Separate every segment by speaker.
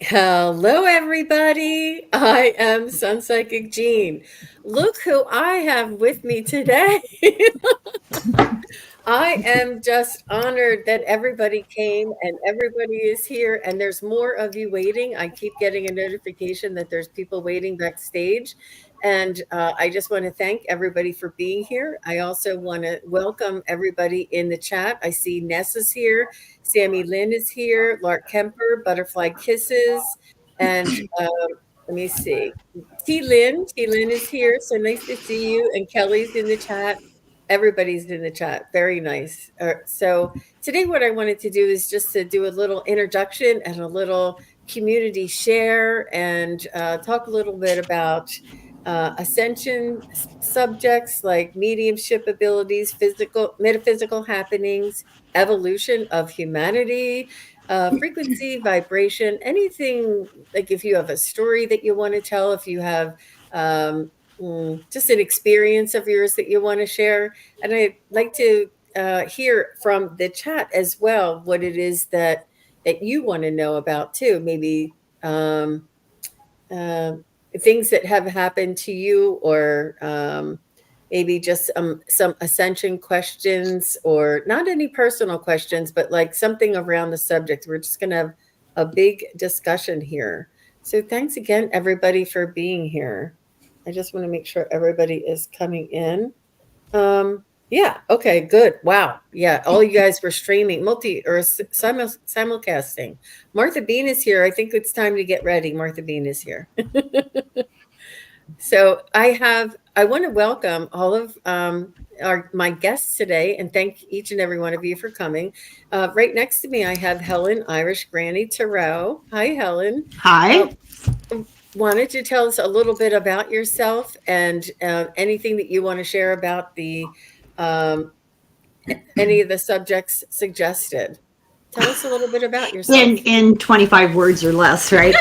Speaker 1: Hello, everybody. I am Sun Psychic Jean. Look who I have with me today. I am just honored that everybody came and everybody is here, and there's more of you waiting. I keep getting a notification that there's people waiting backstage. And I just want to thank everybody for being here. I also want to welcome everybody in the chat. I see Ness is here, Sammy Lynn is here, Lark Kemper, Butterfly Kisses, and let me see. T Lynn is here. So nice to see you. And Kelly's in the chat. Everybody's in the chat. Very nice. So today, what I wanted to do is just to do a little introduction and a little community share and talk a little bit about ascension subjects like mediumship abilities, physical, metaphysical happenings, evolution of humanity, frequency, vibration, anything like if you have a story that you want to tell, if you have just an experience of yours that you want to share. And I'd like to hear from the chat as well what it is that you want to know about too. Maybe uh, things that have happened to you, or maybe just some ascension questions, or not any personal questions, but like something around the subject. We're just going to have a big discussion here. So thanks again, everybody, for being here. I just want to make sure everybody is coming in. Yeah. Okay. Good. Wow. Yeah. All you guys were streaming, simulcasting. Martha Bean is here. I think it's time to get ready. Martha Bean is here. So I want to welcome all of my guests today and thank each and every one of you for coming. Right next to me, I have Helen Irish Granny Tarot. Hi, Helen.
Speaker 2: Hi.
Speaker 1: Wanted to tell us a little bit about yourself and anything that you want to share about the any of the subjects suggested. Tell us a little bit about yourself.
Speaker 2: In 25 words or less, right?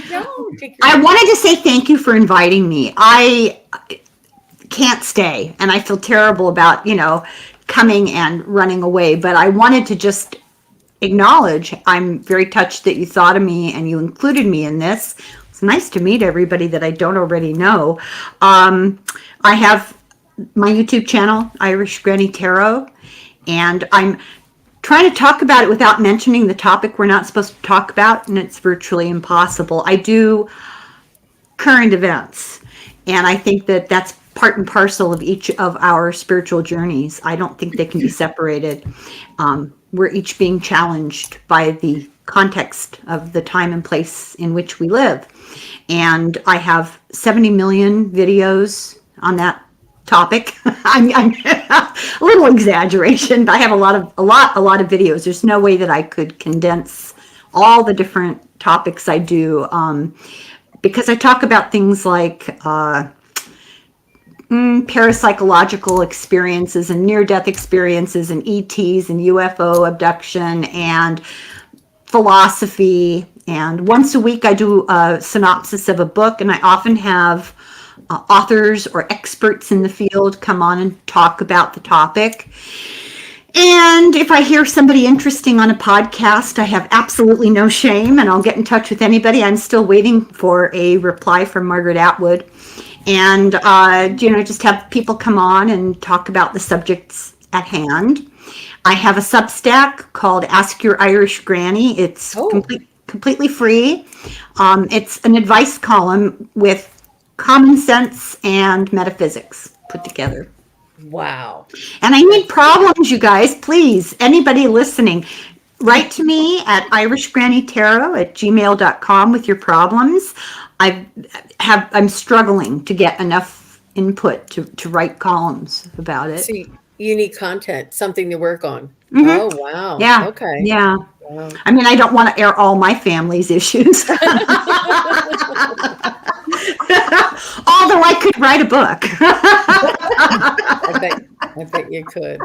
Speaker 1: No,
Speaker 2: I wanted to say thank you for inviting me. I can't stay, and I feel terrible about, coming and running away, but I wanted to just acknowledge I'm very touched that you thought of me and you included me in this. It's nice to meet everybody that I don't already know. I have my YouTube channel, Irish Granny Tarot, and I'm trying to talk about it without mentioning the topic we're not supposed to talk about, and it's virtually impossible. I do current events, and I think that that's part and parcel of each of our spiritual journeys. I don't think they can be separated. We're each being challenged by the context of the time and place in which we live. And I have 70 million videos on that topic. I'm a little exaggeration, but I have a lot of videos. There's no way that I could condense all the different topics I do, because I talk about things like parapsychological experiences and near-death experiences and ETs and UFO abduction and philosophy. And once a week I do a synopsis of a book, and I often have authors or experts in the field come on and talk about the topic. And if I hear somebody interesting on a podcast, I have absolutely no shame, and I'll get in touch with anybody. I'm still waiting for a reply from Margaret Atwood. And, just have people come on and talk about the subjects at hand. I have a Substack called Ask Your Irish Granny. It's completely free. It's an advice column with common sense and metaphysics put together.
Speaker 1: Wow.
Speaker 2: And I need problems, you guys. Please, anybody listening, write to me at irishgrannytarot@gmail.com with your problems. I'm struggling to get enough input to write columns about it.
Speaker 1: So you need content, something to work on.
Speaker 2: Mm-hmm.
Speaker 1: Oh, wow.
Speaker 2: Yeah.
Speaker 1: Okay.
Speaker 2: Yeah.
Speaker 1: Wow.
Speaker 2: I mean, I don't want to air all my family's issues. Although I could write a book.
Speaker 1: I bet you could.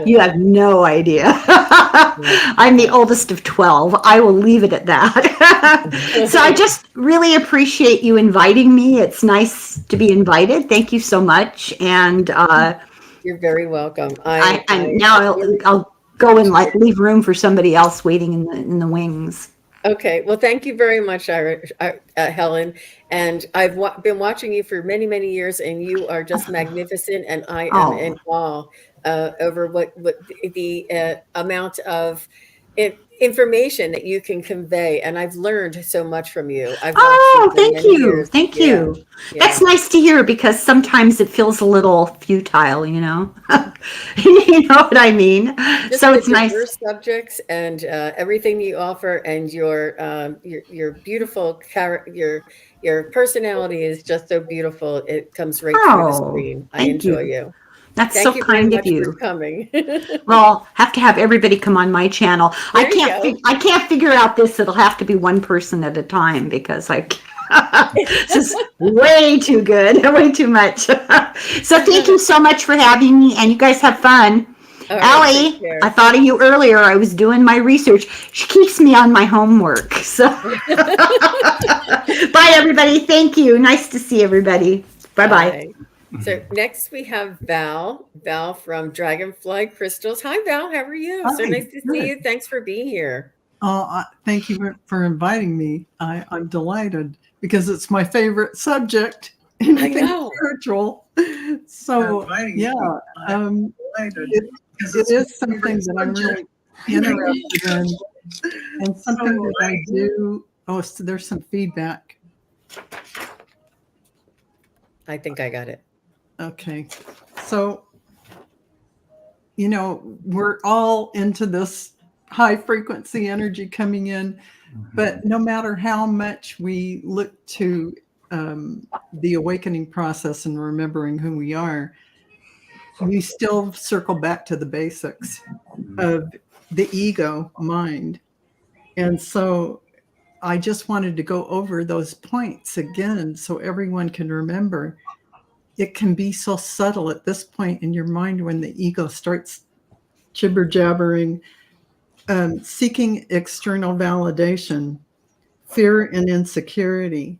Speaker 2: You have no idea. I'm the oldest of 12. I will leave it at that. So I just really appreciate you inviting me. It's nice to be invited. Thank you so much. And
Speaker 1: you're very welcome.
Speaker 2: I'll go and leave room for somebody else waiting in the wings.
Speaker 1: Okay, well, thank you very much, Helen. And I've been watching you for many, many years, and you are just magnificent. And I am in
Speaker 2: Oh,
Speaker 1: awe over what the amount of information that you can convey. And I've learned so much from you. I've watched you
Speaker 2: oh,
Speaker 1: for
Speaker 2: thank
Speaker 1: many
Speaker 2: you.
Speaker 1: years.
Speaker 2: Thank
Speaker 1: Yeah,
Speaker 2: you. That's
Speaker 1: yeah.
Speaker 2: nice to hear because sometimes it feels a little futile, you know? You know what I mean?
Speaker 1: Just
Speaker 2: So
Speaker 1: the
Speaker 2: it's nice.
Speaker 1: diverse subjects and everything you offer, and your beautiful your personality is just so beautiful. It comes right through the
Speaker 2: Oh,
Speaker 1: screen. I
Speaker 2: thank
Speaker 1: enjoy
Speaker 2: you.
Speaker 1: you.
Speaker 2: That's so
Speaker 1: Thank you very
Speaker 2: kind of
Speaker 1: much for
Speaker 2: you.
Speaker 1: coming.
Speaker 2: Well, have to have everybody come on my channel.
Speaker 1: There you go.
Speaker 2: I can't figure out this. It'll have to be one person at a time because this is way too good, way too much. So thank you so much for having me, and you guys have fun.
Speaker 1: All right, take
Speaker 2: Allie, I
Speaker 1: care.
Speaker 2: thought of you earlier. I was doing my research. She keeps me on my homework. So bye, everybody. Thank you. Nice to see everybody. Bye bye.
Speaker 1: Bye. So next we have Val from Dragonfly Crystals. Hi, Val. How are you? So
Speaker 3: Hi,
Speaker 1: nice to see
Speaker 3: good.
Speaker 1: you. Thanks for being here.
Speaker 3: Thank you for inviting me. I'm delighted because it's my favorite subject,
Speaker 1: I
Speaker 3: anything
Speaker 1: know.
Speaker 3: spiritual. So, yeah, it is something that I'm really interested in and something that I do. Oh, so there's some feedback.
Speaker 1: I think I got it.
Speaker 3: Okay. So, we're all into this high frequency energy coming in, but no matter how much we look to the awakening process and remembering who we are, we still circle back to the basics of the ego mind. And so I just wanted to go over those points again so everyone can remember. It can be so subtle at this point in your mind when the ego starts jibber jabbering, seeking external validation, fear and insecurity,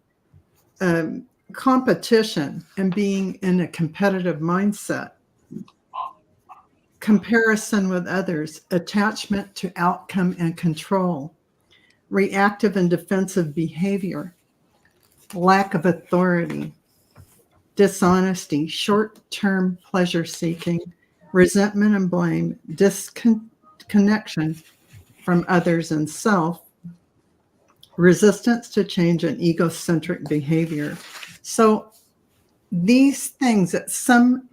Speaker 3: competition and being in a competitive mindset, comparison with others, attachment to outcome and control, reactive and defensive behavior, lack of authority, dishonesty, short-term pleasure seeking, resentment and blame, disconnection from others and self, resistance to change, and egocentric behavior. So these things at some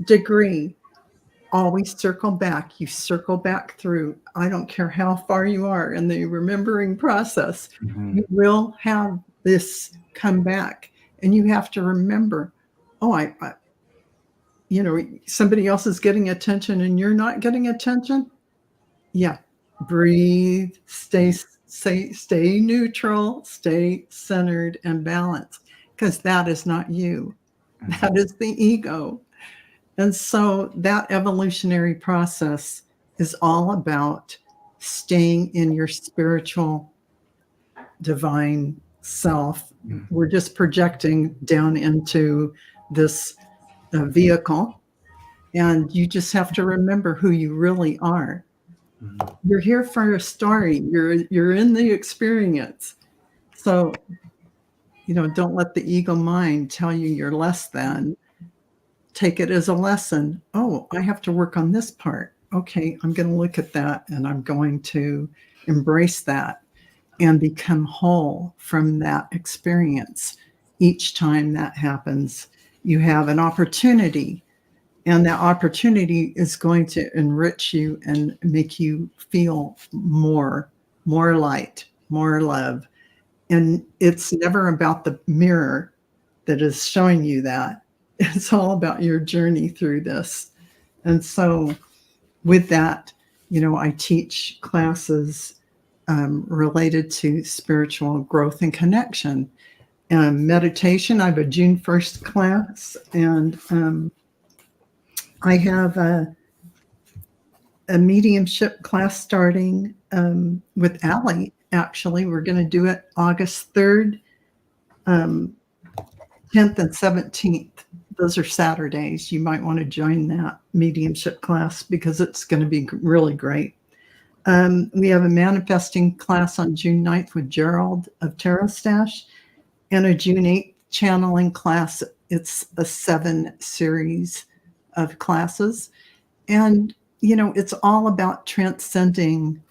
Speaker 3: degree always circle back. You circle back through. I don't care how far you are in the remembering process, you will have this come back. And you have to remember, oh, somebody else is getting attention and you're not getting attention. Yeah. Breathe, stay neutral, stay centered and balanced, because that is not you. That is the ego. And so that evolutionary process is all about staying in your spiritual divine self. We're just projecting down into this vehicle, and you just have to remember who you really are. You're here for a story. You're in the experience. So, don't let the ego mind tell you you're less than. Take it as a lesson. Oh, I have to work on this part. Okay, I'm going to look at that and I'm going to embrace that and become whole from that experience. Each time that happens, you have an opportunity, and that opportunity is going to enrich you and make you feel more light, more love. And it's never about the mirror that is showing you that. It's all about your journey through this. And so with that, I teach classes related to spiritual growth and connection. Meditation, I have a June 1st class, and I have a mediumship class starting with Allie. Actually, we're going to do it August 3rd, 10th, and 17th. Those are Saturdays. You might want to join that mediumship class because it's going to be really great. We have a manifesting class on June 9th with Gerald of Tarot Stash, and a June 8th channeling class. It's a 7 series of classes. And, it's all about transcending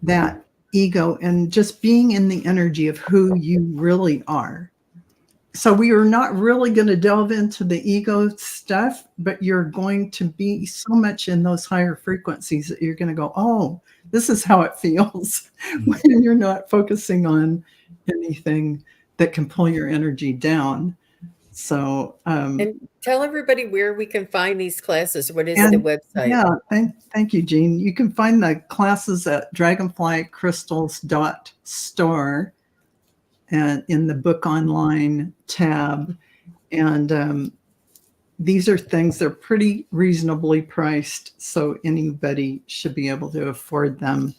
Speaker 3: that ego and just being in the energy of who you really are. So we are not really going to delve into the ego stuff, but you're going to be so much in those higher frequencies that you're going to go, oh, this is how it feels when you're not focusing on anything that can pull your energy down. So,
Speaker 1: And tell everybody where we can find these classes. What is the
Speaker 3: and
Speaker 1: website?
Speaker 3: yeah, thank you, Jean. You can find the classes at dragonflycrystals.store and in the book online tab. And these are things, they're pretty reasonably priced, so anybody should be able to afford them.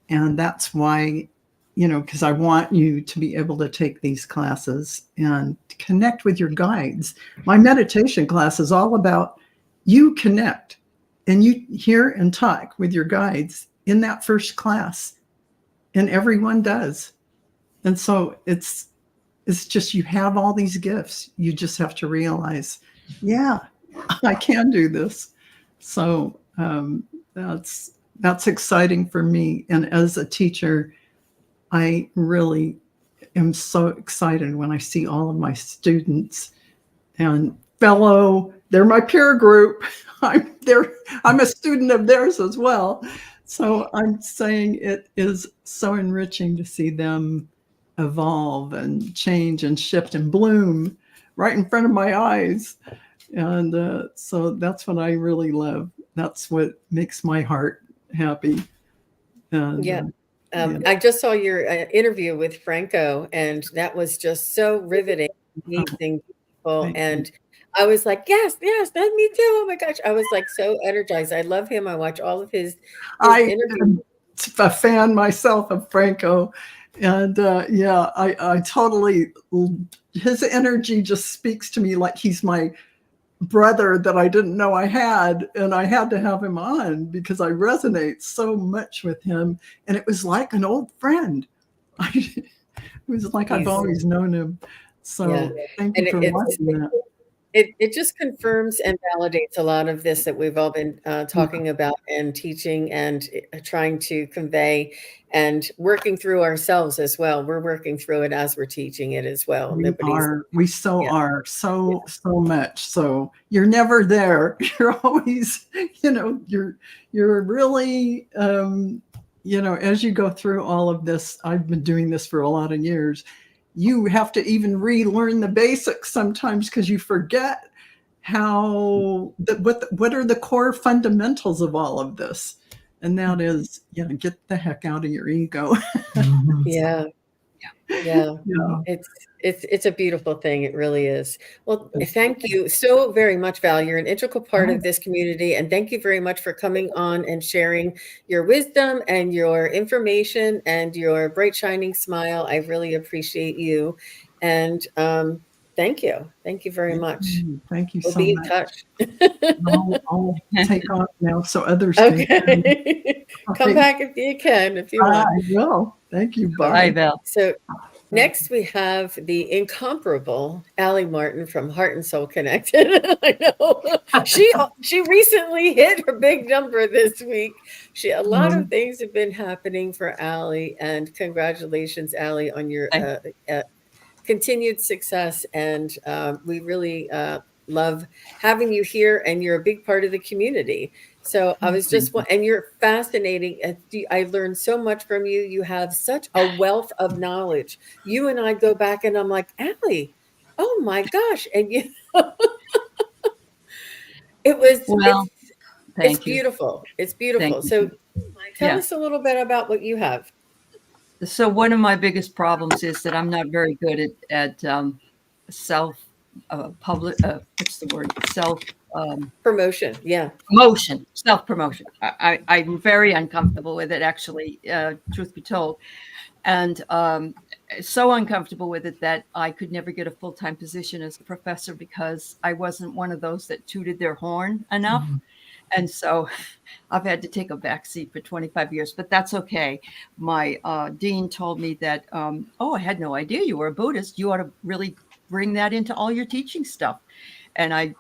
Speaker 3: And that's why, because I want you to be able to take these classes and connect with your guides. My meditation class is all about you connect and you hear and talk with your guides in that first class. And everyone does. And so it's just, you have all these gifts. You just have to realize, yeah, I can do this. So that's exciting for me. And as a teacher, I really am so excited when I see all of my students and they're my peer group. I'm a student of theirs as well. So I'm saying it is so enriching to see them evolve and change and shift and bloom right in front of my eyes. And so that's what I really love. That's what makes my heart happy. And,
Speaker 1: Yeah.
Speaker 3: yeah.
Speaker 1: I just saw your interview with Franco, and that was just so riveting, amazing, beautiful.
Speaker 3: Thank
Speaker 1: And
Speaker 3: you.
Speaker 1: I was like, yes, yes, that me too. Oh my gosh. I was like so energized. I love him. I watch all of his
Speaker 3: I
Speaker 1: interviews.
Speaker 3: am a fan myself of Franco. And yeah, I totally, his energy just speaks to me like he's my brother that I didn't know I had. And I had to have him on because I resonate so much with him. And it was like an old friend. It was like I've
Speaker 1: He's,
Speaker 3: always known him.
Speaker 1: yeah.
Speaker 3: So thank you
Speaker 1: And
Speaker 3: for watching that.
Speaker 1: it just confirms and validates a lot of this that we've all been
Speaker 3: Yeah,
Speaker 1: talking about and teaching and trying to convey and working through ourselves as well. We're working through it as we're teaching it as well. Nobody's,
Speaker 3: we so
Speaker 1: yeah,
Speaker 3: are so much. So you're never there. You're always, you're really, as you go through all of this, I've been doing this for a lot of years. You have to even relearn the basics sometimes because you forget what are the core fundamentals of all of this. And that is, get the heck out of your ego.
Speaker 1: yeah. Yeah,
Speaker 3: Yeah.
Speaker 1: it's a beautiful thing. It really is. Well, thank you so very much, Val. You're an integral part of this community, and thank you very much for coming on and sharing your wisdom and your information and your bright shining smile. I really appreciate you, and thank you very much.
Speaker 3: Thank you
Speaker 1: We'll
Speaker 3: so
Speaker 1: be in
Speaker 3: much.
Speaker 1: touch.
Speaker 3: I'll take off now so others can.
Speaker 1: Okay, come back if you can, if you
Speaker 3: I
Speaker 1: want.
Speaker 3: will. Thank you.
Speaker 1: All
Speaker 3: Bye.
Speaker 1: right.
Speaker 4: Val.
Speaker 1: So next we have the incomparable Allie Martin from Heart and Soul Connected. I know she recently hit her big number this week. A lot of things have been happening for Allie, and congratulations, Allie, on your continued success. And we really love having you here, and you're a big part of the community. So I was just, and you're fascinating. I learned so much from you. You have such a wealth of knowledge. You and I go back, and I'm like, Allie, oh my gosh. And you, it was,
Speaker 4: Well,
Speaker 1: it's
Speaker 4: thank you.
Speaker 1: beautiful. It's
Speaker 4: Thank
Speaker 1: beautiful.
Speaker 4: you.
Speaker 1: So tell
Speaker 4: Yeah.
Speaker 1: us a little bit about what you have.
Speaker 4: So one of my biggest problems is that I'm not very good at self public. What's the word? Self
Speaker 1: Promotion. Yeah.
Speaker 4: promotion. Self promotion. I'm very uncomfortable with it. Actually, truth be told, and so uncomfortable with it that I could never get a full-time position as a professor because I wasn't one of those that tooted their horn enough. And so I've had to take a back seat for 25 years, but that's okay. My dean told me that, oh, I had no idea you were a Buddhist. You ought to really bring that into all your teaching stuff. And I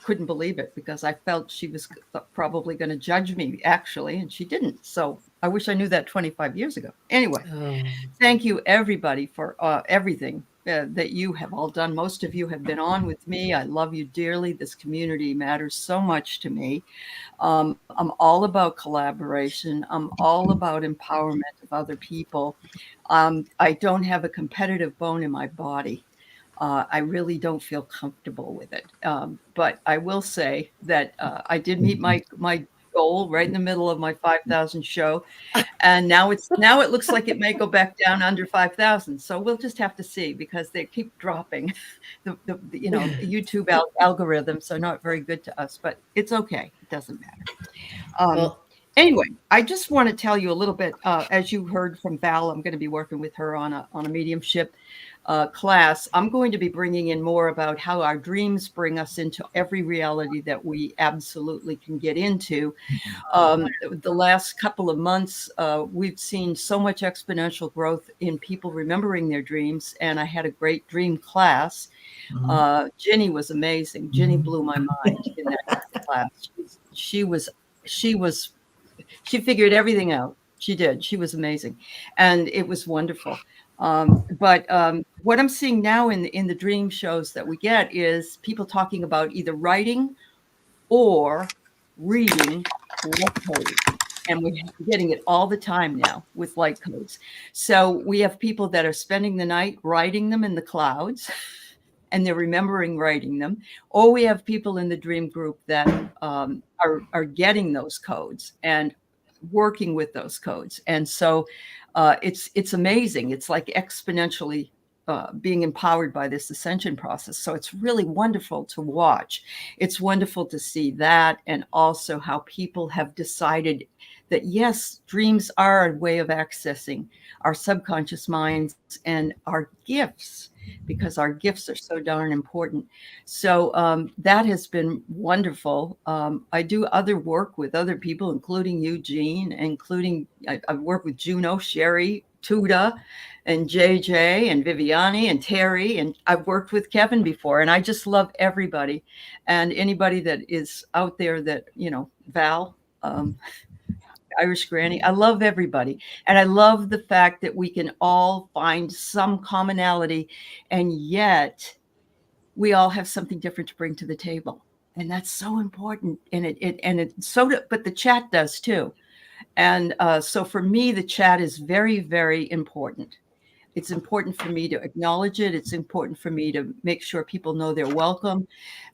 Speaker 4: couldn't believe it because I felt she was probably going to judge me, actually, and she didn't. So I wish I knew that 25 years ago. Anyway,
Speaker 1: Oh,
Speaker 4: thank you, everybody, for everything that you have all done. Most of you have been on with me. I love you dearly. This community matters so much to me. I'm all about collaboration. I'm all about empowerment of other people. I don't have a competitive bone in my body. I really don't feel comfortable with it. But I will say that I did meet my goal right in the middle of my 5,000 show. And now it looks like it may go back down under 5,000. So we'll just have to see because they keep dropping. The YouTube algorithms are not very good to us, but it's okay. It doesn't matter.
Speaker 1: well,
Speaker 4: Anyway, I just want to tell you a little bit. As you heard from Val, I'm going to be working with her on a mediumship class. I'm going to be bringing in more about how our dreams bring us into every reality that we absolutely can get into. The last couple of months, we've seen so much exponential growth in people remembering their dreams, and I had a great dream class. Ginny was amazing. Ginny blew my mind in that class. She figured everything out. She did. She was amazing, and it was wonderful. But what I'm seeing now in the dream shows that we get is people talking about either writing or reading light codes. And we're getting it all the time now with light codes. So we have people that are spending the night writing them in the clouds and they're remembering writing them. Or we have people in the dream group that are getting those codes and working with those codes. And so it's amazing. It's like exponentially being empowered by this ascension process. So it's really wonderful to watch. It's wonderful to see that, and also how people have decided that, yes, dreams are a way of accessing our subconscious minds and our gifts, because our gifts are so darn important. So that has been wonderful. I do other work with other people, including Eugene, I've worked with Juno, Sherry, Tuda, and JJ, and Viviani, and Terry, and I've worked with Kevin before, and I just love everybody. And anybody that is out there that, Val, Irish Granny, I love everybody. And I love the fact that we can all find some commonality, and yet we all have something different to bring to the table. And that's so important. But the chat does too. And so for me, the chat is very, very important. It's important for me to acknowledge it. It's important for me to make sure people know they're welcome,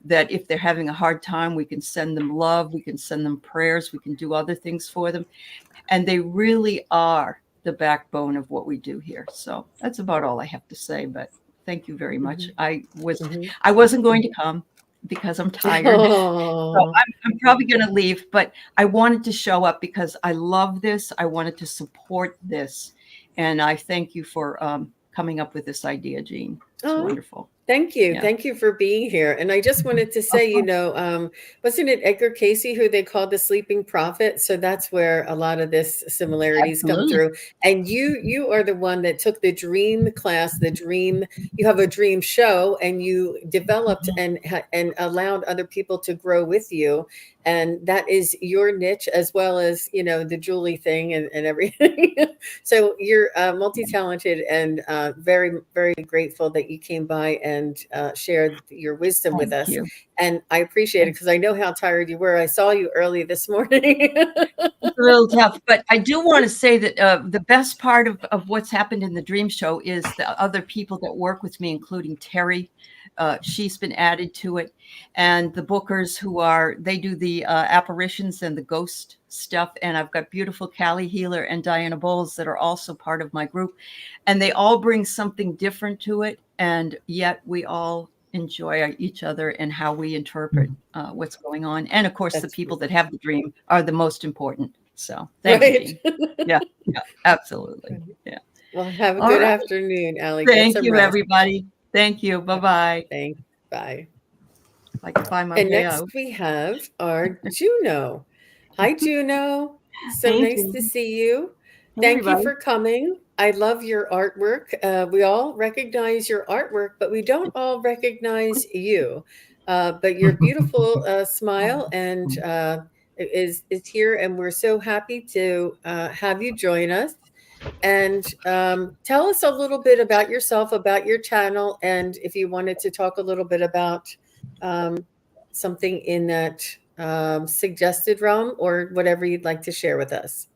Speaker 4: that if they're having a hard time, we can send them love, we can send them prayers, we can do other things for them. And they really are the backbone of what we do here. So that's about all I have to say, but thank you very much. I wasn't going to come because I'm tired. So I'm probably going to leave, but I wanted to show up because I love this. I wanted to support this. And I thank you for coming up with this idea, Jean. It's wonderful.
Speaker 1: Thank you.
Speaker 4: Yeah.
Speaker 1: Thank you for being here. And I just wanted to say, wasn't it Edgar Casey who they called the sleeping prophet? So that's where a lot of this similarities come through. And you are the one that took the dream class, you have a dream show, and you developed and allowed other people to grow with you. And that is your niche, as well as, the Julie thing and everything. So you're multi-talented, and very, very grateful that you came by and shared your wisdom with us.
Speaker 4: You.
Speaker 1: And I appreciate it because I know how tired you were. I saw you early this morning.
Speaker 4: It's a little tough, but I do want to say that the best part of what's happened in the dream show is the other people that work with me, including Terry. She's been added to it, and the bookers they do the apparitions and the ghost stuff. And I've got beautiful Callie Healer and Diana Bowles that are also part of my group, and they all bring something different to it. And yet we all enjoy each other and how we interpret what's going on. And of course, the people that have the dream are the most important. So thank you, Jean. Yeah, absolutely. Yeah.
Speaker 1: Well, have a good afternoon, Allie.
Speaker 4: Thank you, everybody. Thank you. Bye-bye.
Speaker 1: Thanks. Bye.
Speaker 4: I can find my
Speaker 1: And
Speaker 4: way
Speaker 1: next
Speaker 4: out.
Speaker 1: we have our Juno. Hi, Juno. So
Speaker 5: Hey,
Speaker 1: nice to
Speaker 5: Jean.
Speaker 1: see you.
Speaker 5: Hey,
Speaker 1: Thank you
Speaker 5: everybody.
Speaker 1: for coming. I love your artwork. We all recognize your artwork, but we don't all recognize you. But your beautiful smile and is here, and we're so happy to have you join us. And tell us a little bit about yourself, about your channel, and if you wanted to talk a little bit about um, something in that suggested realm or whatever you'd like to share with us.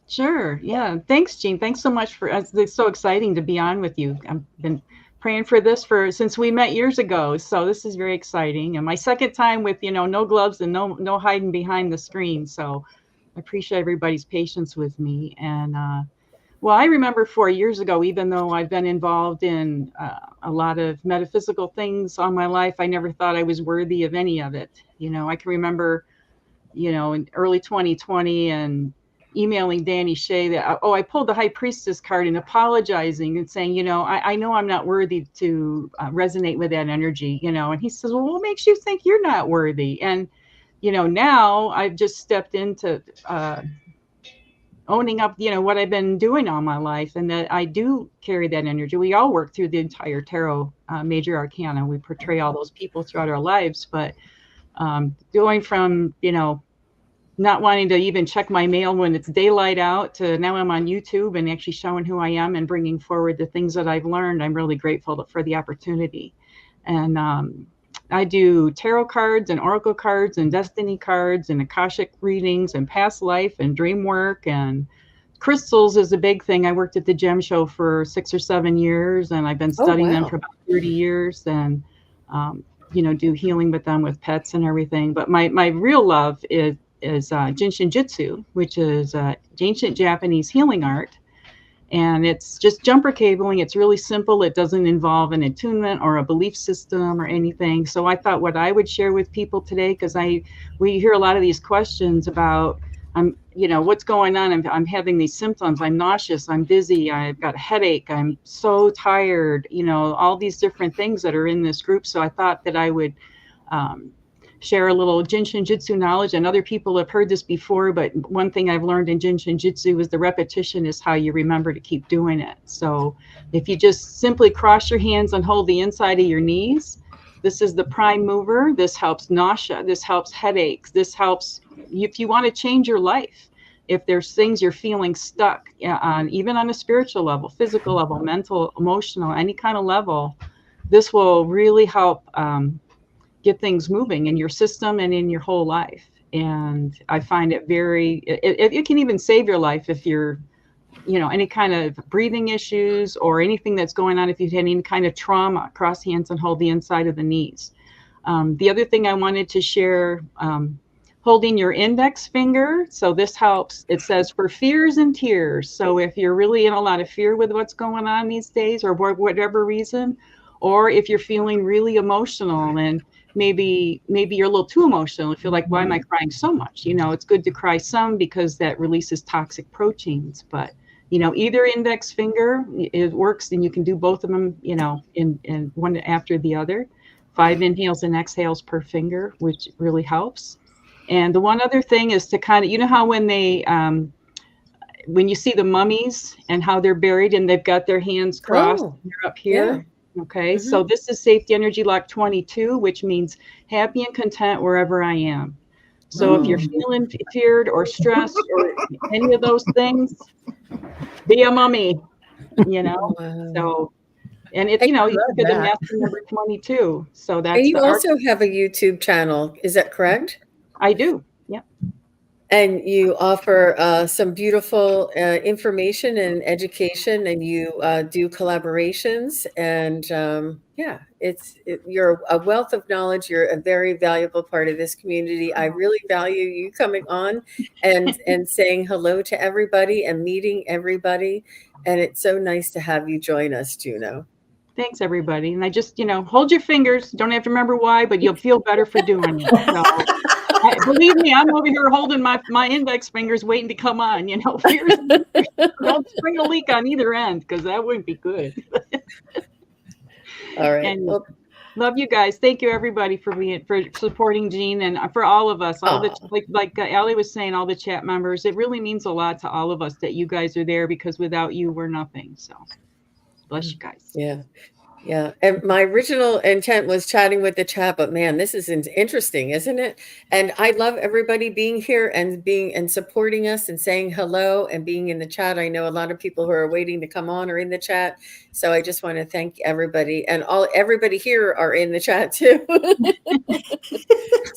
Speaker 5: Sure. Yeah. Thanks, Jean. Thanks so much for it's so exciting to be on with you. I've been praying for this since we met years ago. So this is very exciting. And my second time with, no gloves and no hiding behind the screen. So I appreciate everybody's patience with me. And well, I remember 4 years ago, even though I've been involved in a lot of metaphysical things all my life, I never thought I was worthy of any of it. I can remember in early 2020 and emailing Danny Shea that, I pulled the high priestess card and apologizing and saying, I know I'm not worthy to resonate with that energy, and he says, well, what makes you think you're not worthy? And, now I've just stepped into owning up, what I've been doing all my life, and that I do carry that energy. We all work through the entire tarot major arcana. We portray all those people throughout our lives, but going from, not wanting to even check my mail when it's daylight out to now I'm on YouTube and actually showing who I am and bringing forward the things that I've learned. I'm really grateful for the opportunity. And I do tarot cards and oracle cards and destiny cards and Akashic readings and past life and dream work, and crystals is a big thing. I worked at the Gem Show for 6 or 7 years, and I've been
Speaker 1: Oh,
Speaker 5: studying them
Speaker 1: wow.
Speaker 5: for about 30 years and do healing with them with pets and everything. But my real love is Jinshin Jitsu, which is ancient Japanese healing art. And it's just jumper cabling. It's really simple. It doesn't involve an attunement or a belief system or anything. So I thought what I would share with people today, because we hear a lot of these questions about, what's going on? I'm having these symptoms. I'm nauseous. I'm dizzy. I've got a headache. I'm so tired. All these different things that are in this group. So I thought that I would share a little Jinshin Jitsu knowledge, and other people have heard this before, but one thing I've learned in Jinshin Jitsu is the repetition is how you remember to keep doing it. So if you just simply cross your hands and hold the inside of your knees, this is the prime mover. This helps nausea. This helps headaches. This helps if you want to change your life. If there's things you're feeling stuck on, even on a spiritual level, physical level, mental, emotional, any kind of level, this will really help get things moving in your system and in your whole life. And I find it it can even save your life if you're, any kind of breathing issues or anything that's going on. If you've had any kind of trauma, cross hands and hold the inside of the knees. The other thing I wanted to share, holding your index finger. So this helps. It says for fears and tears. So if you're really in a lot of fear with what's going on these days, or for whatever reason, or if you're feeling really emotional and maybe you're a little too emotional, if you're like, why am I crying so much? It's good to cry some because that releases toxic proteins. But either index finger, it works, and you can do both of them, in one after the other. 5 inhales and exhales per finger, which really helps. And the one other thing is to kind of, how when when you see the mummies and how they're buried and they've got their hands crossed,
Speaker 1: Oh,
Speaker 5: they're up
Speaker 1: yeah.
Speaker 5: here. Okay, so this is Safety Energy Lock 22, which means happy and content wherever I am. So if you're feeling feared or stressed or any of those things, be a mummy,
Speaker 1: Wow.
Speaker 5: So, and it's,
Speaker 1: I
Speaker 5: you
Speaker 1: love
Speaker 5: think of the
Speaker 1: that.
Speaker 5: master number 22. So
Speaker 1: And
Speaker 5: that's
Speaker 1: you
Speaker 5: the art.
Speaker 1: also have a YouTube channel, is that correct?
Speaker 5: I do. Yep.
Speaker 1: And you offer some beautiful information and education, and you do collaborations. And yeah, you're a wealth of knowledge. You're a very valuable part of this community. I really value you coming on and saying hello to everybody and meeting everybody. And it's so nice to have you join us, Juno.
Speaker 5: Thanks, everybody. And I just, hold your fingers. Don't have to remember why, but you'll feel better for doing it. So believe me, I'm over here holding my index fingers waiting to come on, fears. Don't spring a leak on either end, because that wouldn't be good.
Speaker 1: All right.
Speaker 5: And
Speaker 1: Well,
Speaker 5: Love you guys. Thank you everybody for supporting Jean, and for all of us, all the
Speaker 1: Aw.
Speaker 5: like Allie was saying, all the chat members. It really means a lot to all of us that you guys are there, because without you, we're nothing. So bless you guys.
Speaker 1: Yeah. Yeah, and my original intent was chatting with the chat, but man, this is interesting, isn't it? And I love everybody being here and being and supporting us and saying hello and being in the chat. I know a lot of people who are waiting to come on are in the chat, so I just want to thank everybody, and everybody here are in the chat too.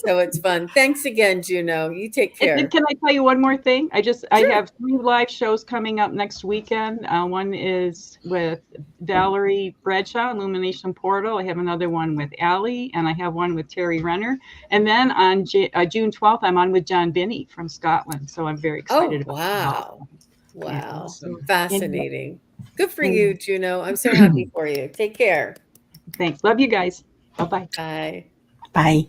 Speaker 1: So it's fun. Thanks again, Juno. You take
Speaker 5: And
Speaker 1: care.
Speaker 5: can I tell you one more thing? I
Speaker 1: Sure.
Speaker 5: have 3 live shows coming up next weekend. One is with Valerie Bradshaw, Illumination Portal. I have another one with Allie, and I have one with Terry Renner. And then on June 12th, I'm on with John Binney from Scotland. So I'm very
Speaker 1: Oh,
Speaker 5: excited about that
Speaker 1: wow.
Speaker 5: also. Yeah.
Speaker 1: Wow.
Speaker 5: So anyway,
Speaker 1: Fascinating. Good for you, Juno. I'm so happy for you. Take care.
Speaker 5: thanks. Love you guys. Bye-bye.
Speaker 1: Bye.
Speaker 4: Bye.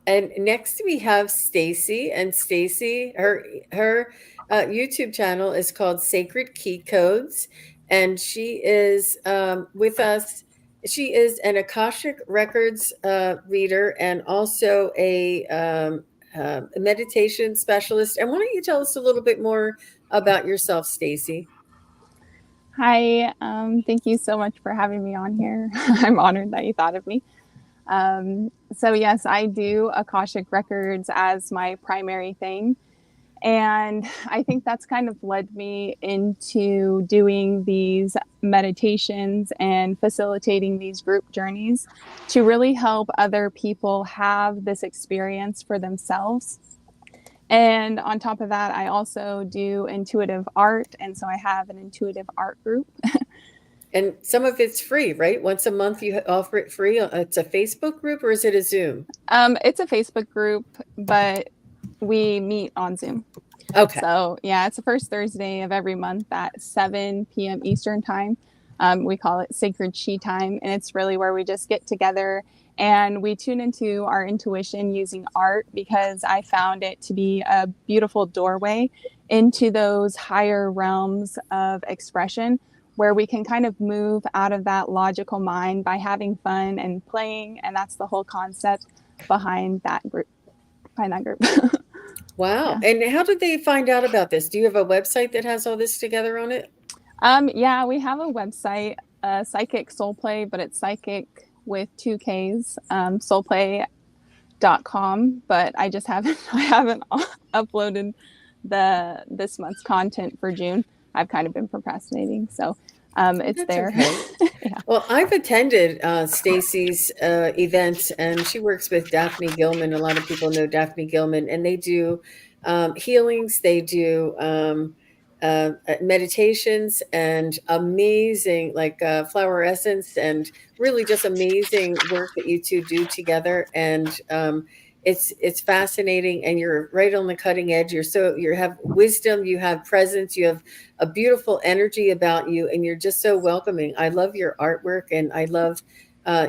Speaker 1: And next we have Stacy, and Stacy, her YouTube channel is called Sacred Key Codes, and she is with us. She is an Akashic Records reader and also a meditation specialist. And why don't you tell us a little bit more about yourself, Stacy?
Speaker 6: Hi, thank you so much for having me on here. I'm honored that you thought of me. So yes, I do Akashic Records as my primary thing. And I think that's kind of led me into doing these meditations and facilitating these group journeys to really help other people have this experience for themselves. And on top of that, I also do intuitive art. And so I have an intuitive art group.
Speaker 1: And some of it's free, right? Once a month you offer it free. It's a Facebook group or is it a Zoom?
Speaker 6: It's a Facebook group, but we meet on Zoom.
Speaker 1: Okay.
Speaker 6: So yeah, it's the first Thursday of every month at 7 p.m. Eastern time. We call it Sacred She Time, and it's really where we just get together and we tune into our intuition using art, because I found it to be a beautiful doorway into those higher realms of expression, where we can kind of move out of that logical mind by having fun and playing. And that's the whole concept behind that group.
Speaker 1: Wow.
Speaker 6: Yeah.
Speaker 1: And how did they find out about this? Do you have a website that has all this together on it?
Speaker 6: Yeah, we have a website, Psychic Soul Play, but it's psychic with 2 Ks, soulplay.com. But I haven't uploaded this month's content for June. I've kind of been procrastinating, so it's
Speaker 1: That's
Speaker 6: there.
Speaker 1: okay.
Speaker 6: Yeah.
Speaker 1: Well, I've attended Stacy's events, and she works with Daphne Gilman. A lot of people know Daphne Gilman, and they do healings. They do meditations and amazing, like flower essence, and really just amazing work that you two do together. And it's fascinating, and you're right on the cutting edge. You have wisdom, you have presence, you have a beautiful energy about you, and you're just so welcoming. I love your artwork, and I love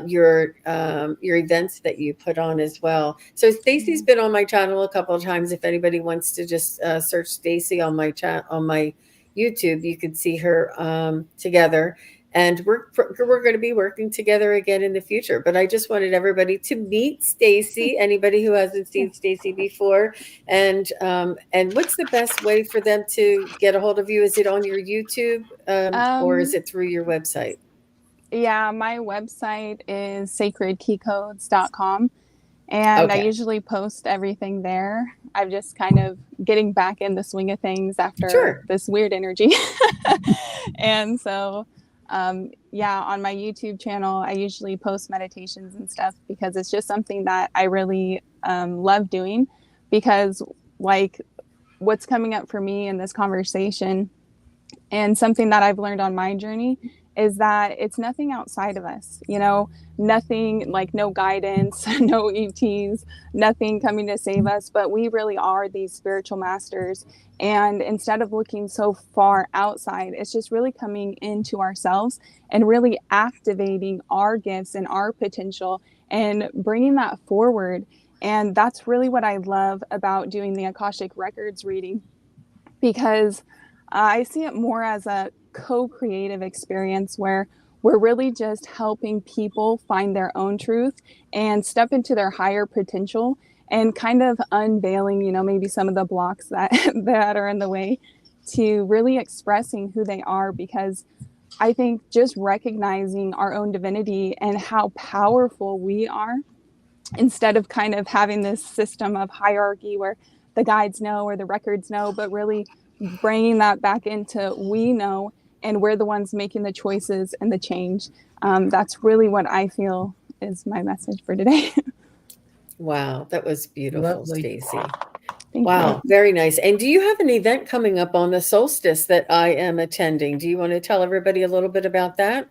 Speaker 1: your events that you put on as well. So Stacy's been on my channel a couple of times. If anybody wants to just search Stacy on my chat on my YouTube, you can see her together. And we're going to be working together again in the future. But I just wanted everybody to meet Stacy. Anybody who hasn't seen Stacy before, and what's the best way for them to get a hold of you? Is it on your YouTube, or is it through your website?
Speaker 6: Yeah, my website is sacredkeycodes.com. And I usually post everything there. I'm just kind of getting back in the swing of things after this weird energy. And so, yeah, on my YouTube channel, I usually post meditations and stuff, because it's just something that I really love doing. Because, like, what's coming up for me in this conversation, and something that I've learned on my journey, is that it's nothing outside of us, nothing, like no guidance, no ETs, nothing coming to save us, but we really are these spiritual masters. And instead of looking so far outside, it's just really coming into ourselves and really activating our gifts and our potential and bringing that forward. And that's really what I love about doing the Akashic Records reading, because I see it more as a co-creative experience where we're really just helping people find their own truth and step into their higher potential, and kind of unveiling, maybe some of the blocks that that are in the way to really expressing who they are. Because I think just recognizing our own divinity and how powerful we are, instead of kind of having this system of hierarchy where the guides know or the records know, but really bringing that back into we know, and we're the ones making the choices and the change. That's really what I feel is my message for today.
Speaker 1: Wow, that was beautiful,
Speaker 3: Lovely.
Speaker 1: Stacy.
Speaker 6: Thank
Speaker 1: Wow,
Speaker 6: you.
Speaker 1: very nice. And do you have an event coming up on the solstice that I am attending? Do you want to tell everybody a little bit about that?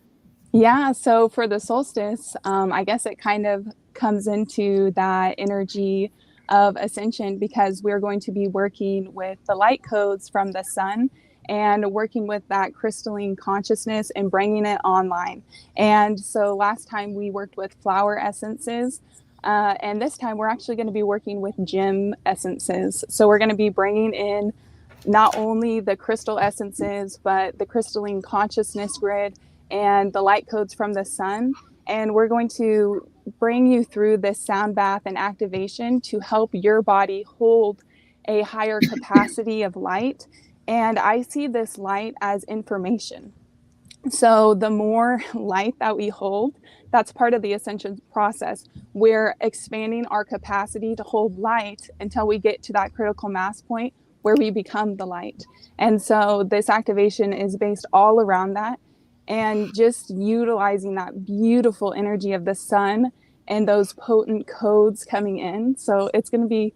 Speaker 6: Yeah, so for the solstice, I guess it kind of comes into that energy of ascension, because we're going to be working with the light codes from the sun and working with that crystalline consciousness and bringing it online. And so last time we worked with flower essences. And this time we're actually going to be working with gem essences. So we're going to be bringing in not only the crystal essences, but the crystalline consciousness grid and the light codes from the sun. And we're going to bring you through this sound bath and activation to help your body hold a higher capacity of light. And I see this light as information. So the more light that we hold, that's part of the ascension process. We're expanding our capacity to hold light until we get to that critical mass point where we become the light. And so this activation is based all around that, and just utilizing that beautiful energy of the sun and those potent codes coming in. So it's going to be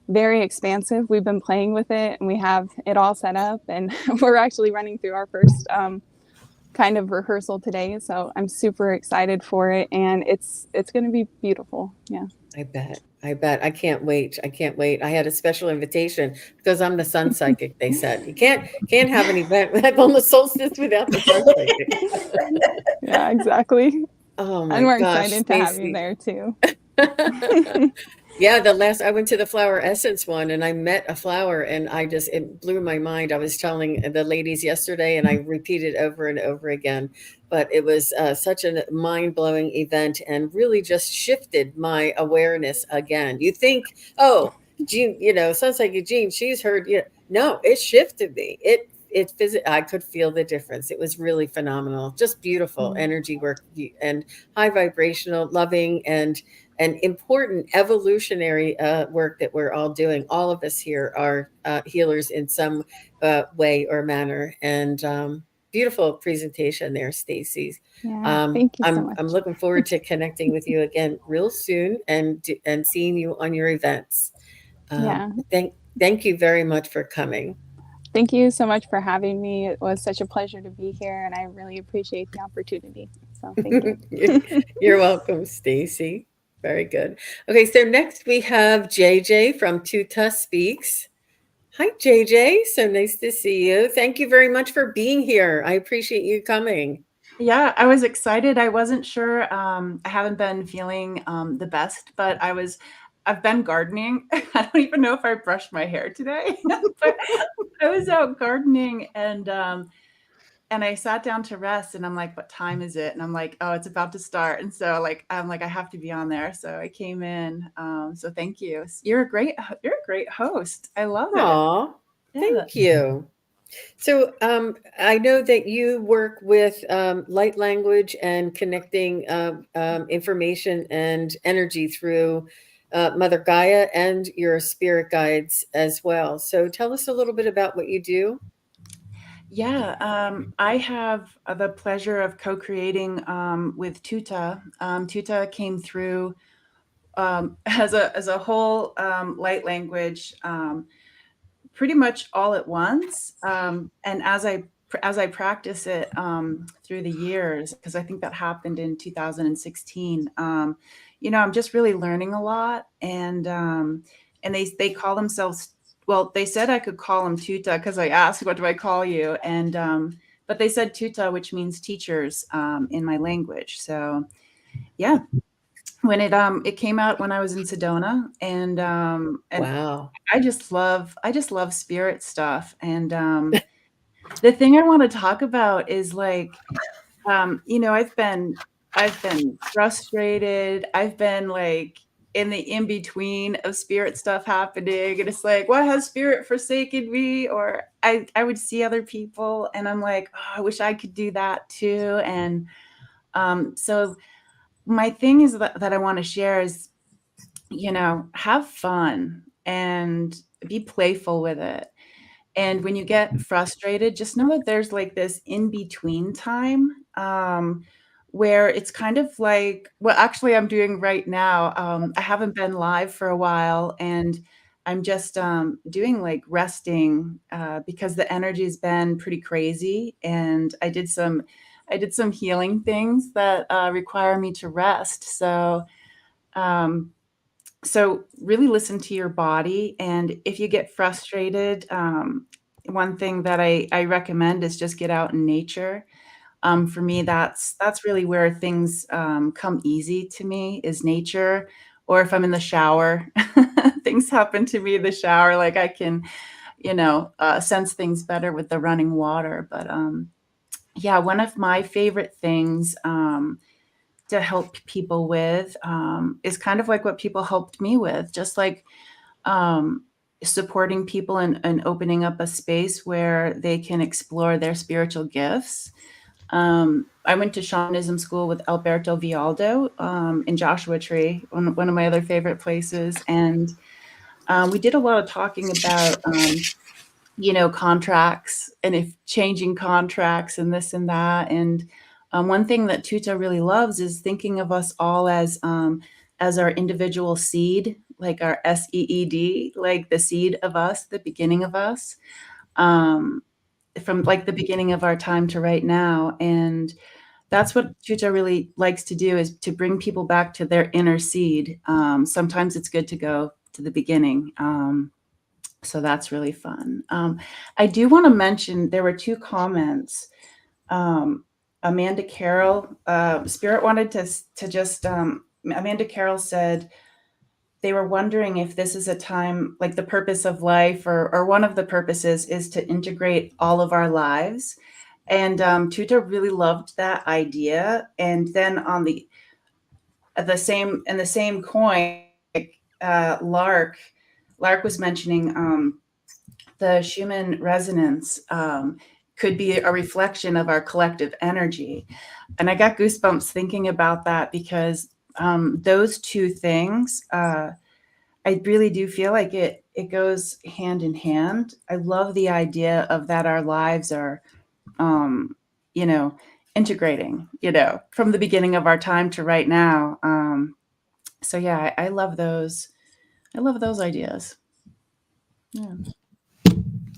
Speaker 6: very expansive. We've been playing with it and we have it all set up, and we're actually running through our first kind of rehearsal today. So I'm super excited for it, and it's going to be beautiful. Yeah.
Speaker 1: I bet. I bet. I can't wait. I can't wait. I had a special invitation because I'm the sun psychic. They said you can't have an event on the solstice without the sun psychic.
Speaker 6: Yeah, exactly.
Speaker 1: Oh my
Speaker 6: And we're
Speaker 1: gosh,
Speaker 6: excited to have you
Speaker 1: Stacy.
Speaker 6: there too.
Speaker 1: Yeah, I went to the flower essence one and I met a flower and it blew my mind. I was telling the ladies yesterday and I repeated over and over again, but it was such a mind-blowing event and really just shifted my awareness again. You think, oh, Jean, sounds like Eugene, she's heard, no, it shifted me. I could feel the difference. It was really phenomenal, just beautiful energy work and high vibrational, loving, and important evolutionary work that we're all doing. All of us here are healers in some way or manner. And beautiful presentation there, Stacy.
Speaker 6: Yeah, thank you so
Speaker 1: I'm
Speaker 6: much.
Speaker 1: looking forward to connecting with you again real soon and seeing you on your events.
Speaker 6: Yeah.
Speaker 1: Thank you very much for coming.
Speaker 6: Thank you so much for having me. It was such a pleasure to be here, and I really appreciate the opportunity. So thank you.
Speaker 1: You're welcome, Stacy. Very good. Okay, so next we have JJ from Tuta Speaks. Hi, JJ. So nice to see you. Thank you very much for being here. I appreciate you coming.
Speaker 7: Yeah, I was excited. I wasn't sure. I haven't been feeling the best, but I've been gardening. I don't even know if I brushed my hair today, but I was out gardening and I sat down to rest and I'm like, what time is it? And I'm like, oh, it's about to start. And so I'm like, I have to be on there. So I came in. So thank you. You're a great host. I love it.
Speaker 1: Aw,
Speaker 7: Yeah.
Speaker 1: thank you. So I know that you work with light language and connecting information and energy through Mother Gaia and your spirit guides as well. So tell us a little bit about what you do.
Speaker 7: Yeah, I have the pleasure of co-creating with Tuta. Tuta came through as a whole light language pretty much all at once. And as I practice it through the years, because I think that happened in 2016, I'm just really learning a lot. And they call themselves, well, they said I could call them Tuta because I asked, what do I call you? And but they said Tuta, which means teachers in my language. So yeah. When it came out when I was in Sedona, and
Speaker 1: Wow.
Speaker 7: I just love spirit stuff. And the thing I want to talk about is I've been frustrated. I've been like in the in between of spirit stuff happening, and it's like, what has spirit forsaken me? Or I would see other people, and I'm like, oh, I wish I could do that too. And so my thing is that I want to share is, have fun and be playful with it. And when you get frustrated, just know that there's like this in between time, where it's kind of like what actually I'm doing right now. I haven't been live for a while, and I'm just doing like resting because the energy has been pretty crazy, and I did some healing things that require me to rest. So really listen to your body. And if you get frustrated, one thing that I recommend is just get out in nature. For me, that's really where things come easy to me, is nature. Or if I'm in the shower, things happen to me in the shower. Like I can, sense things better with the running water. But yeah, one of my favorite things to help people with is kind of like what people helped me with, just like supporting people and opening up a space where they can explore their spiritual gifts. I went to shamanism school with Alberto Vialdo in Joshua Tree, one of my other favorite places. And we did a lot of talking about, contracts, and if changing contracts and this and that. And one thing that Tuta really loves is thinking of us all as our individual seed, like our SEED, like the seed of us, the beginning of us, from like the beginning of our time to right now. And that's what Tuta really likes to do, is to bring people back to their inner seed. Sometimes it's good to go to the beginning. So that's really fun. I do want to mention there were 2 comments. Amanda Carroll, Spirit wanted to just, Amanda Carroll said they were wondering if this is a time, like the purpose of life, or one of the purposes is to integrate all of our lives. And Tuta really loved that idea. And then on the same coin, Lark was mentioning the Schumann resonance could be a reflection of our collective energy. And I got goosebumps thinking about that, because those 2 things, I really do feel like it goes hand in hand. I love the idea of that our lives are, integrating, from the beginning of our time to right now. So yeah, I love those. I love those ideas. Yeah.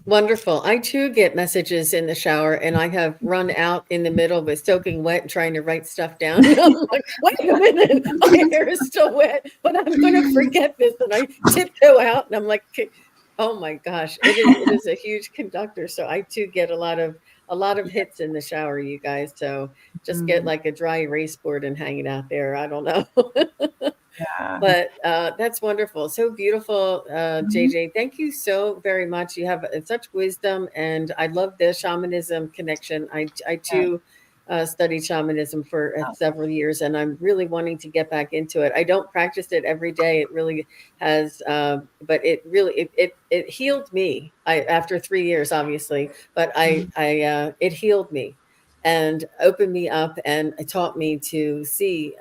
Speaker 1: Wonderful. I too get messages in the shower, and I have run out in the middle with soaking wet and trying to write stuff down. I'm like, wait a minute, my hair is still wet, but I'm going to forget this. And I tiptoe out, and I'm like, oh my gosh, it is a huge conductor. So I too get a lot of hits in the shower, you guys. So just get like a dry erase board and hang it out there. I don't know.
Speaker 7: Yeah.
Speaker 1: But that's wonderful. So beautiful, JJ. Thank you so very much. You have such wisdom, and I love the shamanism connection. I too studied shamanism for several years, and I'm really wanting to get back into it. I don't practice it every day. It really has, but it really it healed me. After 3 years, obviously, but it healed me and opened me up, and it taught me to see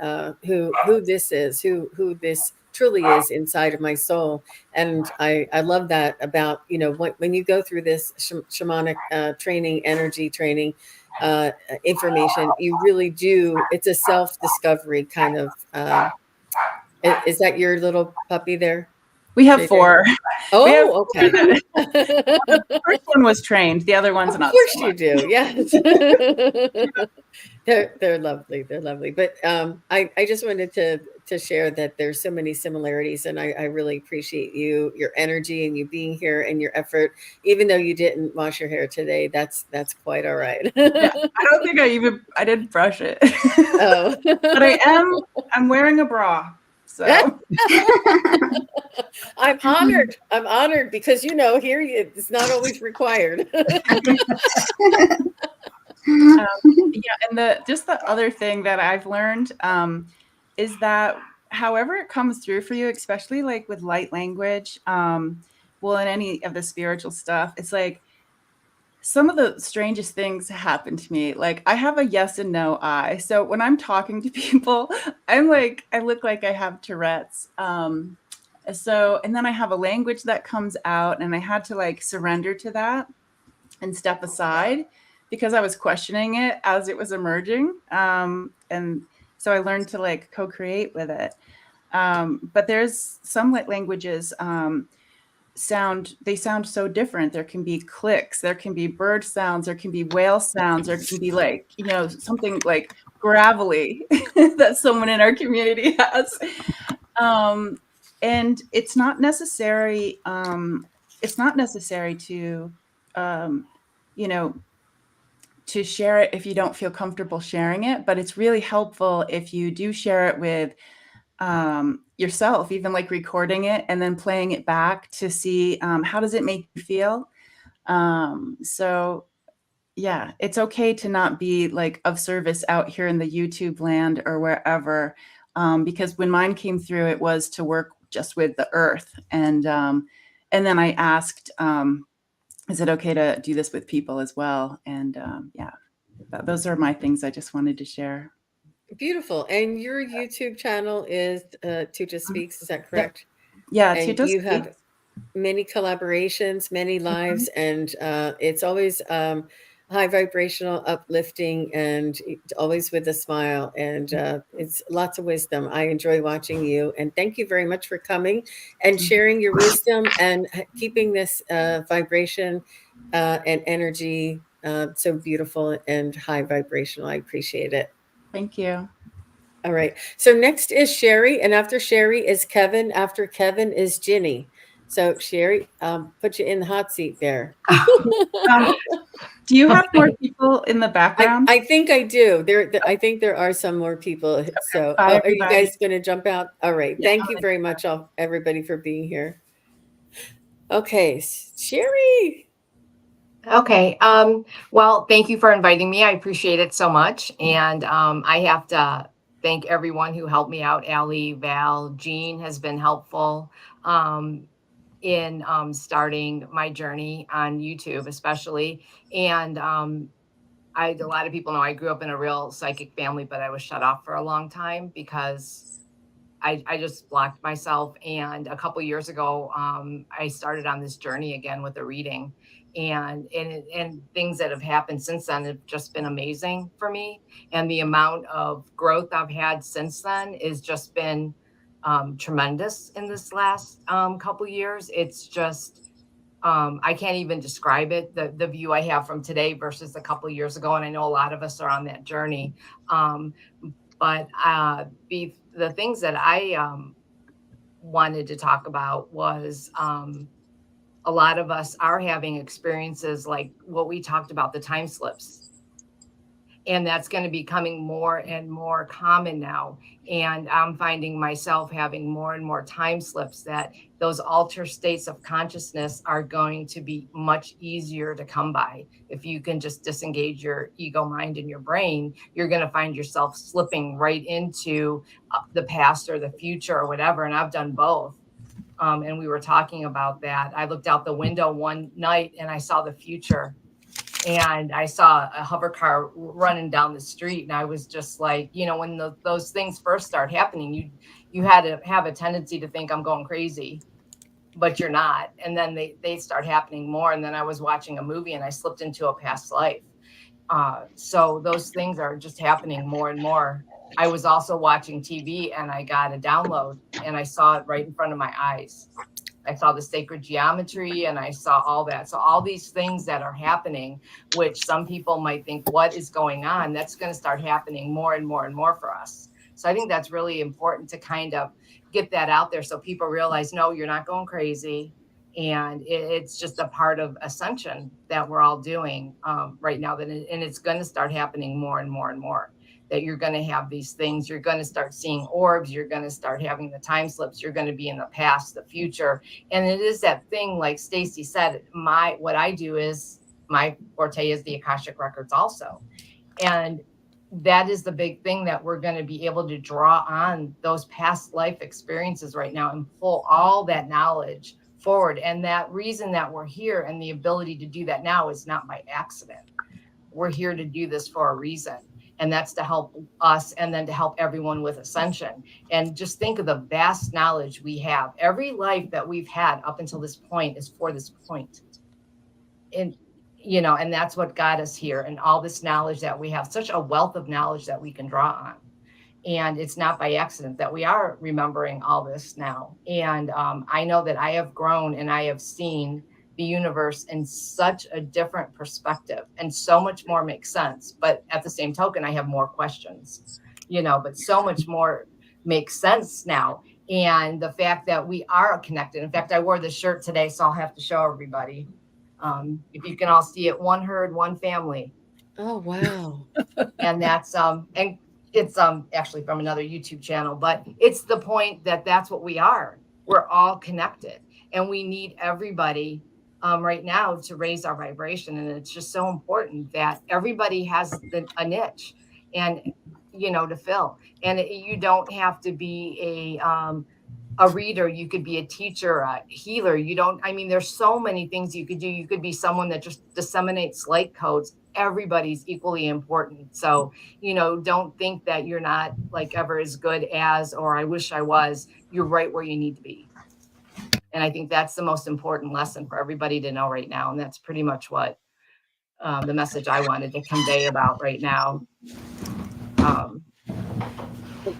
Speaker 1: who this is, who this truly is inside of my soul. And I love that about, when you go through this shamanic training, energy training, information, you really do, it's a self-discovery kind of, is that your little puppy there?
Speaker 7: We have 4.
Speaker 1: Oh, okay.
Speaker 7: The first one was trained. The other one's not.
Speaker 1: Of course you do. Yes. They're lovely. They're lovely. But I just wanted to share that there's so many similarities, and I really appreciate your energy, and you being here, and your effort. Even though you didn't wash your hair today, that's quite all right.
Speaker 7: Yeah, I don't think I didn't brush it.
Speaker 1: Oh.
Speaker 7: But I'm wearing a bra. So
Speaker 1: I'm honored because here it's not always required.
Speaker 7: Yeah, And the other thing that I've learned is that however it comes through for you, especially like with light language, well, in any of the spiritual stuff, it's like some of the strangest things happen to me. Like I have a yes and no eye. So when I'm talking to people, I'm like, I look like I have Tourette's. And then I have a language that comes out, and I had to like surrender to that and step aside because I was questioning it as it was emerging. And so I learned to like co-create with it. But there's some languages sound so different. There can be clicks, there can be bird sounds, there can be whale sounds, there can be like, something like gravelly that someone in our community has. And it's not necessary to to share it if you don't feel comfortable sharing it, but it's really helpful if you do share it with yourself, even like recording it and then playing it back to see how does it make you feel. So yeah, it's okay to not be like of service out here in the YouTube land or wherever, because when mine came through, it was to work just with the earth. And then I asked, is it okay to do this with people as well? And yeah, those are my things I just wanted to share.
Speaker 1: Beautiful. And your YouTube channel is Tuta Speaks, is that correct?
Speaker 7: Yeah,
Speaker 1: and
Speaker 7: Tuta
Speaker 1: you
Speaker 7: Speaks.
Speaker 1: have many collaborations, many lives, and it's always high vibrational, uplifting, and always with a smile. And it's lots of wisdom. I enjoy watching you, and thank you very much for coming and sharing your wisdom and keeping this vibration and energy so beautiful and high vibrational. I appreciate it.
Speaker 7: Thank you.
Speaker 1: All right. So next is Sherry, and after Sherry is Kevin. After Kevin is Ginny. So Sherry, put you in the hot seat there.
Speaker 7: Do you have more people in the background?
Speaker 1: I think I do. I think there are some more people. So
Speaker 7: Bye,
Speaker 1: are you
Speaker 7: everybody.
Speaker 1: guys going to jump out? All right.
Speaker 7: Yeah.
Speaker 1: Thank you very much, everybody, for being here. Okay, Sherry.
Speaker 8: Okay. Well, thank you for inviting me. I appreciate it so much. And I have to thank everyone who helped me out. Allie, Val, Jean has been helpful in starting my journey on YouTube, especially. And a lot of people know I grew up in a real psychic family, but I was shut off for a long time because I just blocked myself. And a couple years ago, I started on this journey again with a reading. And things that have happened since then have just been amazing for me. And the amount of growth I've had since then has just been tremendous in this last couple years. It's just, I can't even describe it, the view I have from today versus a couple years ago. And I know a lot of us are on that journey. But the things that I wanted to talk about was a lot of us are having experiences like what we talked about, the time slips. And that's going to be becoming more and more common now. And I'm finding myself having more and more time slips, that those altered states of consciousness are going to be much easier to come by. If you can just disengage your ego mind and your brain, you're going to find yourself slipping right into the past or the future or whatever. And I've done both. And we were talking about that. I looked out the window one night and I saw the future. And I saw a hover car running down the street, and I was just like, when those things first start happening, you had to have a tendency to think I'm going crazy, but you're not. And then they start happening more. And then I was watching a movie and I slipped into a past life. So those things are just happening more and more. I was also watching TV and I got a download and I saw it right in front of my eyes. I saw the sacred geometry and I saw all that. So all these things that are happening, which some people might think, what is going on? That's going to start happening more and more and more for us. So I think that's really important to kind of get that out there so people realize, no, you're not going crazy. And it's just a part of ascension that we're all doing right now. And it's going to start happening more and more and more. That you're going to have these things, you're going to start seeing orbs, you're going to start having the time slips, you're going to be in the past, the future. And it is that thing, like Stacy said, what I do is, my forte is the Akashic Records also. And that is the big thing, that we're going to be able to draw on those past life experiences right now and pull all that knowledge forward. And that reason that we're here and the ability to do that now is not by accident. We're here to do this for a reason. And that's to help us, and then to help everyone with ascension. And just think of the vast knowledge we have. Every life that we've had up until this point is for this point. And, you know, and that's what got us here. And all this knowledge that we have, such a wealth of knowledge that we can draw on. And it's not by accident that we are remembering all this now. And I know that I have grown and I have seen the universe in such a different perspective, and so much more makes sense. But at the same token, I have more questions, you know, but so much more makes sense now. And the fact that we are connected. In fact, I wore this shirt today, so I'll have to show everybody. If you can all see it, one herd, one family.
Speaker 1: Oh, wow.
Speaker 8: And that's, and it's actually from another YouTube channel, but it's the point that that's what we are. We're all connected, and we need everybody right now to raise our vibration. And it's just so important that everybody has a niche, and, you know, to fill. And you don't have to be a reader. You could be a teacher, a healer. I mean, there's so many things you could do. You could be someone that just disseminates light codes. Everybody's equally important. So, you know, don't think that you're not like ever as good as, or I wish I was. You're right where you need to be. And I think that's the most important lesson for everybody to know right now. And that's pretty much what the message I wanted to convey about right now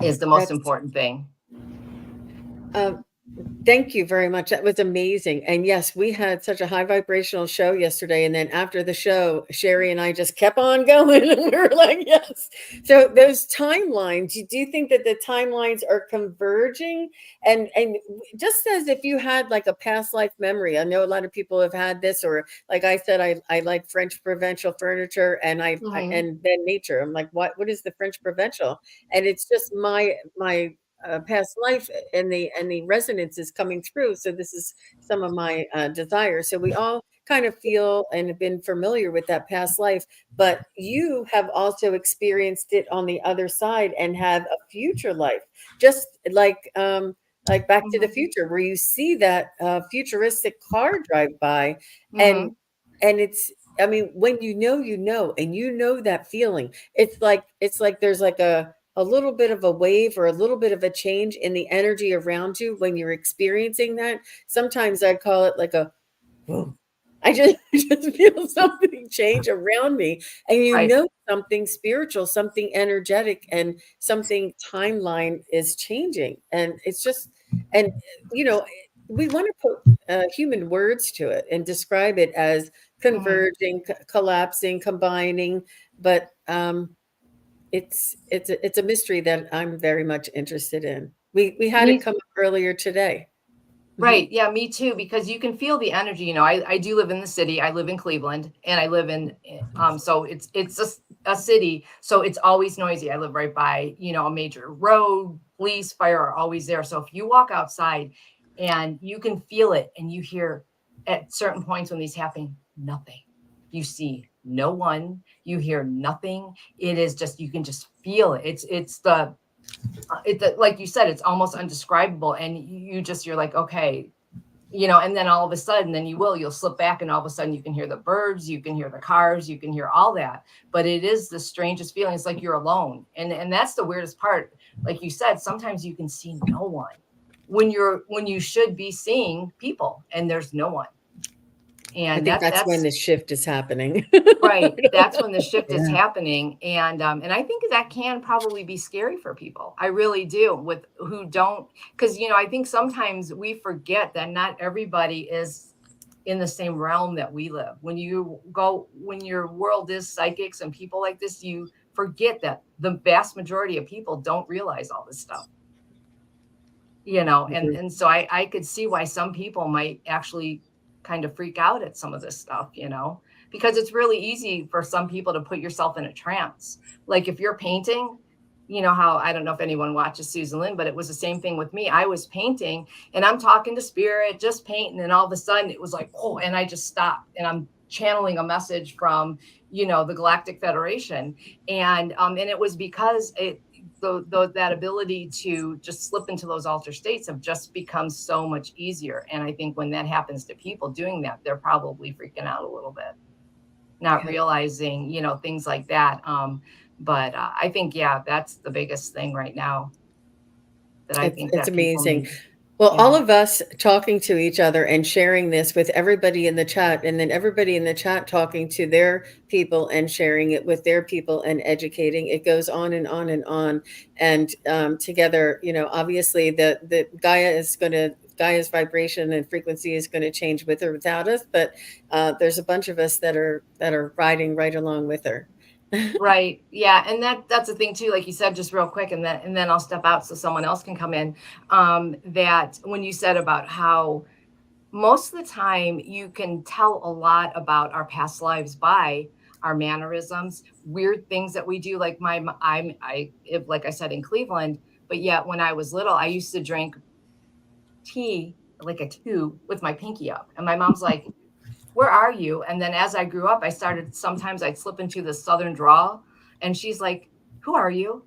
Speaker 8: is the most important thing.
Speaker 1: Thank you very much. That was amazing. And yes, we had such a high vibrational show yesterday. And then after the show, Sherry and I just kept on going. And we were like, yes. So those timelines, do you think that the timelines are converging? And just as if you had like a past life memory, I know a lot of people have had this, or like I said, I like French provincial furniture, and and then nature. I'm like, what is the French provincial? And it's just my past life, and the resonance is coming through. So this is some of my desires. So we all kind of feel and have been familiar with that past life, but you have also experienced it on the other side and have a future life, just like Back to the Future, where you see that futuristic car drive by, and it's, I mean, when you know, and you know that feeling, it's like there's like a little bit of a wave or a little bit of a change in the energy around you when you're experiencing that. Sometimes I call it like a, whoa. I just feel something change around me, and you know something spiritual, something energetic, and something timeline is changing. And it's just, and you know, we want to put human words to it and describe it as converging, collapsing, combining, but it's a mystery that I'm very much interested in. We had it come up earlier today.
Speaker 8: Right. Yeah, me too, because you can feel the energy. You know, I do live in the city. I live in Cleveland, and I live in so it's a city, so it's always noisy. I live right by, you know, a major road. Police, fire are always there. So if you walk outside and you can feel it, and you hear at certain points when these happen, nothing. You see no one, you hear nothing. It is just, you can just feel it. It's like you said, it's almost undescribable. And you're like, okay, you know, and then all of a sudden, then you'll slip back, and all of a sudden you can hear the birds, you can hear the cars, you can hear all that. But it is the strangest feeling. It's like you're alone. And that's the weirdest part. Like you said, sometimes you can see no one when you should be seeing people, and there's no one. And
Speaker 1: I think that's when the shift is happening.
Speaker 8: Right. That's when the shift is happening. And I think that can probably be scary for people. I really do, with who don't, because, you know, I think sometimes we forget that not everybody is in the same realm that we live. When your world is psychics and people like this, you forget that the vast majority of people don't realize all this stuff. You know, and so I could see why some people might actually kind of freak out at some of this stuff, you know, because it's really easy for some people to put yourself in a trance. Like if you're painting, you know how, I don't know if anyone watches Susan Lynn, but it was the same thing with me. I was painting and I'm talking to spirit, just painting. And all of a sudden it was like, oh, and I just stopped, and I'm channeling a message from, the Galactic Federation. And it was because that ability to just slip into those altered states have just become so much easier. And I think when that happens to people doing that, they're probably freaking out a little bit, not realizing, things like that. But I think, that's the biggest thing right now that I think
Speaker 1: It's
Speaker 8: that people
Speaker 1: amazing.
Speaker 8: need.
Speaker 1: Well, all of us talking to each other and sharing this with everybody in the chat, and then everybody in the chat talking to their people and sharing it with their people and educating, it goes on and on and on. And together, obviously the Gaia's vibration and frequency is going to change with or without us, but there's a bunch of us that are riding right along with her.
Speaker 8: Right. Yeah. And that's the thing too, like you said, just real quick, and then I'll step out so someone else can come in. That when you said about how most of the time you can tell a lot about our past lives by our mannerisms, weird things that we do. Like like I said, in Cleveland, but yet when I was little, I used to drink tea like a tube with my pinky up, and my mom's like, where are you? And then as I grew up, sometimes I'd slip into the Southern drawl, and she's like, who are you?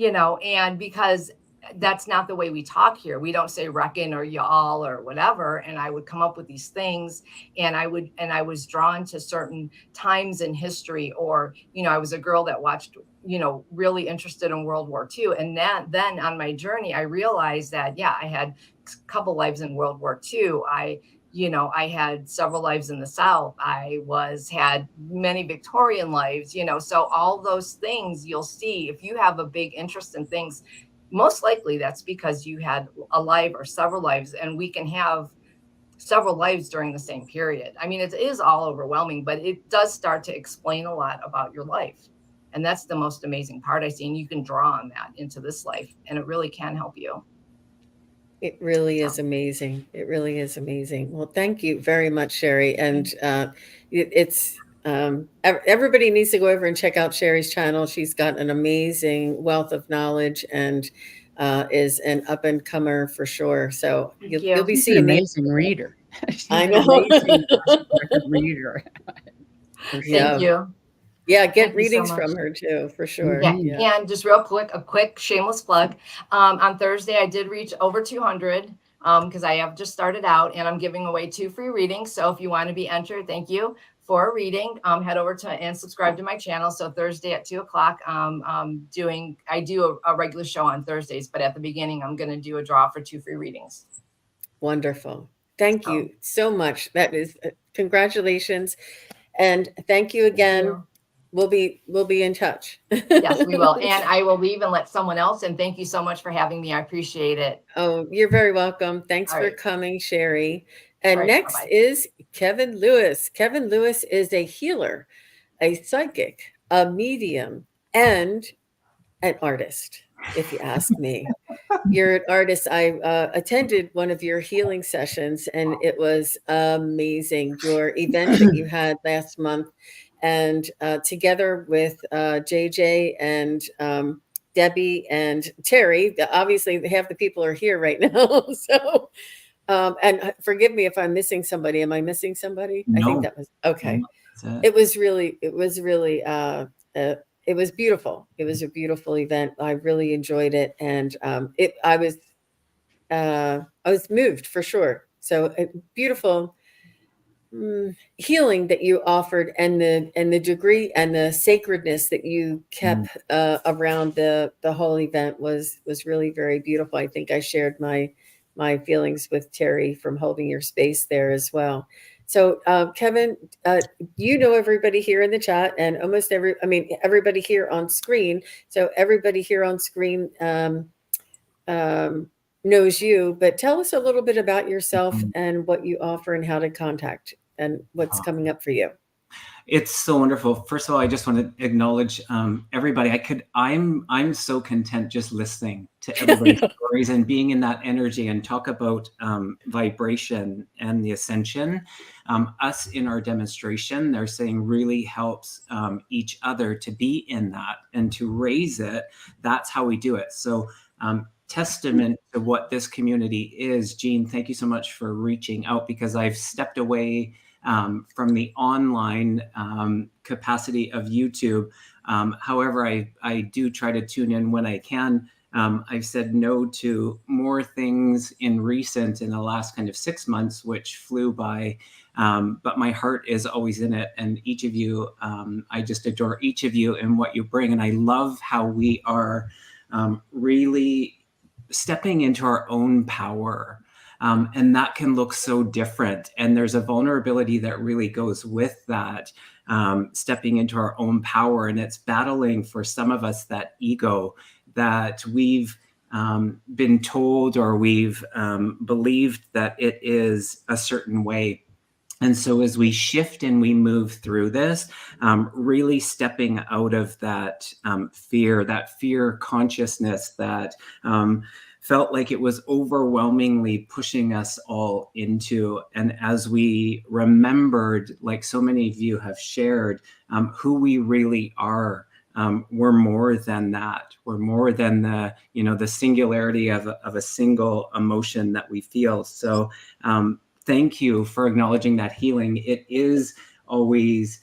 Speaker 8: And because that's not the way we talk here. We don't say reckon or y'all or whatever. And I would come up with these things, and I was drawn to certain times in history, or, I was a girl that watched, really interested in World War II. And then on my journey, I realized that, I had a couple lives in World War II. I had several lives in the South. I had many Victorian lives, so all those things you'll see. If you have a big interest in things, most likely that's because you had a life or several lives, and we can have several lives during the same period. I mean, it is all overwhelming, but it does start to explain a lot about your life. And that's the most amazing part I see. And you can draw on that into this life, and it really can help you.
Speaker 1: It really is amazing. It really is amazing. Well, thank you very much, Sherry. And everybody needs to go over and check out Sherry's channel. She's got an amazing wealth of knowledge and is an up and comer for sure. So you'll be seeing
Speaker 4: an amazing reader.
Speaker 1: I know.
Speaker 4: Amazing reader.
Speaker 8: Thank you.
Speaker 1: Yeah, get readings from her too, for sure.
Speaker 8: Yeah. And just real quick, a quick shameless plug. On Thursday, I did reach over 200 because I have just started out, and I'm giving away 2 free readings. So if you want to be entered, thank you for a reading. Head over to and subscribe to my channel. So Thursday at 2:00, I do a regular show on Thursdays, but at the beginning, I'm going to do a draw for 2 free readings.
Speaker 1: Wonderful. Thank you so much. That is congratulations, and thank you again.
Speaker 8: Thank you.
Speaker 1: We'll be in touch.
Speaker 8: Yes, we will. And I will leave and let someone else. And thank you so much for having me. I appreciate it.
Speaker 1: Oh, you're very welcome. Thanks for coming, Sherry. And next is Kevin Lewis. Kevin Lewis is a healer, a psychic, a medium, and an artist, if you ask me. You're an artist. I attended one of your healing sessions, and it was amazing. Your event that you had last month, and together with JJ and Debbie and Terry, obviously half the people are here right now. So, and forgive me if I'm missing somebody. Am I missing somebody?
Speaker 9: No.
Speaker 1: I think that was okay.
Speaker 9: No,
Speaker 1: it was really, it was beautiful. It was a beautiful event. I really enjoyed it, and I was moved for sure. So beautiful healing that you offered, and the degree and the sacredness that you kept around the whole event was really very beautiful. I think I shared my feelings with Terry from holding your space there as well. So Kevin, everybody here in the chat, and everybody here on screen. So everybody here on screen knows you, but tell us a little bit about yourself and what you offer and how to contact and what's coming up for you.
Speaker 9: It's so wonderful. First of all, I just want to acknowledge everybody. I'm so content just listening to everybody's stories and being in that energy, and talk about vibration and the ascension. Us in our demonstration, they're saying really helps each other to be in that and to raise it. That's how we do it. So testament to what this community is. Jean, thank you so much for reaching out, because I've stepped away from the online capacity of YouTube. However, I do try to tune in when I can. I've said no to more things in the last kind of 6 months, which flew by. But my heart is always in it. And each of you, I just adore each of you and what you bring. And I love how we are really stepping into our own power. And that can look so different. And there's a vulnerability that really goes with that, stepping into our own power. And it's battling for some of us that ego that we've been told or we've believed that it is a certain way. And so as we shift and we move through this, really stepping out of that fear consciousness that felt like it was overwhelmingly pushing us all into. And as we remembered, like so many of you have shared, who we really are, we're more than that. We're more than the singularity of a single emotion that we feel. So thank you for acknowledging that healing. It is always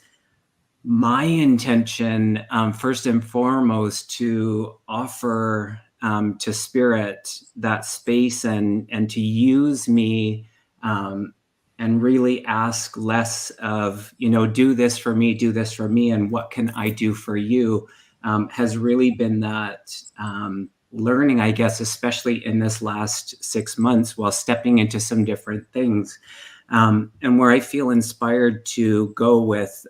Speaker 9: my intention, first and foremost, to offer to Spirit that space and to use me and really ask less of, do this for me, and what can I do for you, has really been that learning, I guess, especially in this last 6 months while stepping into some different things. And where I feel inspired to go with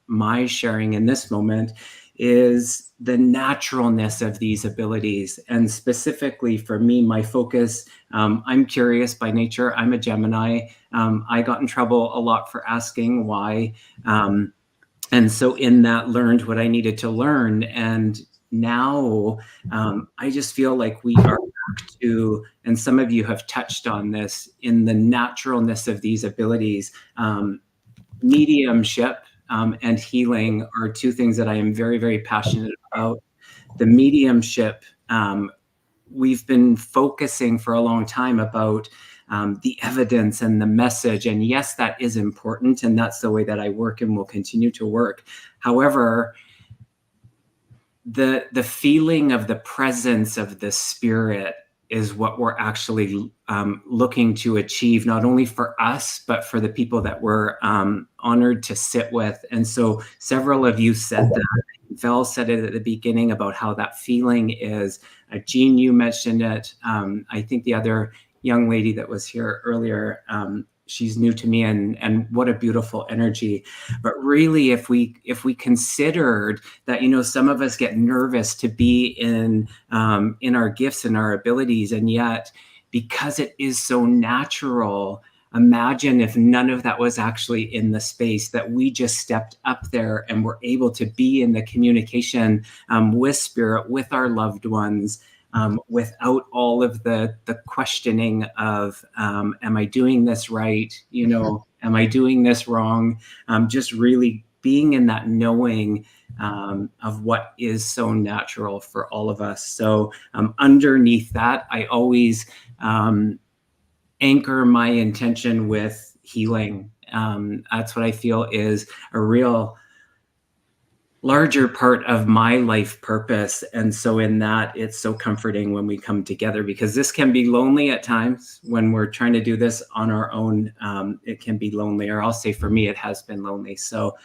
Speaker 9: my sharing in this moment is the naturalness of these abilities. And specifically for me, my focus, I'm curious by nature. I'm a Gemini. I got in trouble a lot for asking why. And so in that, learned what I needed to learn. And now I just feel like we are back to, and some of you have touched on this, in the naturalness of these abilities. Mediumship and healing are two things that I am very, very passionate about. The mediumship, we've been focusing for a long time about the evidence and the message. And yes, that is important. And that's the way that I work and will continue to work. However, the feeling of the presence of the Spirit is what we're actually looking to achieve, not only for us, but for the people that we're honored to sit with. And so several of you said that. Val said it at the beginning about how that feeling is. Jean, you mentioned it. I think the other young lady that was here earlier, she's new to me, and what a beautiful energy. But really, if we considered that, some of us get nervous to be in our gifts and our abilities, and yet because it is so natural, imagine if none of that was actually in the space, that we just stepped up there and were able to be in the communication with Spirit, with our loved ones, without all of the questioning of, am I doing this right? Am I doing this wrong? Just really being in that knowing of what is so natural for all of us. So underneath that, I always anchor my intention with healing. That's what I feel is a real larger part of my life purpose. And so in that, it's so comforting when we come together, because this can be lonely at times when we're trying to do this on our own. It can be lonely, or I'll say for me, it has been lonely. So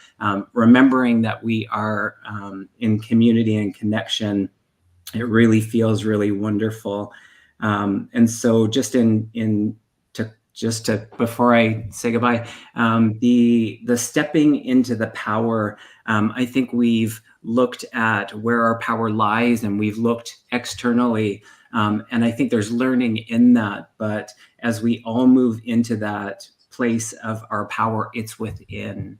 Speaker 9: remembering that we are in community and connection, it really feels really wonderful. And so just before I say goodbye, the stepping into the power, I think we've looked at where our power lies, and we've looked externally, and I think there's learning in that. But as we all move into that place of our power, it's within.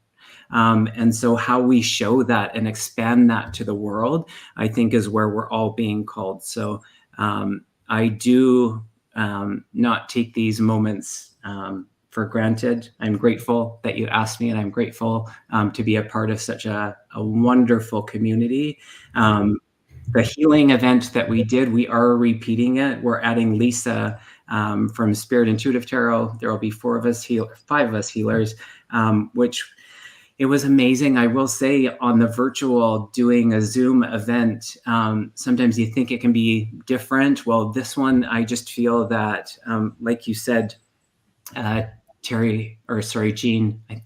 Speaker 9: And so how we show that and expand that to the world, I think, is where we're all being called. So I do not take these moments for granted. I'm grateful that you asked me, and I'm grateful to be a part of such a wonderful community. The healing event that we did, we are repeating it. We're adding Lisa from Spirit Intuitive Tarot. There will be 5 of us healers, which it was amazing. I will say, on the virtual, doing a Zoom event, sometimes you think it can be different. Well, this one, I just feel that, like you said, Jean,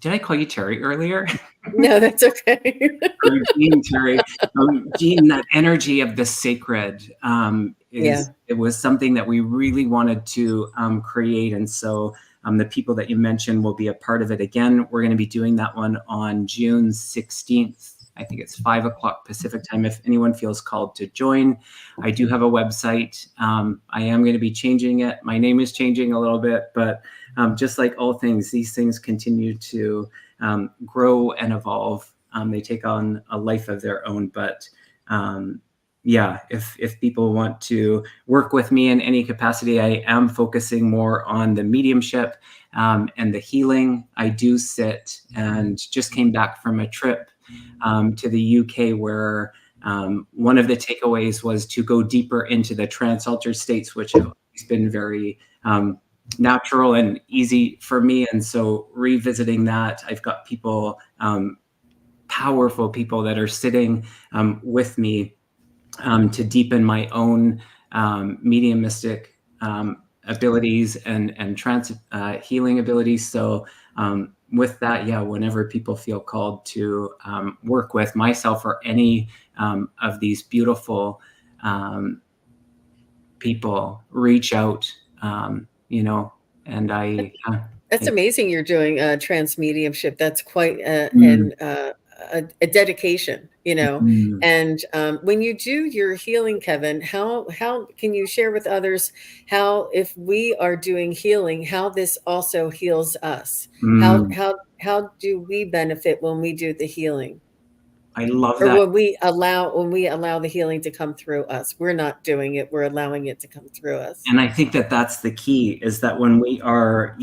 Speaker 9: did I call you Terry earlier?
Speaker 1: No, that's okay.
Speaker 9: Or Jean, Terry. Jean, that energy of the sacred it was something that we really wanted to create. And so the people that you mentioned will be a part of it. Again, we're going to be doing that one on June 16th. I think it's 5 o'clock Pacific time if anyone feels called to join. I do have a website. I am going to be changing it. My name is changing a little bit, but just like all things, these things continue to grow and evolve. They take on a life of their own. But if people want to work with me in any capacity, I am focusing more on the mediumship and the healing. I do sit and just came back from a trip to the UK where one of the takeaways was to go deeper into the trans-altered states, which have always been very natural and easy for me. And so revisiting that, I've got people, powerful people that are sitting with me to deepen my own mediumistic abilities and trans healing abilities. So with that, whenever people feel called to work with myself or any of these beautiful people, reach out, and
Speaker 1: That's amazing you're doing trans mediumship. That's quite a dedication, And when you do your healing, Kevin, how can you share with others how, if we are doing healing, how this also heals us? How do we benefit when we do the healing?
Speaker 9: I love
Speaker 1: or
Speaker 9: that.
Speaker 1: when we allow the healing to come through us? We're not doing it, we're allowing it to come through us.
Speaker 9: And I think that that's the key, is that when we are,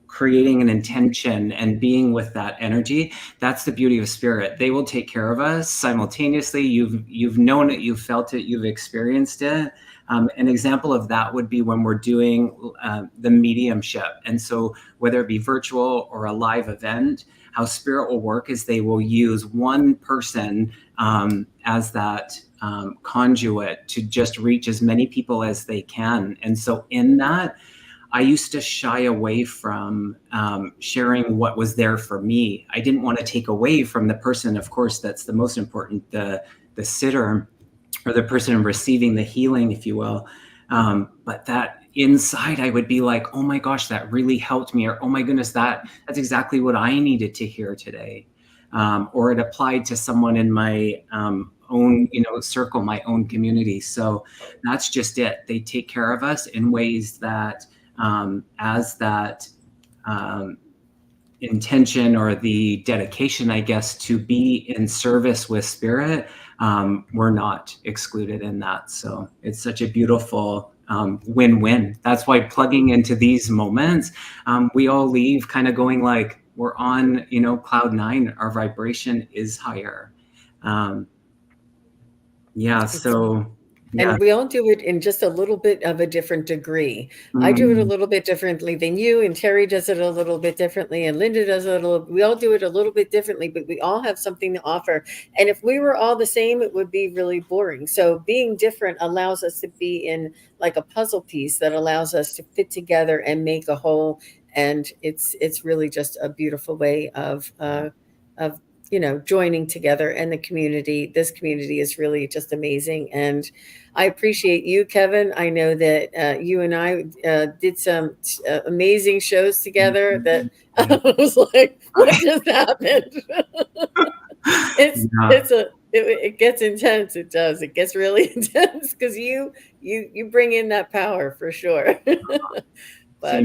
Speaker 9: creating an intention and being with that energy, that's the beauty of spirit. They will take care of us simultaneously. You've known it, you've felt it, you've experienced it. An example of that would be when we're doing the mediumship. And so whether it be virtual or a live event, how spirit will work is they will use one person as that conduit to just reach as many people as they can. And so in that, I used to shy away from sharing what was there for me. I didn't want to take away from the person. Of course, that's the most important, the sitter or the person receiving the healing, if you will. But that inside, I would be like, oh my gosh, that really helped me. Or, oh my goodness, that's exactly what I needed to hear today. Or it applied to someone in my own, circle, my own community. So that's just it. They take care of us in ways that, as that intention or the dedication, I guess, to be in service with spirit, we're not excluded in that. So it's such a beautiful win-win. That's why plugging into these moments, we all leave kind of going like, we're on, cloud 9, our vibration is higher.
Speaker 1: And we all do it in just a little bit of a different degree. I do it a little bit differently than you, and Terry does it a little bit differently, and Linda does it we all do it a little bit differently, but we all have something to offer. And if we were all the same, it would be really boring. So being different allows us to be in like a puzzle piece that allows us to fit together and make a whole. And it's really just a beautiful way of joining together. And this community is really just amazing. And I appreciate you, Kevin. I know that you and I did some amazing shows together that I was like, what just happened? It gets intense. It does. It gets really intense because you bring in that power for sure. But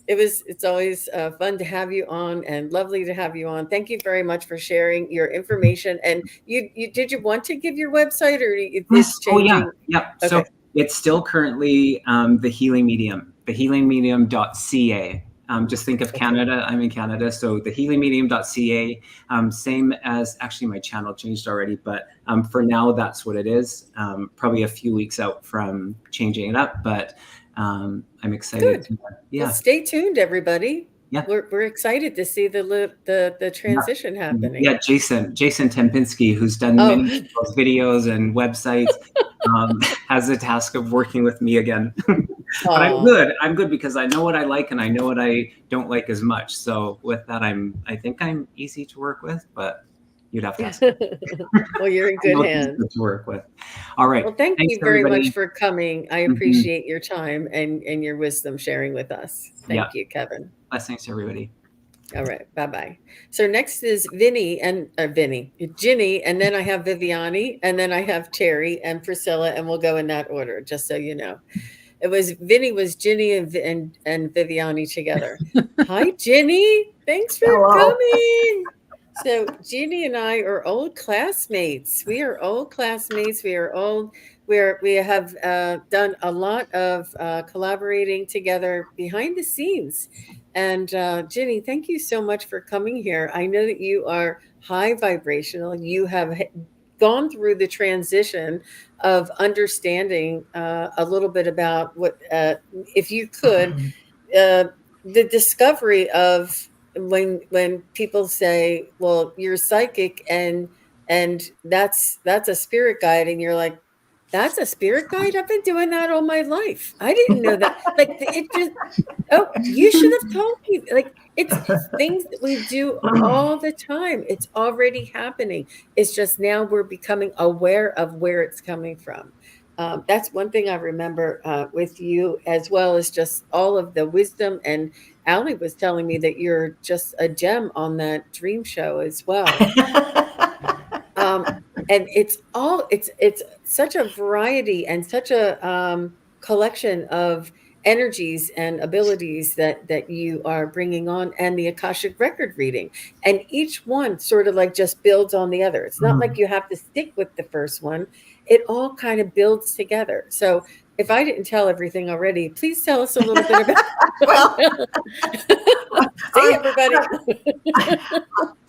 Speaker 1: it's always fun to have you on, and lovely to have you on. Thank you very much for sharing your information. And did you want to give your website, or is this changing?
Speaker 9: Oh, yeah. Okay. So it's still currently the Healing Medium, thehealingmedium.ca. Just think of Canada. I'm in Canada. So thehealingmedium.ca, same as, actually my channel changed already, but for now, that's what it is. Probably a few weeks out from changing it up, but I'm excited.
Speaker 1: Good.
Speaker 9: Yeah.
Speaker 1: Well, stay tuned, everybody.
Speaker 9: Yeah.
Speaker 1: We're excited to see the transition happening.
Speaker 9: Yeah, Jason Tempinski, who's done many of those videos and websites, has the task of working with me again. But I'm good because I know what I like and I know what I don't like as much. So with that, I think I'm easy to work with, but you'd have to ask.
Speaker 1: Well, you're in good hands
Speaker 9: to work with. All right.
Speaker 1: Well, thanks you very
Speaker 9: everybody.
Speaker 1: much for coming. I appreciate your time and your wisdom sharing with us. Thank you, Kevin.
Speaker 9: Blessings, everybody.
Speaker 1: All right. Bye-bye. So next is Ginny, and then I have Viviani, and then I have Terry and Priscilla, and we'll go in that order, just so you know. Vinny was Ginny and Viviani together. Hi, Ginny. Thanks for coming. So Ginny and I are old classmates. We are old classmates. We have done a lot of collaborating together behind the scenes. And Ginny, thank you so much for coming here. I know that you are high vibrational. You have gone through the transition of understanding a little bit about what, if you could, the discovery of when people say, well, you're psychic and that's a spirit guide, and you're like, that's a spirit guide? I've been doing that all my life. I didn't know that. Like, it just, you should have told me. Like, it's things that we do all the time. It's already happening. It's just now we're becoming aware of where it's coming from. That's one thing I remember with you, as well as just all of the wisdom. And Allie was telling me that you're just a gem on that dream show as well. And it's such a variety and such a collection of energies and abilities that you are bringing on, and the Akashic record reading, and each one sort of like just builds on the other. It's not like you have to stick with the first one. It all kind of builds together. So if I didn't tell everything already, please tell us a little bit about
Speaker 10: well,
Speaker 1: see everybody.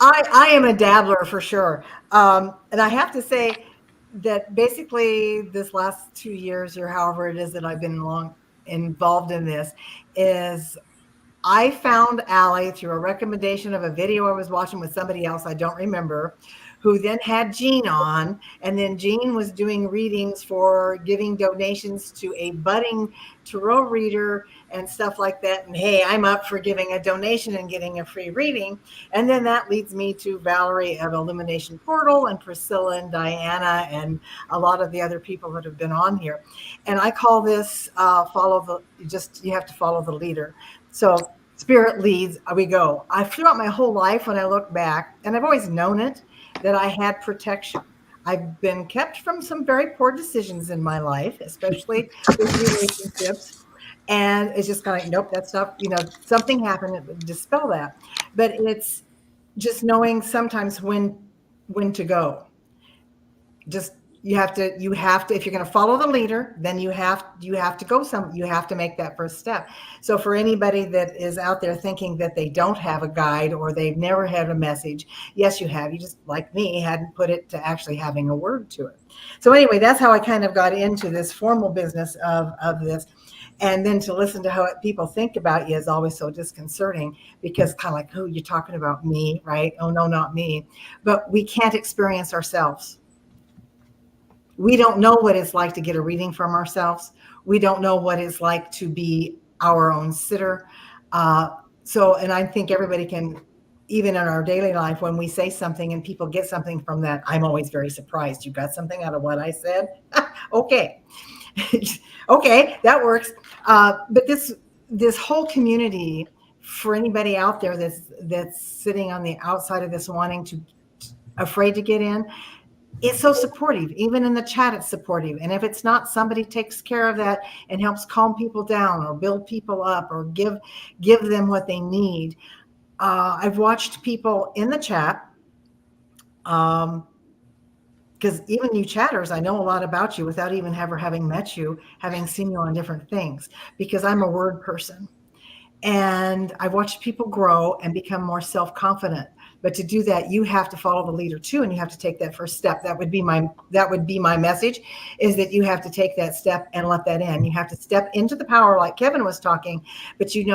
Speaker 10: I am a dabbler for sure. And I have to say that basically this last 2 years or however it is that I've been involved in this is I found Allie through a recommendation of a video I was watching with somebody else, I don't remember, who then had Jean on. And then Jean was doing readings for giving donations to a budding tarot reader and stuff like that. And hey, I'm up for giving a donation and getting a free reading. And then that leads me to Valerie of Illumination Portal and Priscilla and Diana and a lot of the other people that have been on here. And I call this you have to follow the leader. So spirit leads, we go. Throughout my whole life, when I look back, and I've always known it, that I had protection. I've been kept from some very poor decisions in my life, especially with relationships. And it's just kind of, nope, that's stuff, something happened that would dispel that. But it's just knowing sometimes when to go. Just you have to, if you're going to follow the leader, then you have to go you have to make that first step. So for anybody that is out there thinking that they don't have a guide or they've never had a message, yes, you have. You just, like me, hadn't put it to actually having a word to it. So anyway, that's how I kind of got into this formal business of this. And then to listen to how people think about you is always so disconcerting, because kind of like, oh, you're talking about me, right? Oh, no, not me. But we can't experience ourselves. We don't know what it's like to get a reading from ourselves. We don't know what it's like to be our own sitter. And I think everybody can, even in our daily life, when we say something and people get something from that, I'm always very surprised. You got something out of what I said? Okay. Okay, that works. But this whole community, for anybody out there that's sitting on the outside of this, afraid to get in, it's so supportive. Even in the chat, it's supportive. And if it's not, somebody takes care of that and helps calm people down or build people up or give them what they need. I've watched people in the chat, because even you chatters, I know a lot about you without even ever having met you, having seen you on different things, because I'm a word person. And I've watched people grow and become more self-confident But to do that, you have to follow the leader too, and you have to take that first step. That would be my message, is that you have to take that step and let that in. You have to step into the power, like Kevin was talking, but you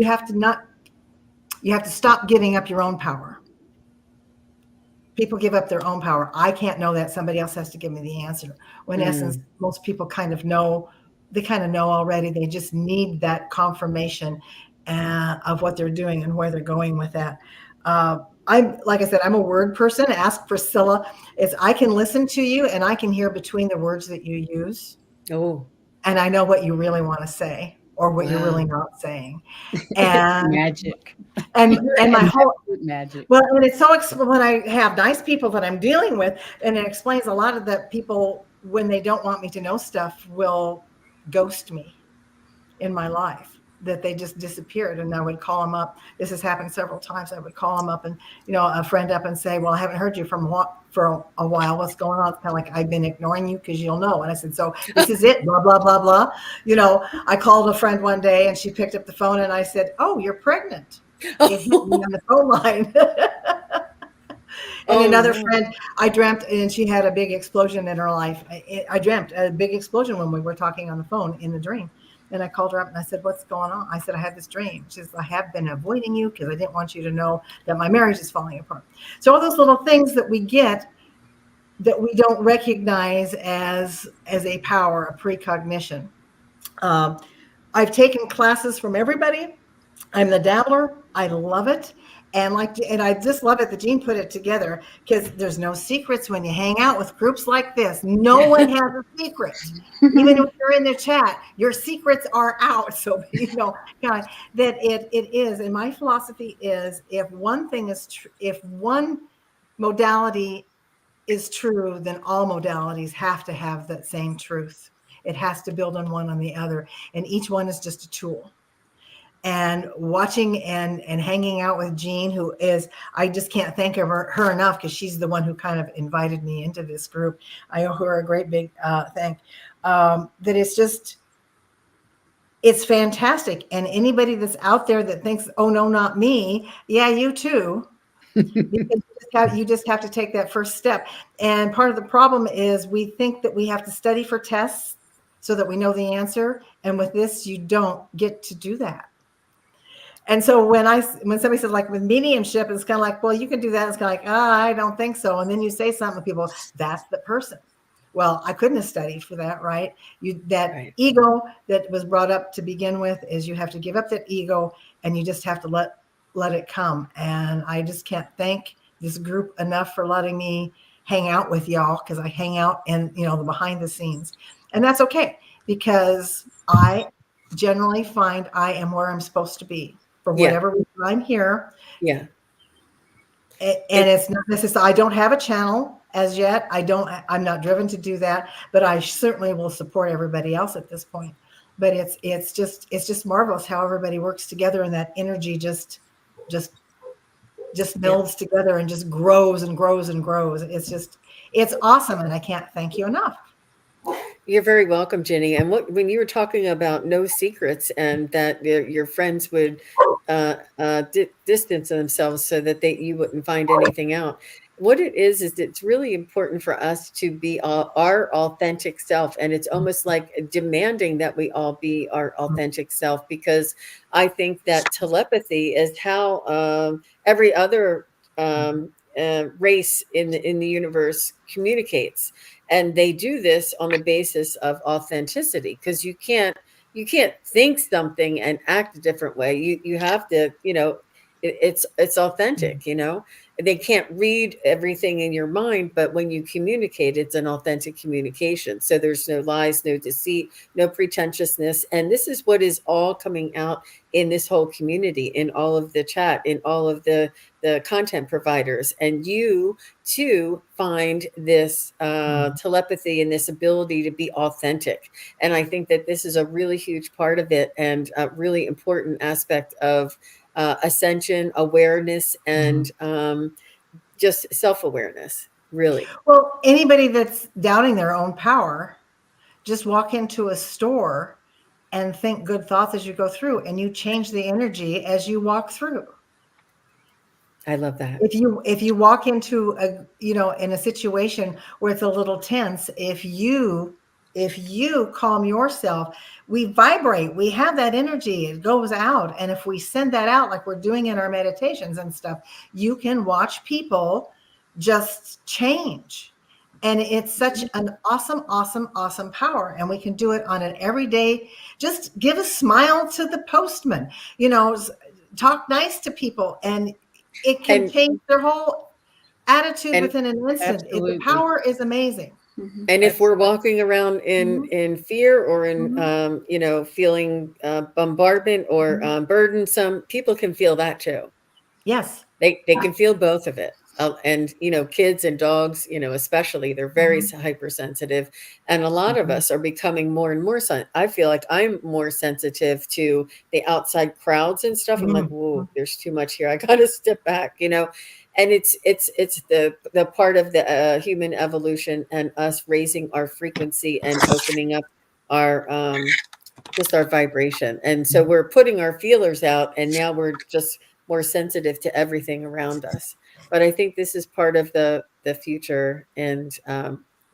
Speaker 10: have to stop giving up your own power. People give up their own power. I can't know that. Somebody else has to give me the answer. When in essence, most people kind of know already. They just need that confirmation of what they're doing and where they're going with that. Like I said, I'm a word person. Ask Priscilla. I can listen to you and I can hear between the words that you use.
Speaker 1: Oh.
Speaker 10: And I know what you really want to say or what you're really not saying. And
Speaker 4: magic.
Speaker 10: And my whole
Speaker 4: magic.
Speaker 10: Well, and it's so when I have nice people that I'm dealing with, and it explains a lot of that. People, when they don't want me to know stuff, will ghost me in my life, that they just disappeared. And I would call them up. This has happened several times. I would call them up and, a friend up and say, well, I haven't heard you for a while. What's going on? It's kind of like, I've been ignoring you because you'll know. And I said, so this is it, blah, blah, blah, blah. I called a friend one day and she picked up the phone and I said, oh, you're pregnant. It hit me on the phone line. And another friend, I dreamt, and she had a big explosion in her life. I dreamt a big explosion when we were talking on the phone in the dream. And I called her up and I said, what's going on? I said, I had this dream. She says, I have been avoiding you because I didn't want you to know that my marriage is falling apart. So all those little things that we get that we don't recognize as a power, a precognition. I've taken classes from everybody. I'm the dabbler. I love it. And I just love it that Jean put it together, because there's no secrets when you hang out with groups like this. No one has a secret. Even if you're in the chat, your secrets are out. So, that it is. And my philosophy is, if one thing is true, if one modality is true, then all modalities have to have that same truth. It has to build on one on the other. And each one is just a tool. And watching and hanging out with Jean, who is, I just can't thank her enough, because she's the one who kind of invited me into this group. I owe her a great big thank. That it's fantastic. And anybody that's out there that thinks, oh no, not me, yeah, you too. You just have to take that first step. And part of the problem is we think that we have to study for tests so that we know the answer. And with this, you don't get to do that. And so when somebody says, like, with mediumship, it's kind of like, well, you can do that. It's kind of like, I don't think so. And then you say something to people, that's the person. Well, I couldn't have studied for that, right? Right. Ego that was brought up to begin with is you have to give up that ego, and you just have to let it come. And I just can't thank this group enough for letting me hang out with y'all, because I hang out in, the behind the scenes. And that's okay, because I generally find I am where I'm supposed to be. For whatever reason, I'm here.
Speaker 1: Yeah.
Speaker 10: And it's not necessarily, I don't have a channel as yet. I'm not driven to do that, but I certainly will support everybody else at this point. But it's just marvelous how everybody works together, and that energy just melds together and just grows and grows and grows. It's awesome. And I can't thank you enough.
Speaker 1: You're very welcome, Jenny. And when you were talking about no secrets, and that your friends would distance themselves so that you wouldn't find anything out, what it is it's really important for us to be our authentic self. And it's almost like demanding that we all be our authentic self, because I think that telepathy is how every other race in the universe communicates. And they do this on the basis of authenticity, because you can't think something and act a different way. You have to, it's authentic. They can't read everything in your mind, but when you communicate, it's an authentic communication. So there's no lies, no deceit, no pretentiousness. And this is what is all coming out in this whole community, in all of the chat, in all of the content providers. And you too find this telepathy and this ability to be authentic. And I think that this is a really huge part of it, and a really important aspect of ascension, awareness, and just self-awareness, really.
Speaker 10: Well, anybody that's doubting their own power, just walk into a store and think good thoughts as you go through, and you change the energy as you walk through.
Speaker 1: I love that.
Speaker 10: If you walk into a, in a situation where it's a little tense, if you calm yourself, we vibrate, we have that energy, it goes out. And if we send that out like we're doing in our meditations and stuff, you can watch people just change. And it's such an awesome, awesome, awesome power. And we can do it on an everyday, just give a smile to the postman, talk nice to people, and it can
Speaker 1: And
Speaker 10: change their whole attitude
Speaker 1: and
Speaker 10: within an instant. The
Speaker 5: Absolutely.
Speaker 10: power is amazing.
Speaker 1: and if we're walking around
Speaker 10: Mhm.
Speaker 1: in fear or in
Speaker 10: Mhm.
Speaker 1: feeling bombardment or
Speaker 10: Mhm.
Speaker 1: burdensome, people can feel that too.
Speaker 10: Yes.
Speaker 1: They can feel both of it. And kids and dogs, especially, they're very
Speaker 10: Mhm.
Speaker 1: hypersensitive. And a lot of
Speaker 5: Mhm.
Speaker 1: us are becoming more and more I feel like I'm more sensitive to the outside crowds and stuff. I'm like,
Speaker 10: Mhm.
Speaker 1: whoa, there's too much here. I gotta step back. And it's the part of the human evolution and us raising our frequency and opening up our just our vibration. And so we're putting our feelers out, and now we're just more sensitive to everything around us. But I think this is part of the future and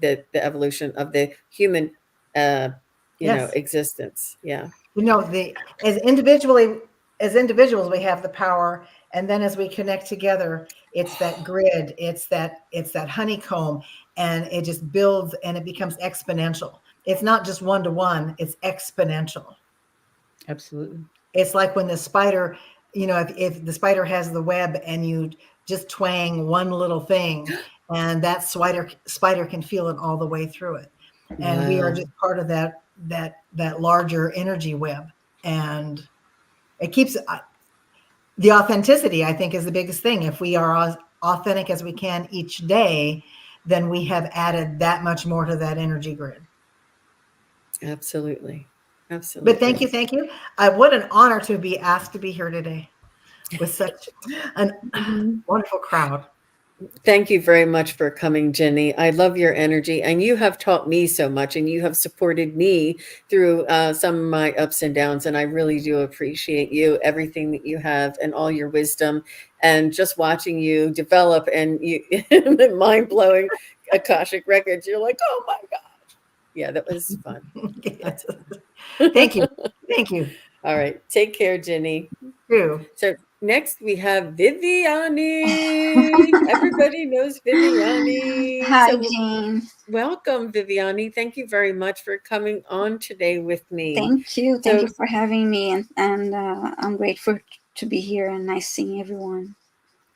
Speaker 1: the evolution of the human uh
Speaker 10: Yes.
Speaker 1: existence. Yeah.
Speaker 10: The as individuals we have the power, and then as we connect together, it's that grid, it's that honeycomb, and it just builds and it becomes exponential. It's not just one to one, it's exponential.
Speaker 5: Absolutely.
Speaker 10: It's like when the spider, if the spider has the web and you just twang one little thing, and that spider can feel it all the way through it. And we are
Speaker 1: Wow.
Speaker 10: just part of that larger energy web. And it keeps the authenticity, I think, is the biggest thing. If we are as authentic as we can each day, then we have added that much more to that energy grid.
Speaker 1: Absolutely.
Speaker 10: But thank
Speaker 1: Absolutely.
Speaker 10: you, thank you. What an honor to be asked to be here today with such an
Speaker 5: Mhm.
Speaker 10: wonderful crowd.
Speaker 1: Thank you very much for coming, Jenny. I love your energy, and you have taught me so much, and you have supported me through some of my ups and downs. And I really do appreciate you, everything that you have, and all your wisdom, and just watching you develop and you mind blowing Akashic records. You're like, oh my gosh, yeah, that was fun.
Speaker 10: Yes. Thank you. Thank you.
Speaker 1: All right, take care, Jenny.
Speaker 10: Too.
Speaker 1: So next we have Viviani. Everybody knows Viviani.
Speaker 11: Hi,
Speaker 1: So
Speaker 11: Jean.
Speaker 1: welcome, Viviani. Thank you very much for coming on today with me.
Speaker 11: Thank you. Thank you
Speaker 1: So
Speaker 11: for having me, and I'm grateful to be here and nice seeing everyone.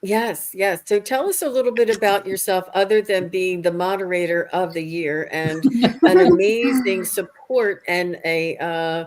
Speaker 1: yes, yes. So tell us a little bit about yourself, other than being the moderator of the year and an amazing support and a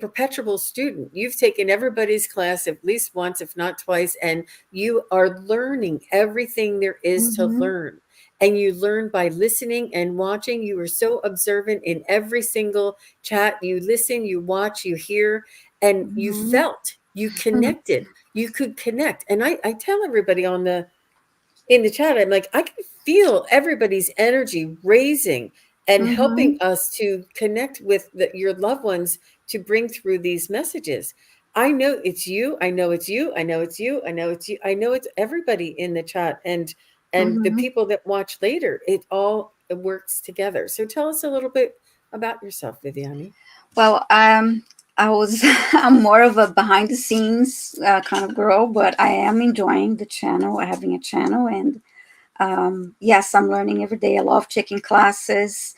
Speaker 1: perpetual student. You've taken everybody's class at least once, if not twice, and you are learning everything there is to
Speaker 11: Mm-hmm.
Speaker 1: learn. And you learn by listening and watching. You are so observant in every single chat. You listen, you watch, you hear, and you
Speaker 11: Mm-hmm.
Speaker 1: felt, you connected, you could connect. And I tell everybody in the chat, I'm like, I can feel everybody's energy raising and helping
Speaker 11: Mm-hmm.
Speaker 1: us to connect with your loved ones to bring through these messages. I know it's you. I know it's you. I know it's you. I know it's you. I know it's everybody in the chat and the
Speaker 11: Mm-hmm.
Speaker 1: people that watch later. It all works together. So tell us a little bit about yourself, Viviani.
Speaker 11: Well, I was I'm more of a behind the scenes kind of girl, but I am enjoying the channel, having a channel, and yes, I'm learning every day. I love taking classes.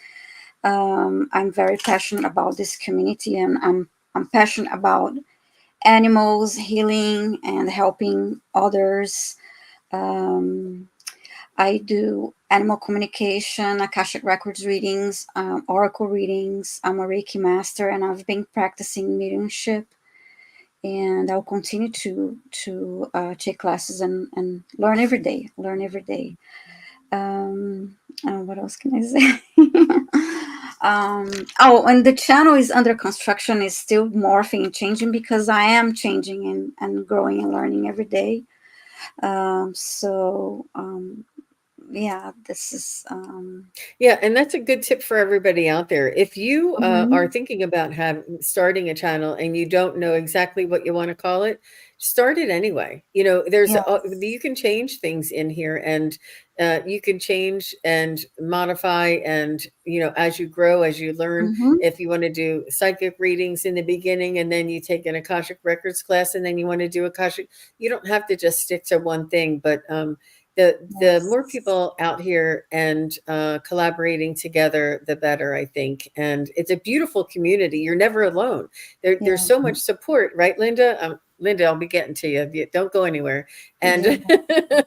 Speaker 11: I'm very passionate about this community, and I'm passionate about animals, healing, and helping others. Um, I do animal communication, Akashic Records readings, Oracle readings. I'm a Reiki master, and I've been practicing mediumship. And I'll continue to take classes and learn every day. Learn every day. What else can I say? And the channel is under construction. Is still morphing and changing because I am changing and growing and learning every day. So yeah, this is
Speaker 1: Yeah, and that's a good tip for everybody out there. If you are
Speaker 11: mhm.
Speaker 1: thinking about starting a channel and you don't know exactly what you want to call it, start it anyway. You know,
Speaker 11: Yes.
Speaker 1: you can change things in here, and you can change and modify, and as you grow, as you learn.
Speaker 11: Mm-hmm.
Speaker 1: If you want to do psychic readings in the beginning, and then you take an Akashic Records class, and then you want to do Akashic, you don't have to just stick to one thing, but the more
Speaker 11: Yes.
Speaker 1: people out here and collaborating together, the better, I think. And it's a beautiful community. You're never alone. There's
Speaker 11: Yeah.
Speaker 1: so much support, right, Linda? Linda, I'll be getting to you. Don't go anywhere.
Speaker 11: Yeah.
Speaker 1: And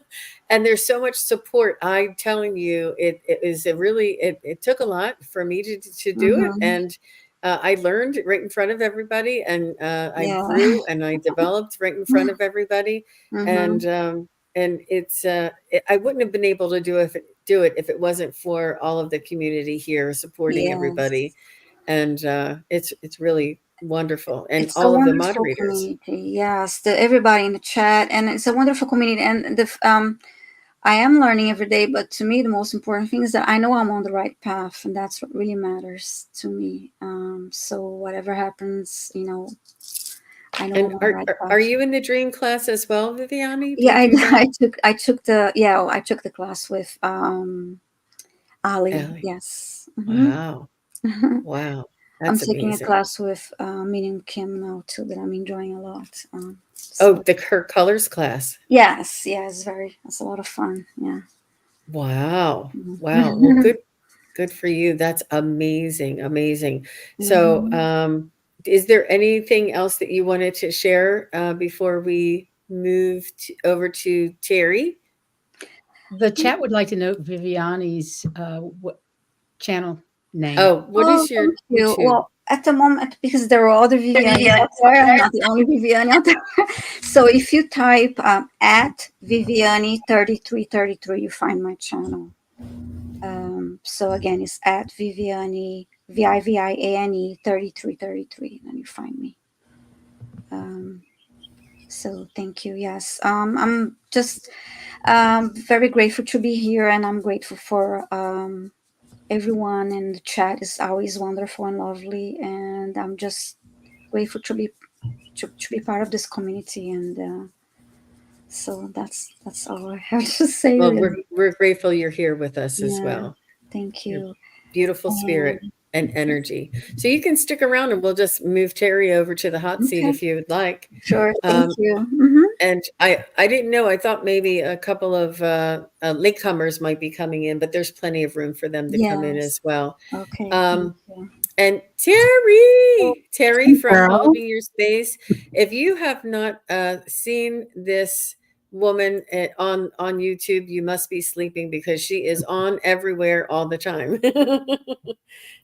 Speaker 1: and there's so much support. I'm telling you, it is a really it took a lot for me to do it,
Speaker 11: Mm-hmm.
Speaker 1: and I learned right in front of everybody, and I
Speaker 11: Yeah.
Speaker 1: grew and I developed right in front of everybody,
Speaker 11: Mm-hmm.
Speaker 1: and I wouldn't have been able to do it if it wasn't for all of the community here supporting everybody,
Speaker 11: Yes.
Speaker 1: and it's really wonderful, and
Speaker 11: It's a
Speaker 1: all of the
Speaker 11: wonderful
Speaker 1: moderators.
Speaker 11: community. Yes, everybody in the chat, and it's a wonderful community. And I am learning every day. But to me, the most important thing is that I know I'm on the right path, and that's what really matters to me. So whatever happens, I know
Speaker 1: And
Speaker 11: I'm on the
Speaker 1: are
Speaker 11: right
Speaker 1: are are
Speaker 11: path.
Speaker 1: you in the dream class as well, Viviani? Do
Speaker 11: Yeah,
Speaker 1: you do that?
Speaker 11: I took the class with Ali.
Speaker 1: Ellie.
Speaker 11: Yes.
Speaker 1: Wow.
Speaker 11: Hmm.
Speaker 1: Wow.
Speaker 11: I'm
Speaker 1: That's
Speaker 11: taking a
Speaker 1: amazing.
Speaker 11: class with Minium Kim now too that I'm enjoying a lot.
Speaker 1: Oh,
Speaker 11: So
Speaker 1: the her colors class.
Speaker 11: yes, yeah, it's a lot of fun. Yeah.
Speaker 1: Wow. Wow. Well,
Speaker 11: Mhm.
Speaker 1: good for you. That's amazing. Amazing. So,
Speaker 11: Mhm.
Speaker 1: is there anything else that you wanted to share before we move over to Terry?
Speaker 12: The chat would like to know Viviani's channel name.
Speaker 1: Oh, what
Speaker 11: Oh,
Speaker 1: is your
Speaker 11: thank you.
Speaker 1: YouTube?
Speaker 11: Well, at the moment, because there are other Vivianis out there, I'm not the only Viviani out there. So if you type at Viviani3333, you find my channel. So again, it's at Viviani, Viviane 3333, and you find me. So thank you. Yes. I'm just very grateful to be here, and I'm grateful for everyone in the chat is always wonderful and lovely, and I'm just grateful to be part of this community, and so that's all I have to say,
Speaker 1: Well,
Speaker 11: really.
Speaker 1: we're grateful you're here with us as
Speaker 11: Yeah,
Speaker 1: well.
Speaker 11: thank
Speaker 1: Your
Speaker 11: you.
Speaker 1: beautiful
Speaker 11: And
Speaker 1: spirit and energy. So you can stick around, and we'll just move Terry over to the hot seat
Speaker 11: okay,
Speaker 1: if you would like.
Speaker 11: sure, thank
Speaker 1: Um,
Speaker 11: you. Hmm.
Speaker 1: and I didn't know. I thought maybe a couple of latecomers might be coming in, but there's plenty of room for them to come in
Speaker 11: Yes.
Speaker 1: as well.
Speaker 11: Okay, thank
Speaker 1: Um,
Speaker 11: you.
Speaker 1: and Terry from
Speaker 2: Girl.
Speaker 1: Holding Your Space. If you have not seen this woman on YouTube, you must be sleeping, because she is on everywhere all the time.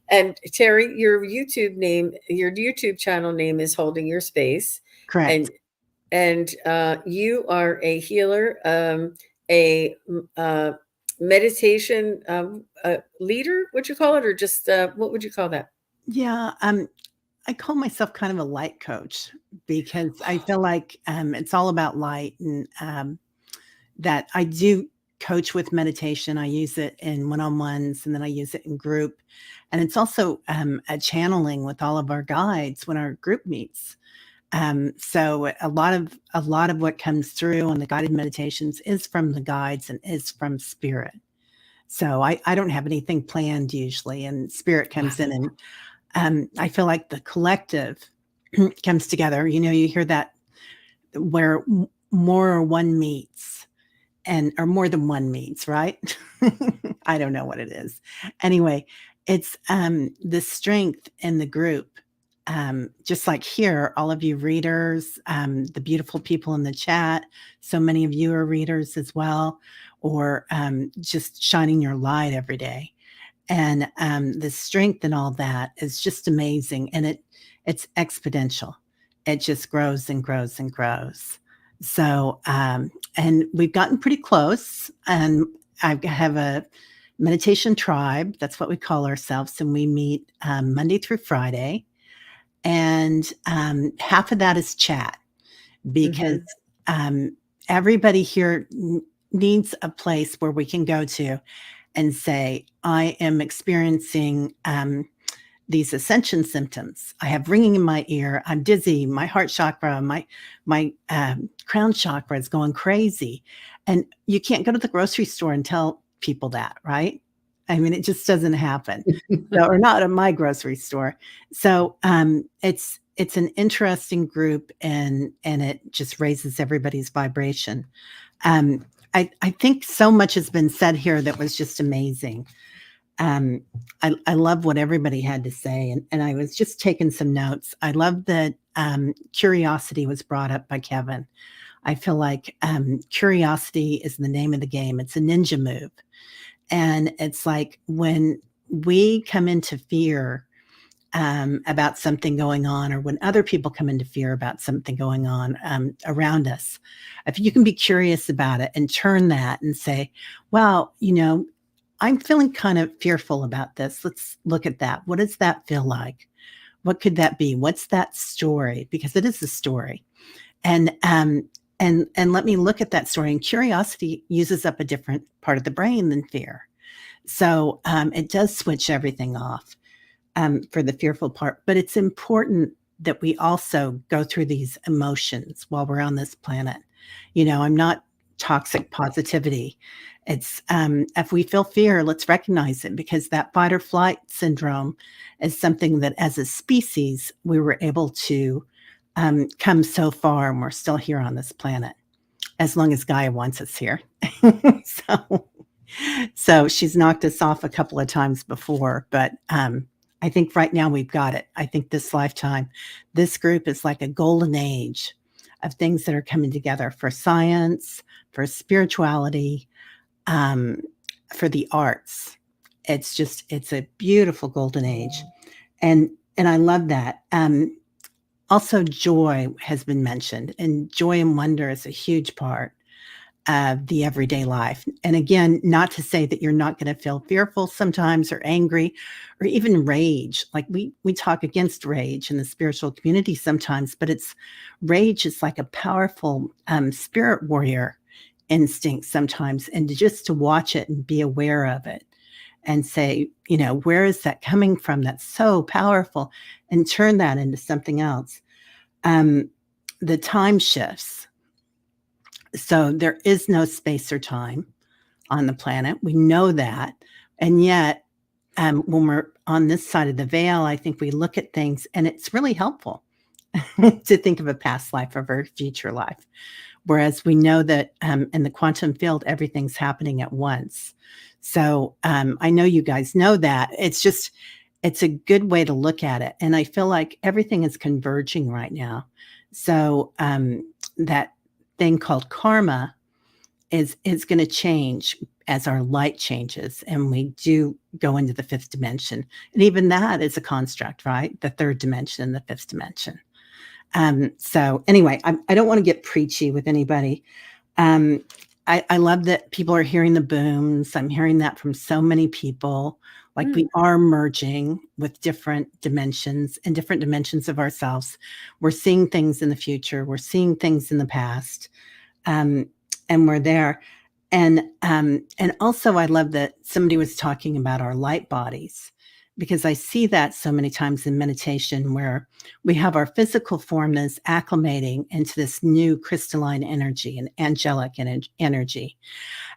Speaker 1: And Terry, your YouTube channel name is Holding Your Space,
Speaker 12: Correct.
Speaker 1: and you are a healer, a meditation leader. Would you call it, or just what would you call that?
Speaker 12: Yeah. I call myself kind of a light coach because I feel like it's all about light, and that I do coach with meditation. I use it in one-on-ones, and then I use it in group. And it's also a channeling with all of our guides when our group meets. So a lot of what comes through on the guided meditations is from the guides and is from spirit. So I don't have anything planned usually, and spirit comes in, and I feel like the collective comes together. You hear that where more or one meets, and or more than one meets, right? I don't know what it is. Anyway, it's the strength in the group. Just like here, all of you readers, the beautiful people in the chat, so many of you are readers as well, or just shining your light every day. And the strength and all that is just amazing, and it's exponential. It just grows and grows and grows. So and we've gotten pretty close, and I have a meditation tribe. That's what we call ourselves, and we meet Monday through Friday, and half of that is chat, because
Speaker 1: Mhm.
Speaker 12: everybody here needs a place where we can go to and say, I am experiencing these ascension symptoms. I have ringing in my ear. I'm dizzy. My heart chakra, my crown chakra is going crazy. And you can't go to the grocery store and tell people that, right? I mean, it just doesn't happen. So, or not at my grocery store. So it's an interesting group, and it just raises everybody's vibration. I think so much has been said here that was just amazing. I love what everybody had to say, and I was just taking some notes. I love that curiosity was brought up by Kevin. I feel like curiosity is the name of the game. It's a ninja move. And it's like when we come into fear about something going on, or when other people come into fear about something going on around us, if you can be curious about it and turn that and say, well, I'm feeling kind of fearful about this. Let's look at that. What does that feel like? What could that be? What's that story? Because it is a story. And let me look at that story. And curiosity uses up a different part of the brain than fear. So it does switch everything off for the fearful part. But it's important that we also go through these emotions while we're on this planet. I'm not toxic positivity. It's if we feel fear, let's recognize it, because that fight or flight syndrome is something that as a species, we were able to come so far, and we're still here on this planet as long as Gaia wants us here. So she's knocked us off a couple of times before, but I think right now we've got it. I think this lifetime, this group is like a golden age of things that are coming together for science, for spirituality, for the arts. It's a beautiful golden age. And I love that. Also, joy has been mentioned, and joy and wonder is a huge part of the everyday life. And again, not to say that you're not going to feel fearful sometimes, or angry, or even rage. Like we talk against rage in the spiritual community sometimes, but rage is like a powerful spirit warrior instinct sometimes, and just to watch it and be aware of it and say, where is that coming from? That's so powerful, and turn that into something else. The time shifts. So there is no space or time on the planet. We know that. And yet, when we're on this side of the veil, I think we look at things, and it's really helpful to think of a past life or a future life. Whereas we know that in the quantum field, everything's happening at once. So I know you guys know that. It's a good way to look at it. And I feel like everything is converging right now. So that thing called karma is going to change as our light changes and we do go into the fifth dimension. And even that is a construct, right? The third dimension and the fifth dimension. So anyway, I don't want to get preachy with anybody. I love that people are hearing the booms. I'm hearing that from so many people. Like we are merging with different dimensions and different dimensions of ourselves. We're seeing things in the future. We're seeing things in the past. And we're there. And also I love that somebody was talking about our light bodies, because I see that so many times in meditation where we have our physical form that's acclimating into this new crystalline energy and angelic energy.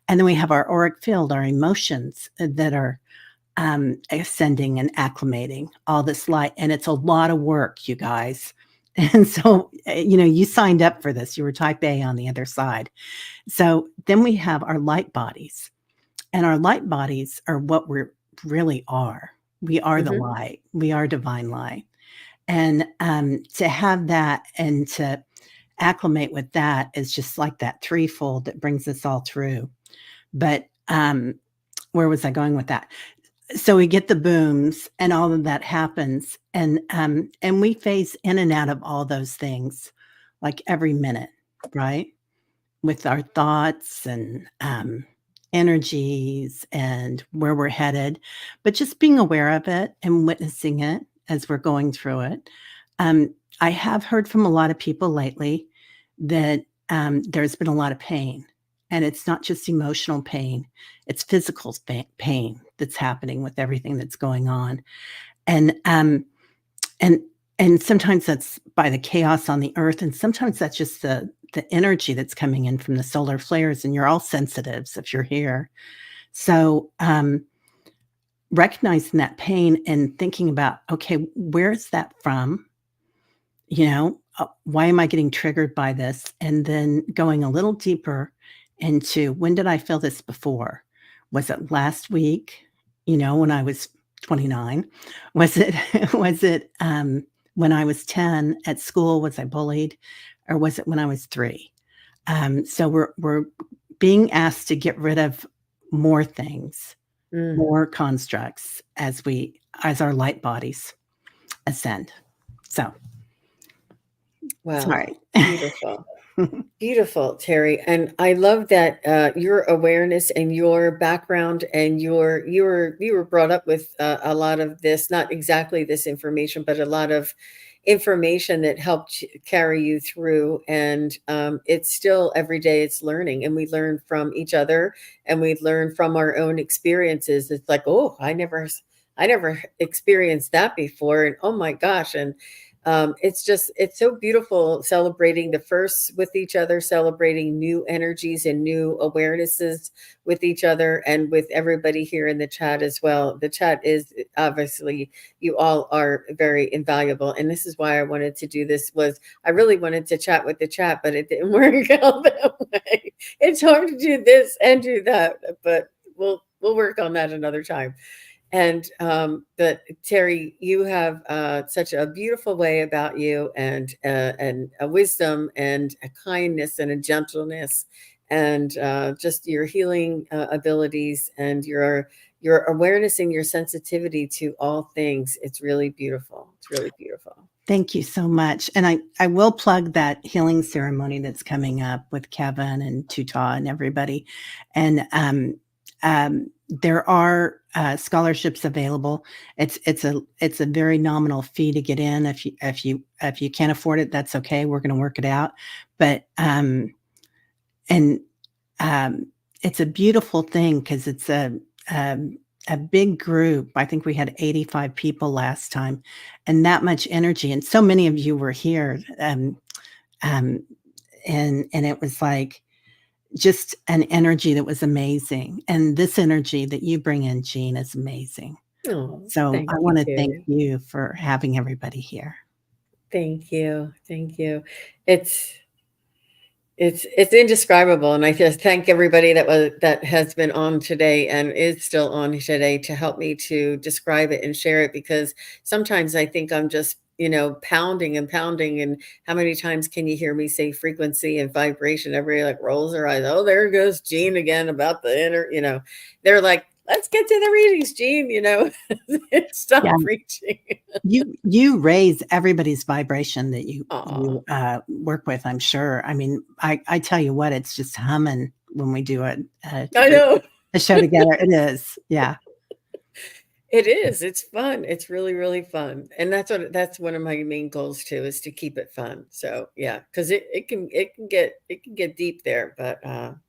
Speaker 12: And then we have our auric field, our emotions that are ascending and acclimating all this light. And it's a lot of work, you guys. And so, you signed up for this. You were type A on the other side. So then we have our light bodies, and our light bodies are what we really are. We are the light. We are divine light. And to have that and to acclimate with that is just like that threefold that brings us all through. But where was I going with that? So we get the booms and all of that happens. And we phase in and out of all those things like every minute, right? With our thoughts and energies and where we're headed, but just being aware of it and witnessing it as we're going through it. I have heard from a lot of people lately that there's been a lot of pain, and it's not just emotional pain, it's physical pain that's happening with everything that's going on. And and and sometimes that's by the chaos on the earth, and sometimes that's just the energy that's coming in from the solar flares, and you're all sensitives if you're here. So recognizing that pain and thinking about, okay, where is that from? Why am I getting triggered by this? And then going a little deeper into, when did I feel this before? Was it last week? When I was 29? Was it when I was 10 at school? Was I bullied, or was it when I was 3? So we're being asked to get rid of more things, more constructs as our light bodies ascend. So.
Speaker 1: Wow.
Speaker 12: Sorry.
Speaker 1: Beautiful. Beautiful, Terry. And I love that your awareness and your background, and you were brought up with a lot of this, not exactly this information, but a lot of information that helped carry you through. And it's still every day it's learning, and we learn from each other, and we learn from our own experiences. It's like, oh, I never experienced that before. And oh my gosh. And it's so beautiful celebrating the firsts with each other, celebrating new energies and new awarenesses with each other, and with everybody here in the chat as well. The chat is obviously, you all are very invaluable. And this is why I wanted to do this. I really wanted to chat with the chat, but it didn't work out that way. It's hard to do this and do that, but we'll work on that another time. And but Terry, you have such a beautiful way about you, and a wisdom, and a kindness, and a gentleness, and just your healing abilities, and your awareness and your sensitivity to all things. It's really beautiful. It's really beautiful.
Speaker 12: Thank you so much. And I will plug that healing ceremony that's coming up with Kevin and Tuta and everybody. And there are scholarships available. It's a very nominal fee to get in. If you can't afford it, that's okay. We're going to work it out. But it's a beautiful thing, because it's a big group. I think we had 85 people last time, and that much energy, and so many of you were here. And it was like just an energy that was amazing. And this energy that you bring in, Jean, is amazing.
Speaker 1: Oh,
Speaker 12: So I want to thank you for having everybody here.
Speaker 1: Thank you. Thank you. It's indescribable, and I just thank everybody that has been on today and is still on today to help me to describe it and share it, because sometimes I think I'm just pounding and pounding, and how many times can you hear me say frequency and vibration? Everybody rolls their eyes. Oh, there goes Jean again about the inner. They're like, let's get to the readings, Jean. Stop preaching.
Speaker 12: You raise everybody's vibration that you work with, I'm sure. I mean, I tell you what, it's just humming when we do I know a show together. It is, yeah.
Speaker 1: It is. It's fun. It's really, really fun. And that's one of my main goals too, is to keep it fun. So yeah, because it can get deep there, but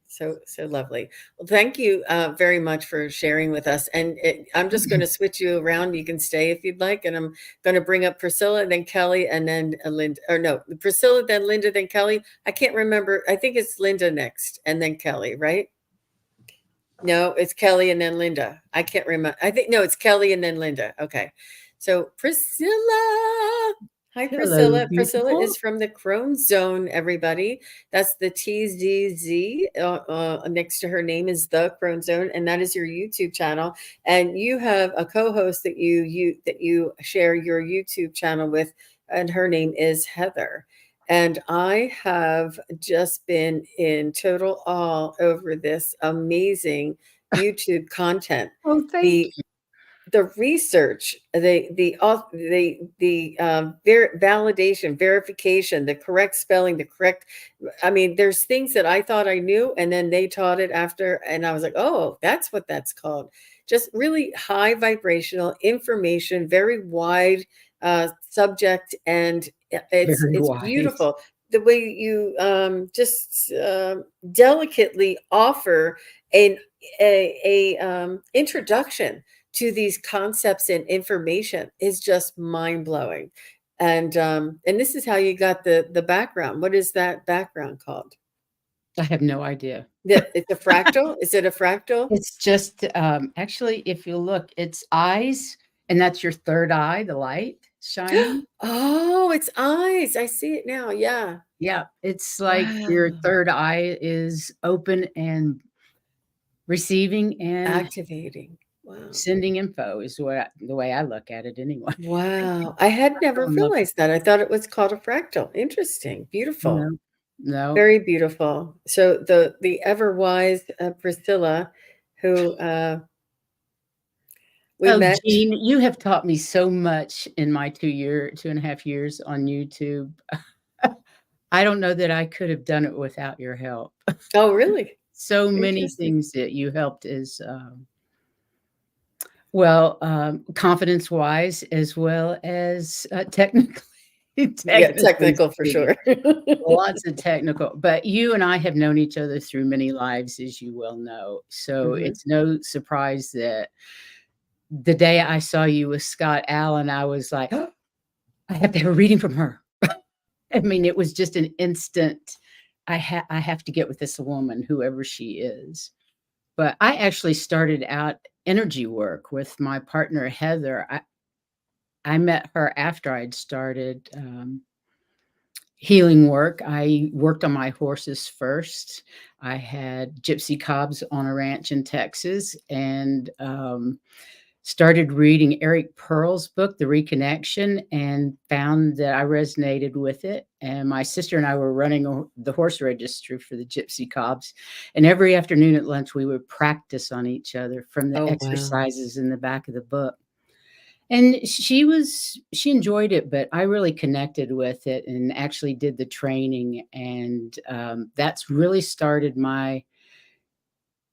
Speaker 1: so lovely. Well, thank you very much for sharing with us. And I'm just going to switch you around. You can stay if you'd like. And I'm going to bring up Priscilla, and then Kelly, and then Linda. Or no, Priscilla, then Linda, then Kelly. I can't remember. I think it's Linda next, and then Kelly, right? No, it's Kelly and then Linda. I can't remember. I think, no, it's Kelly and then Linda. Okay. So Priscilla. Hi, Priscilla.
Speaker 13: Hello,
Speaker 1: Priscilla
Speaker 13: beautiful.
Speaker 1: is from the Crone Zone, everybody. That's the TZZ. Next to her name is the Crone Zone, and that is your YouTube channel. And you have a co-host that you share your YouTube channel with, and her name is Heather. And I have just been in total awe over this amazing YouTube content.
Speaker 13: Oh, thank you.
Speaker 1: The research, the validation, verification, the correct spelling, I mean, there's things that I thought I knew, and then they taught it after, and I was like, oh, that's what that's called. Just really high vibrational information, very wide subject, and it's
Speaker 13: Very wide.
Speaker 1: beautiful. the way you just delicately offer a introduction to these concepts and information is just mind-blowing. And this is how you got the background. What is that background called?
Speaker 13: I have no idea.
Speaker 1: It's a fractal? Is it a fractal?
Speaker 13: It's just, actually, if you look, it's eyes, and that's your third eye, the light shining.
Speaker 1: Oh, it's eyes. I see it now. Yeah.
Speaker 13: Yeah, it's like your
Speaker 1: Wow.
Speaker 13: third eye is open and receiving and
Speaker 1: Activating. Wow.
Speaker 13: sending info is the way I look at it anyway.
Speaker 1: Wow. I had never realized that. I thought it was called a fractal. Interesting. Beautiful.
Speaker 13: No, no.
Speaker 1: Very beautiful. So the ever wise Priscilla, who we
Speaker 13: Oh,
Speaker 1: met.
Speaker 13: Jean, you have taught me so much in my 2.5 years on YouTube. I don't know that I could have done it without your help.
Speaker 1: Oh, really?
Speaker 13: So many
Speaker 1: Interesting.
Speaker 13: things that you helped is, well, confidence-wise as well as, technically.
Speaker 1: Yeah, technical for
Speaker 13: speaking.
Speaker 1: sure.
Speaker 13: Lots of technical, but you and I have known each other through many lives, as you well know. So
Speaker 1: Mhm.
Speaker 13: it's no surprise that the day I saw you with Scott Allen, I was like, "Oh, I have to have a reading from her." I mean, it was just an instant, I have to get with this woman, whoever she is. But I actually started out energy work with my partner, Heather. I met her after I'd started, healing work. I worked on my horses first. I had gypsy cobs on a ranch in Texas and, started reading Eric Pearl's book, The Reconnection, and found that I resonated with it. And my sister and I were running the horse registry for the gypsy cobs. And every afternoon at lunch, we would practice on each other from the
Speaker 1: Oh, wow.
Speaker 13: exercises in the back of the book. And she enjoyed it, but I really connected with it and actually did the training. And that's really started my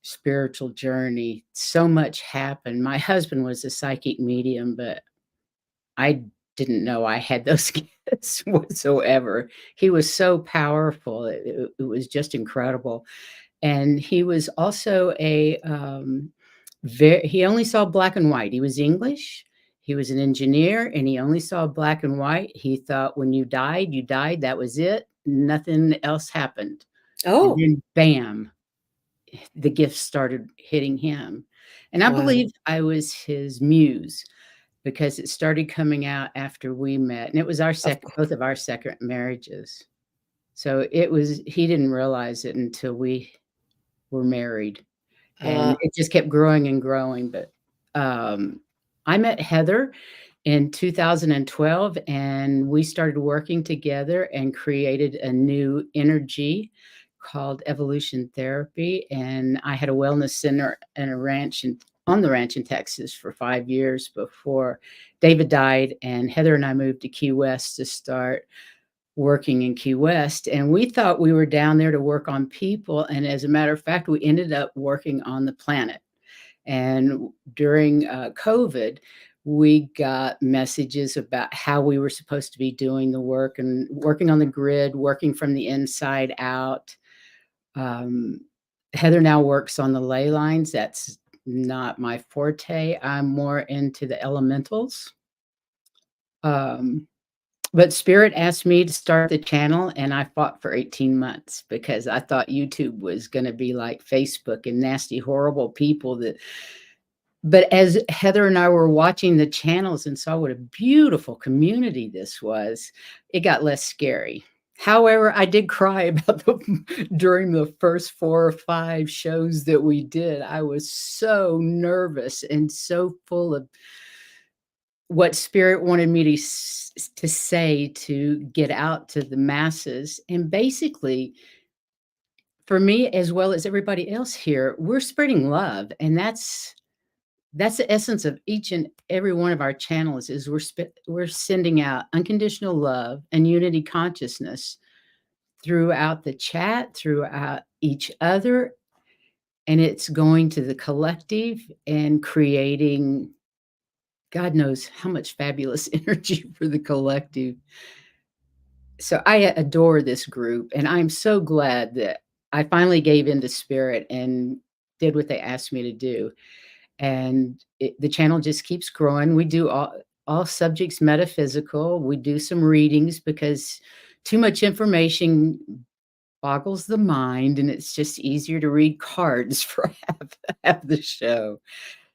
Speaker 13: spiritual journey. So much happened. My husband was a psychic medium, but I didn't know I had those gifts whatsoever. He was so powerful. It was just incredible. And he was also he only saw black and white. He was English. He was an engineer and he only saw black and white. He thought when you died, you died. That was it. Nothing else happened. And
Speaker 1: Oh,
Speaker 13: then bam, the gifts started hitting him. And I
Speaker 1: wow.
Speaker 13: believe I was his muse because it started coming out after we met. And it was both of our second marriages. So he didn't realize it until we were married. And it just kept growing and growing. But I met Heather in 2012, and we started working together and created a new energy called Evolution Therapy. And I had a wellness center and on the ranch in Texas for 5 years before David died. And Heather and I moved to Key West to start working in Key West. And we thought we were down there to work on people. And as a matter of fact, we ended up working on the planet. And during COVID, we got messages about how we were supposed to be doing the work and working on the grid, working from the inside out. Heather now works on the ley lines. That's not my forte. I'm more into the elementals. But Spirit asked me to start the channel, and I fought for 18 months because I thought YouTube was going to be like Facebook and nasty, horrible people but as Heather and I were watching the channels and saw what a beautiful community this was, it got less scary. However, I did cry about during the first 4 or 5 shows that we did. I was so nervous and so full of what Spirit wanted me to say to get out to the masses. And basically, for me, as well as everybody else here, we're spreading love. And that's the essence of each and every one of our channels is we're sending out unconditional love and unity consciousness throughout the chat, throughout each other. And it's going to the collective and creating God knows how much fabulous energy for the collective. So I adore this group, and I'm so glad that I finally gave into spirit and did what they asked me to do. And the channel just keeps growing. We do all subjects metaphysical. We do some readings because too much information boggles the mind, and it's just easier to read cards for half the show.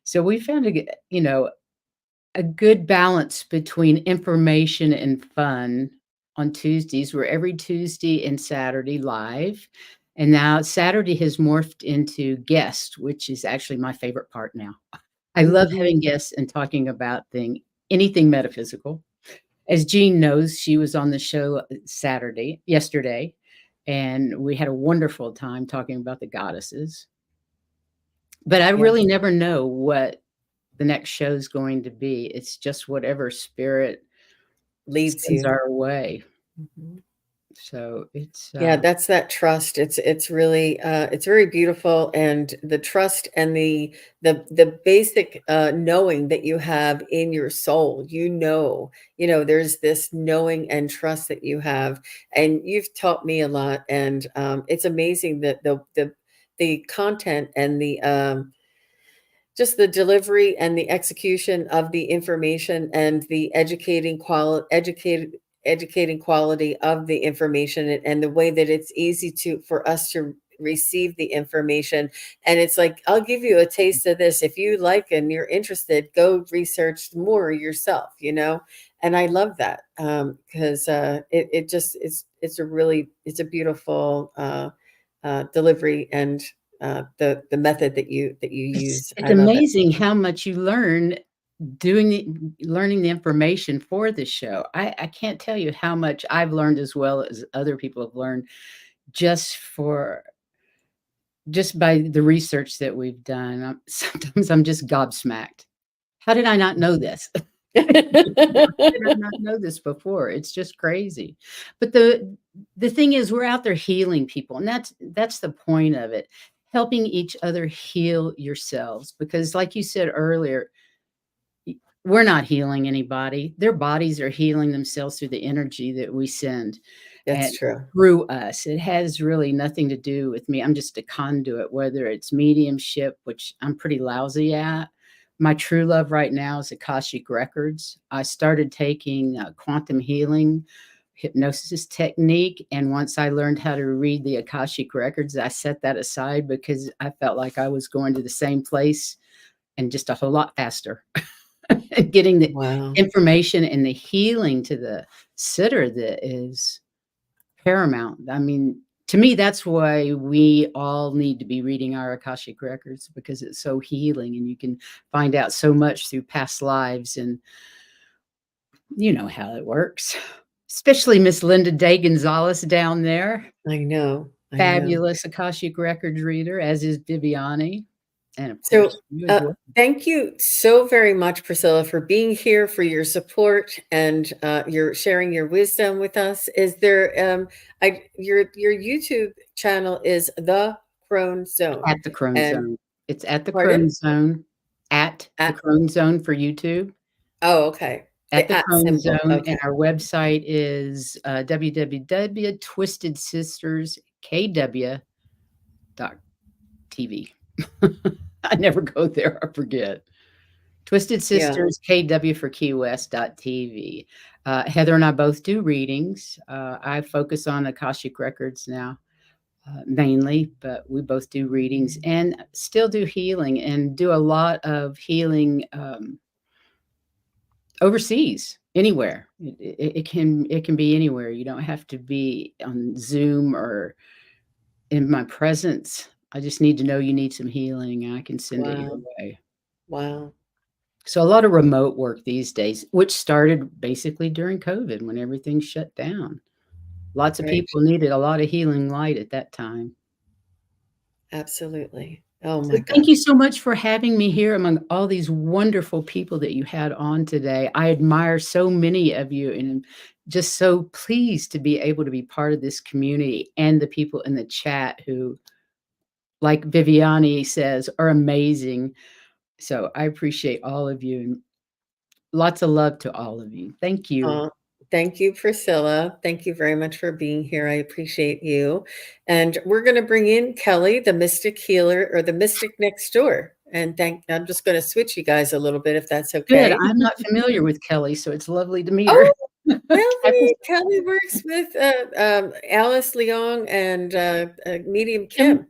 Speaker 13: So we found a good balance between information and fun on Tuesdays. We're every Tuesday and Saturday live. And now Saturday has morphed into guest, which is actually my favorite part now. I love having guests and talking about anything metaphysical. As Jean knows, she was on the show yesterday, and we had a wonderful time talking about the goddesses. But I really never know what the next show is going to be. It's just whatever spirit
Speaker 1: leads
Speaker 13: sends
Speaker 1: you.
Speaker 13: our way. So it's
Speaker 1: that's that trust. It's really it's very beautiful, and the trust and the basic knowing that you have in your soul. There's this knowing and trust that you have, and you've taught me a lot, and it's amazing that the content and the just the delivery and the execution of the information and the educating quality of the information, and the way that it's easy for us to receive the information. And it's like, I'll give you a taste of this. If you like and you're interested, go research more yourself, and I love that, because it just it's a beautiful delivery, and the method that you use.
Speaker 13: it's
Speaker 1: I love it.
Speaker 13: amazing how much you learn learning the information for the show. I can't tell you how much I've learned as well as other people have learned just by the research that we've done. Sometimes I'm just gobsmacked. How did I not know this? How did I not know this before? It's just crazy. But the thing is, we're out there healing people, and that's the point of it. Helping each other heal yourselves, because like you said earlier, we're not healing anybody. Their bodies are healing themselves through the energy that we send.
Speaker 1: That's
Speaker 13: And
Speaker 1: true.
Speaker 13: through us. It has really nothing to do with me. I'm just a conduit, whether it's mediumship, which I'm pretty lousy at. My true love right now is Akashic Records. I started taking quantum healing hypnosis technique. And once I learned how to read the Akashic Records, I set that aside because I felt like I was going to the same place and just a whole lot faster. Getting the information and the healing to the sitter that is paramount. I mean, to me, that's why we all need to be reading our Akashic Records, because it's so healing, and you can find out so much through past lives, and you know how it works. Especially Miss Linda Day Gonzalez down there.
Speaker 1: I know.
Speaker 13: Fabulous Akashic Records reader, as is Viviani. And of
Speaker 1: So,
Speaker 13: course, you as well.
Speaker 1: thank you so very much, Priscilla, for being here, for your support, and your sharing your wisdom with us. Is there your YouTube channel is The Crone Zone.
Speaker 13: At the Crone Zone. It's at the
Speaker 1: Pardon?
Speaker 13: Crone Zone. At the Crone Zone for YouTube.
Speaker 1: Oh, okay.
Speaker 13: At the Crone
Speaker 1: symbol.
Speaker 13: Zone,
Speaker 1: Okay.
Speaker 13: and our website is www.twistedsisterskw.tv. I never go there. I forget. Twisted Sisters KW for Key West.tv. Heather and I both do readings. I focus on Akashic Records now, mainly, but we both do readings and still do healing, and do a lot of healing overseas, anywhere. It can be anywhere. You don't have to be on Zoom or in my presence. I just need to know you need some healing, and I can send it your way.
Speaker 1: Wow.
Speaker 13: So a lot of remote work these days, which started basically during COVID when everything shut down. Lots of people needed a lot of healing light at that time.
Speaker 1: Absolutely. Oh my
Speaker 13: So
Speaker 1: God.
Speaker 13: thank you so much for having me here among all these wonderful people that you had on today. I admire so many of you, and I'm just so pleased to be able to be part of this community, and the people in the chat who, like Viviani says, are amazing. So I appreciate all of you, and lots of love to all of you. Thank you.
Speaker 1: Thank you, Priscilla. Thank you very much for being here. I appreciate you. And we're going to bring in Kelly, the Mystic Healer, or the Mystic next door. And I'm just going to switch you guys a little bit, if that's okay.
Speaker 13: Good. I'm not familiar with Kelly, so it's lovely to meet
Speaker 1: Oh,
Speaker 13: her.
Speaker 1: Kelly works with Alice Leong and Medium
Speaker 14: Kim.
Speaker 1: Kim.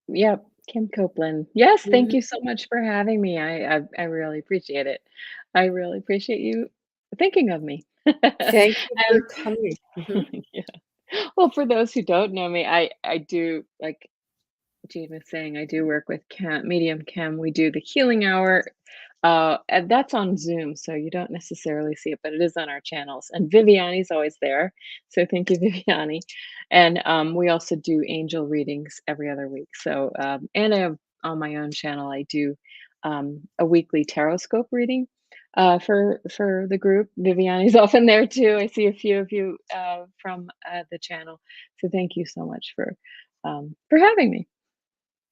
Speaker 14: Yep, Kim Copeland. Yes, thank
Speaker 1: Mhm.
Speaker 14: you so much for having me. I really appreciate it. I really appreciate you thinking of me.
Speaker 1: Thank you for
Speaker 14: And
Speaker 1: coming. Mhm.
Speaker 14: yeah. Well, for those who don't know me, I do, like Jean was saying, I do work with Medium Kim. We do the healing hour. And that's on Zoom, so you don't necessarily see it, but it is on our channels. And Viviani's always there, so thank you, Viviani. And we also do angel readings every other week. So, and I have on my own channel, I do a weekly tarot scope reading for the group. Viviani's often there too. I see a few of you from the channel, so thank you so much for having me.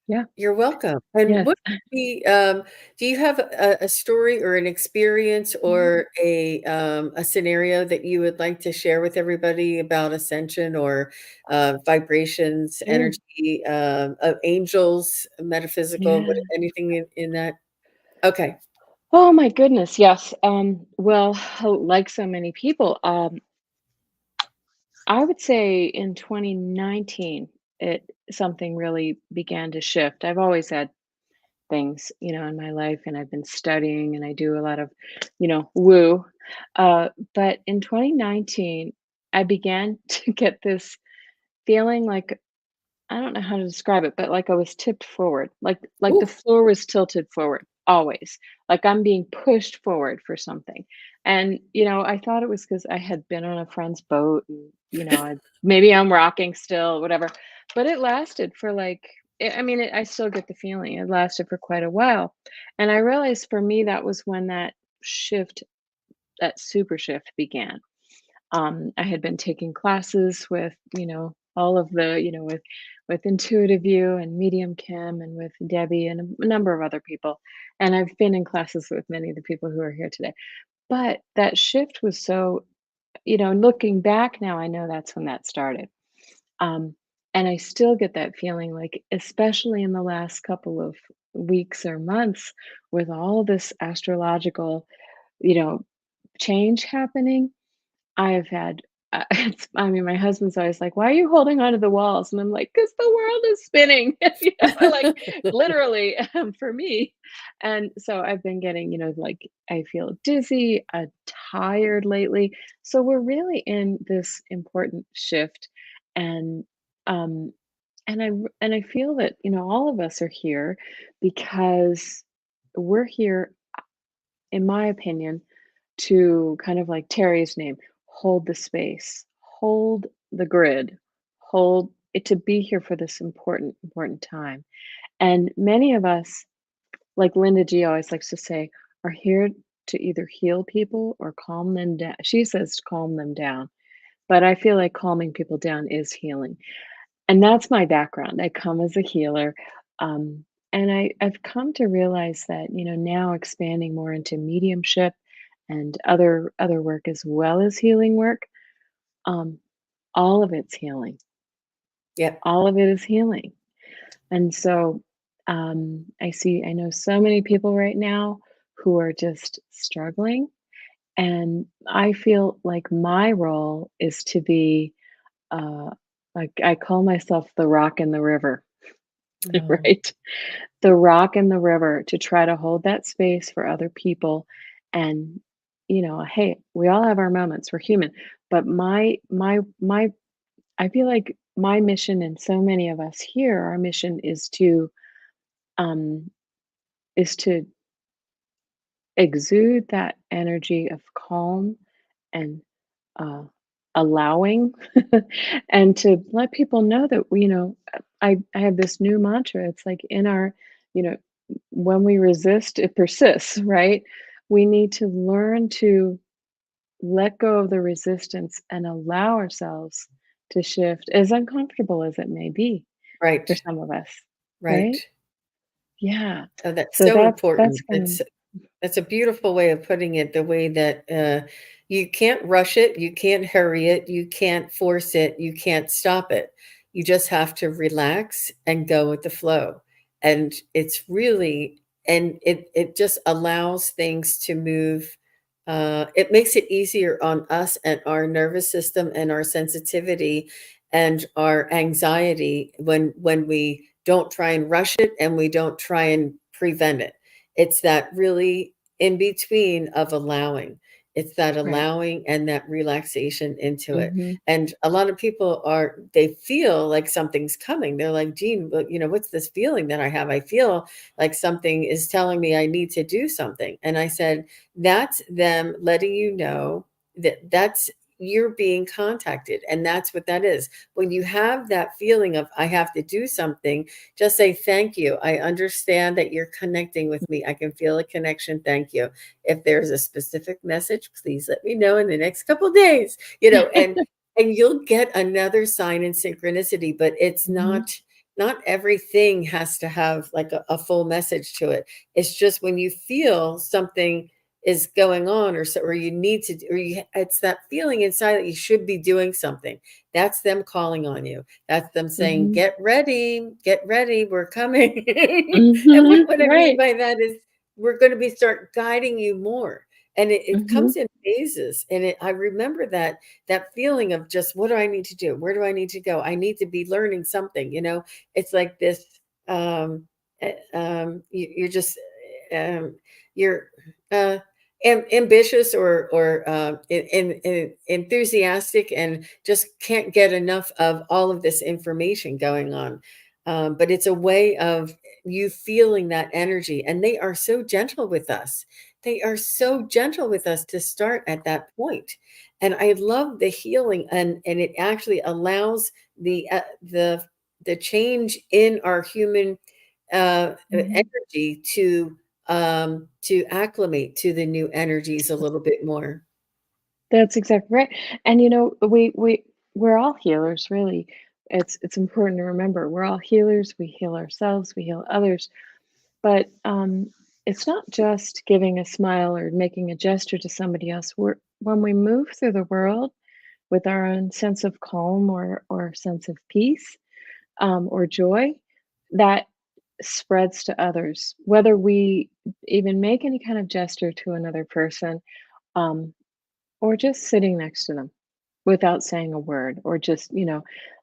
Speaker 14: Yeah.
Speaker 1: You're welcome. And
Speaker 14: Yes.
Speaker 1: what would be, do you have a story or an experience or a scenario that you would like to share with everybody about ascension or vibrations,
Speaker 14: Sure.
Speaker 1: energy, of angels, metaphysical,
Speaker 14: Yeah.
Speaker 1: anything in that? Okay.
Speaker 14: Oh my goodness, yes. Well, like so many people, I would say in 2019, something really began to shift. I've always had things, in my life, and I've been studying, and I do a lot of, woo. But in 2019, I began to get this feeling like I don't know how to describe it, but like I was tipped forward, like the
Speaker 1: Ooh,
Speaker 14: floor was tilted forward always, like I'm being pushed forward for something. And I thought it was because I had been on a friend's boat, and maybe I'm rocking still, whatever. But it lasted for like, I mean, I still get the feeling it lasted for quite a while, and I realized for me that was when shift, that super shift began. I had been taking classes with, all of the, with Intuitive You and Medium Kim and with Debbie and a number of other people. And I've been in classes with many of the people who are here today. But that shift was so, looking back now, I know that's when that started. Um, and I still get that feeling like, especially in the last couple of weeks or months, with all this astrological, you know, change happening. I've had, I mean, my husband's always like, "Why are you holding onto the walls?" And I'm like, "'Cause the world is spinning," like literally for me. And so I've been getting, like I feel dizzy, tired lately. So we're really in this important shift, and um, and I feel that all of us are here because we're here, in my opinion, to kind of like Terry's name, hold the space, hold the grid, hold it, to be here for this important time. And many of us, like Linda G always likes to say, are here to either heal people or calm them down. She says calm them down, but I feel like calming people down is healing. And that's my background. I come as a healer. And I've come to realize that, now expanding more into mediumship and other work as well as healing work, um, all of it's healing.
Speaker 1: Yep.
Speaker 14: All of it is healing. And so I know so many people right now who are just struggling. And I feel like my role is to be, uh, like I call myself the rock in the river,
Speaker 1: No.
Speaker 14: right? The rock in the river, to try to hold that space for other people. And hey, we all have our moments, we're human. But my I feel like my mission, and so many of us here, our mission um is to exude that energy of calm and uh, allowing, and to let people know that I have this new mantra. It's like, in our, you know when we resist, it persists, right? We need to learn to let go of the resistance and allow ourselves to shift, as uncomfortable as it may be for
Speaker 1: Right.
Speaker 14: some of us,
Speaker 1: Right.
Speaker 14: right? Yeah.
Speaker 1: Oh, that's
Speaker 14: So
Speaker 1: so
Speaker 14: that's
Speaker 1: important.
Speaker 14: kind
Speaker 1: That's a beautiful way of putting it, the way that You can't rush it, you can't hurry it, you can't force it, you can't stop it. You just have to relax and go with the flow. And it's really, and it just allows things to move. It makes it easier on us and our nervous system and our sensitivity and our anxiety when we don't try and rush it and we don't try and prevent it. It's that really in between of allowing. It's that
Speaker 14: Right.
Speaker 1: allowing and that relaxation into it.
Speaker 14: hmm
Speaker 1: And a lot of people they feel like something's coming. They're like, Jean, what's this feeling that I have? I feel like something is telling me I need to do something. And I said, that's them letting you know that that's you're being contacted. And that's what that is. When you have that feeling of I have to do something, just say thank you. I understand that you're connecting with me. I can feel a connection. Thank you. If there's a specific message, please let me know in the next couple of days, and you'll get another sign in synchronicity, but it's
Speaker 14: hmm
Speaker 1: not everything has to have like a full message to it. It's just when you feel something is going on or you need to it's that feeling inside that you should be doing something. That's them calling on you. That's them saying,
Speaker 14: hmm
Speaker 1: get ready, we're coming. And what I mean
Speaker 14: Right.
Speaker 1: by that is we're going to be start guiding you more. And it
Speaker 14: hmm
Speaker 1: comes in phases. And I remember that feeling of just what do I need to do? Where do I need to go? I need to be learning something. It's like this. You're just you're uh, ambitious or enthusiastic and just can't get enough of all of this information going on. But it's a way of you feeling that energy, and they are so gentle with us. They are so gentle with us to start at that point. And I love the healing, and it actually allows the change in our human
Speaker 14: hmm
Speaker 1: energy to acclimate to the new energies a little bit more.
Speaker 14: That's exactly right. And we're all healers, really. It's important to remember we're all healers. We heal ourselves, we heal others. But it's not just giving a smile or making a gesture to somebody else. When we move through the world with our own sense of calm or sense of peace or joy, that spreads to others. Whether we even make any kind of gesture to another person, um, or just sitting next to them without saying a word, or just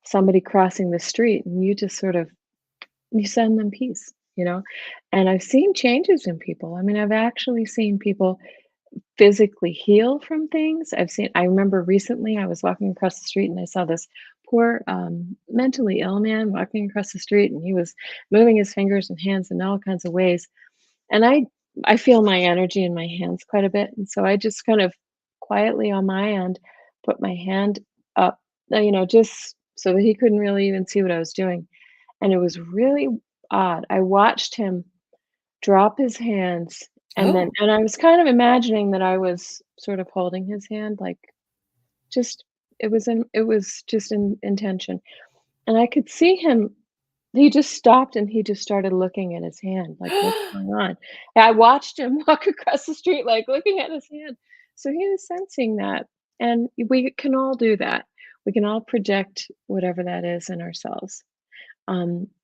Speaker 14: somebody crossing the street and you just sort of you send them peace. And I've seen changes in people. I mean, I've actually seen people physically heal from things. I remember recently I was walking across the street and I saw this poor mentally ill man walking across the street, and he was moving his fingers and hands in all kinds of ways. And I feel my energy in my hands quite a bit, and so I just kind of quietly on my end put my hand up, just so that he couldn't really even see what I was doing. And it was really odd. I watched him drop his hands,
Speaker 1: Oh,
Speaker 14: and I was kind of imagining that I was sort of holding his hand, like, just it was just in intention. And I could see him. He just stopped and he just started looking at his hand, like, "What's going on?" And I watched him walk across the street, like, looking at his hand. So he was sensing that, and we can all do that. We can all project whatever that is in ourselves.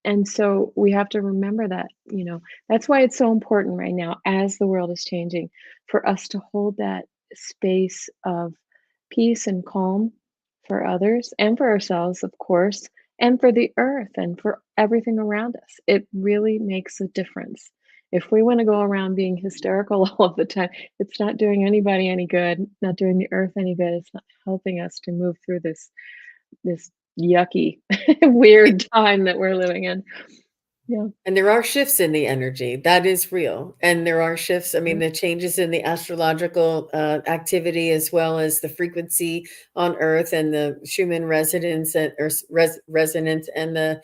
Speaker 14: And so we have to remember that. That's why it's so important right now, as the world is changing, for us to hold that space of peace and calm for others and for ourselves, of course, and for the earth and for everything around us. It really makes a difference. If we want to go around being hysterical all of the time, it's not doing anybody any good, not doing the earth any good. It's not helping us to move through this yucky, weird time that we're living in. Yeah.
Speaker 1: and there are shifts in the energy. That is real. And there are shifts. I mean,
Speaker 14: Mhm.
Speaker 1: the changes in the astrological activity, as well as the frequency on Earth and the Schumann resonance resonance and the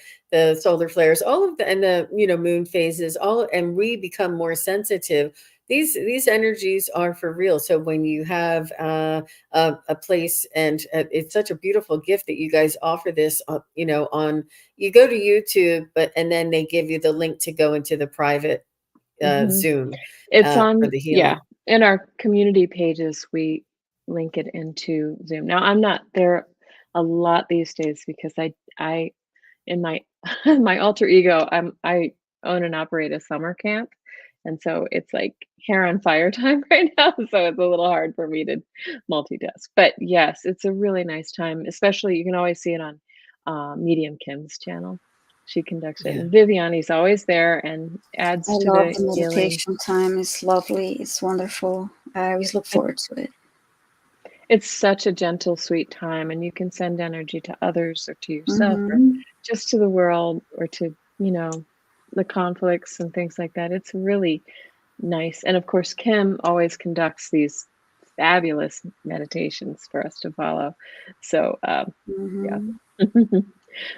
Speaker 1: solar flares, all of the and the moon phases, and we become more sensitive. These energies are for real. So when you have a place, and it's such a beautiful gift that you guys offer this, on you go to YouTube, and then they give you the link to go into the private
Speaker 14: Mhm.
Speaker 1: Zoom
Speaker 14: It's
Speaker 1: for
Speaker 14: on
Speaker 1: the
Speaker 14: yeah,
Speaker 1: healing.
Speaker 14: in our community pages, link it into Zoom. Now I'm not there a lot these days because I in my my alter ego, I own and operate a summer camp. And so it's like hair on fire time right now. So it's a little hard for me to multitask. But yes, it's a really nice time, especially you can always see it on Medium Kim's channel. She conducts it.
Speaker 1: Yeah.
Speaker 14: And Viviani's always there and adds
Speaker 11: I
Speaker 14: to
Speaker 11: love
Speaker 14: the
Speaker 11: the
Speaker 14: healing.
Speaker 11: meditation time. It's lovely. It's wonderful. I always look forward to it.
Speaker 14: It's such a gentle, sweet time, and you can send energy to others or to yourself or just to the world or to, the conflicts and things like that. It's really nice. And of course, Kim always conducts these fabulous meditations for us to follow. So, yeah.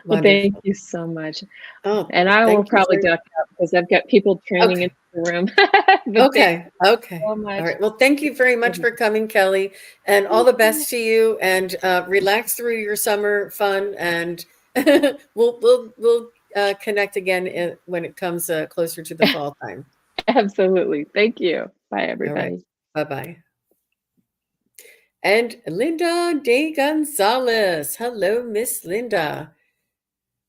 Speaker 14: Well, thank you so much.
Speaker 1: Oh,
Speaker 14: and I will
Speaker 1: thank you
Speaker 14: probably
Speaker 1: for-
Speaker 14: duck out because I've got people training
Speaker 1: Okay.
Speaker 14: into the room.
Speaker 1: Okay. Okay.
Speaker 14: so much.
Speaker 1: All right. Well, thank you very much for coming, Kelly, and all the best to you. And relax through your summer fun, and we'll connect again when it comes closer to the fall time.
Speaker 14: Absolutely. Thank you. Bye, everybody.
Speaker 1: All right. Bye-bye. And Linda De Gonzalez. Hello, Miss Linda.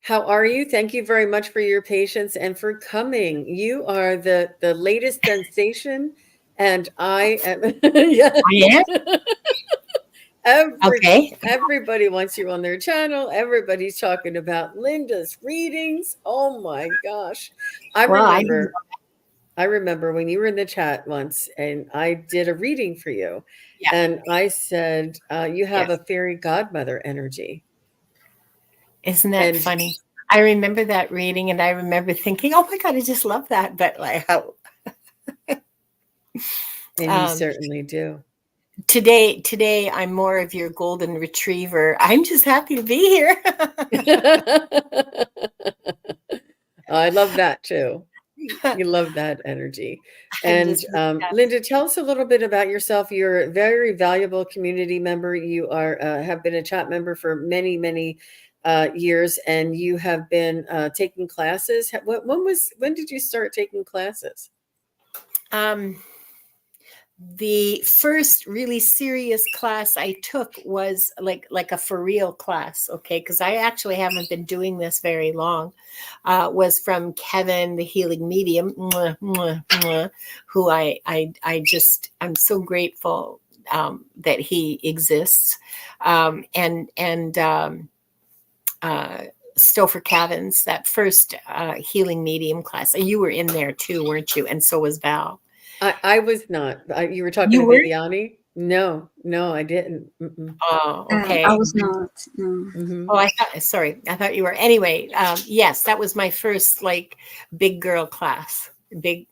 Speaker 1: How are you? Thank you very much for your patience and for coming. You are the latest sensation, and I am. Yes.
Speaker 15: I am? Okay.
Speaker 1: Everybody wants you on their channel. Everybody's talking about Linda's readings. Oh my gosh! I remember when you were in the chat once, and I did a reading for you, and I said you have a fairy godmother energy.
Speaker 15: Isn't that funny? I remember that reading, and I remember thinking, "Oh my God, I just love that." But like how,
Speaker 1: and you certainly do.
Speaker 15: Today, I'm more of your golden retriever. I'm just happy to be here.
Speaker 1: I love that too. You love that energy. And Linda, tell us a little bit about yourself. You're a very valuable community member. You are have been a chat member for many, many years, and you have been taking classes. When did you start taking classes?
Speaker 15: The first really serious class I took was like a for real class, okay? Because I actually haven't been doing this very long. Was from Kevin, the healing medium, who I'm so grateful that he exists, and Stouffer Cavins, that first healing medium class. You were in there too, weren't you? And so was Val.
Speaker 1: I was not. You were talking to Viviani? No, I didn't.
Speaker 15: Oh, okay.
Speaker 11: I was not. No.
Speaker 1: Mm-hmm.
Speaker 15: Oh, I thought you were. Anyway, yes, that was my first big girl class. Big,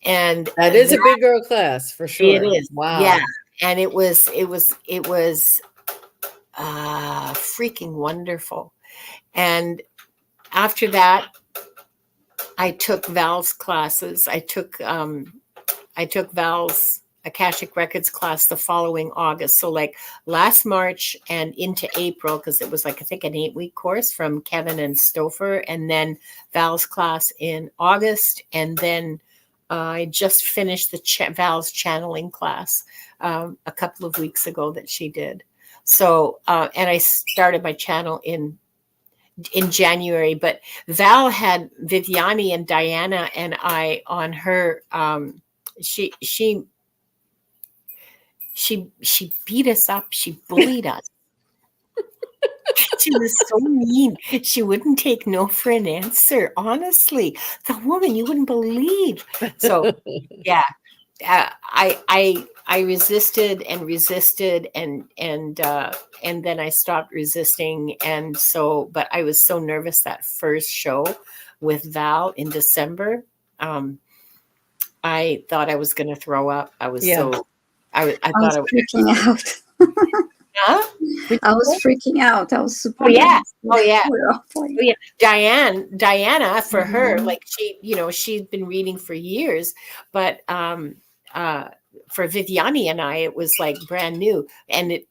Speaker 15: and
Speaker 1: that is a big girl class for sure.
Speaker 15: It is.
Speaker 1: Wow.
Speaker 15: Yeah, and it was freaking wonderful. And after that, I took Val's classes. I took Val's Akashic Records class the following August. So last March and into April, because it was I think an 8-week course from Kevin and Stouffer, and then Val's class in August. And then I just finished the Val's channeling class a couple of weeks ago that she did. So, and I started my channel in January, but Val had Viviani and Diana and I on her. She beat us up. She bullied us. She was so mean. She wouldn't take no for an answer. Honestly, the woman you wouldn't believe. So yeah, I resisted and then I stopped resisting. And so, but I was so nervous that first show with Val in December. I thought I was going to throw up. I was so, I thought I was
Speaker 11: freaking out.
Speaker 15: Huh?
Speaker 11: I was freaking out. I was super.
Speaker 15: Oh yeah. Diana, for her, she'd been reading for years, but for Viviani and I, it was brand new, and it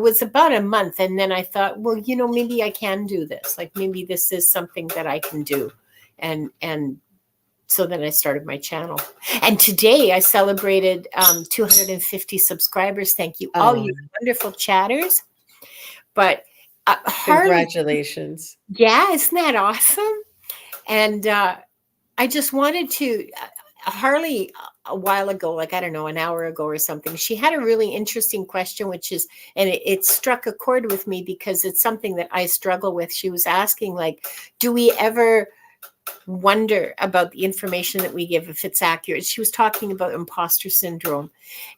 Speaker 15: was about a month, and then I thought, well, maybe I can do this. Maybe this is something that I can do, and So then I started my channel. And today I celebrated 250 subscribers. Thank you, all you wonderful chatters. But Harley,
Speaker 1: Congratulations.
Speaker 15: yeah, isn't that awesome? And I just wanted to, Harley, a while ago, like, I don't know, an hour ago or something, she had a really interesting question, which is, and it struck a chord with me because it's something that I struggle with. She was asking, like, do we ever wonder about the information that we give, if it's accurate? She was talking about imposter syndrome.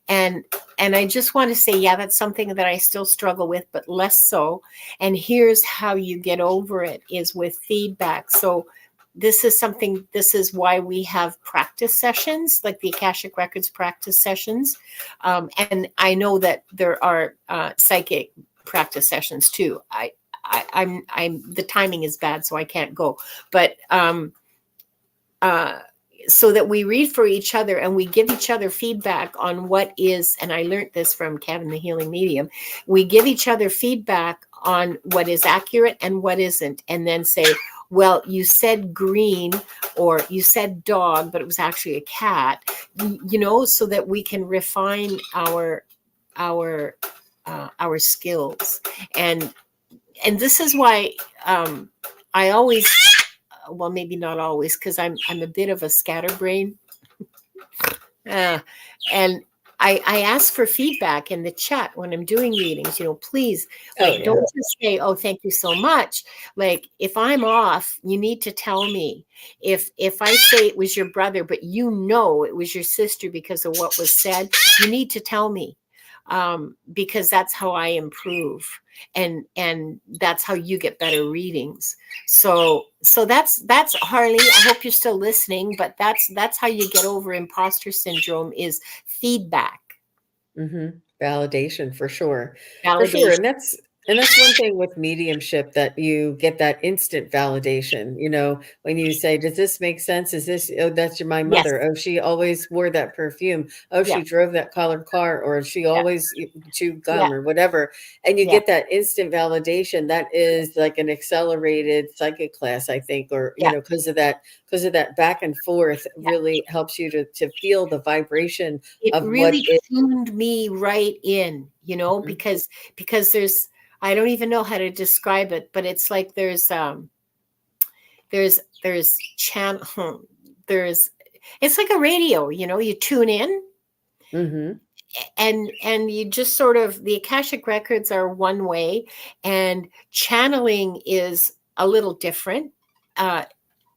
Speaker 15: And I just want to say, yeah, that's something that I still struggle with, but less so. And here's how you get over it, is with feedback. So this is why we have practice sessions, like the Akashic Records practice sessions. And I know that there are psychic practice sessions too. I'm the timing is bad, so I can't go. But so that we read for each other and we give each other feedback on what is, and I learned this from Kevin, the healing medium, we give each other feedback on what is accurate and what isn't, and then say, well, you said green or you said dog, but it was actually a cat, so that we can refine our skills. And this is why I always, well, maybe not always, because I'm a bit of a scatterbrain. And I ask for feedback in the chat when I'm doing readings, please, don't just say, oh, thank you so much. Like, if I'm off, you need to tell me. If I say it was your brother, but it was your sister because of what was said, you need to tell me. Because that's how I improve, and that's how you get better readings. So that's Harley. I hope you're still listening, but that's how you get over imposter syndrome, is feedback.
Speaker 1: Validation, for sure.
Speaker 15: Validation.
Speaker 1: For sure. And that's one thing with mediumship, that you get that instant validation. When you say, does this make sense? Is this, oh, that's my mother.
Speaker 15: Yes.
Speaker 1: Oh, she always wore that perfume. Oh,
Speaker 15: Yeah.
Speaker 1: she drove that colored car, or she always chewed gum,
Speaker 15: Yeah.
Speaker 1: or whatever. And you
Speaker 15: Yeah.
Speaker 1: get that instant validation. That is like an accelerated psychic class, I think, or, because of that back and forth really helps you to feel the vibration
Speaker 15: It
Speaker 1: of
Speaker 15: really
Speaker 1: what is.
Speaker 15: tuned me right in, because there's, I don't even know how to describe it, but it's like there's channel, it's like a radio, you tune in. And you just sort of, the Akashic Records are one way, and channeling is a little different.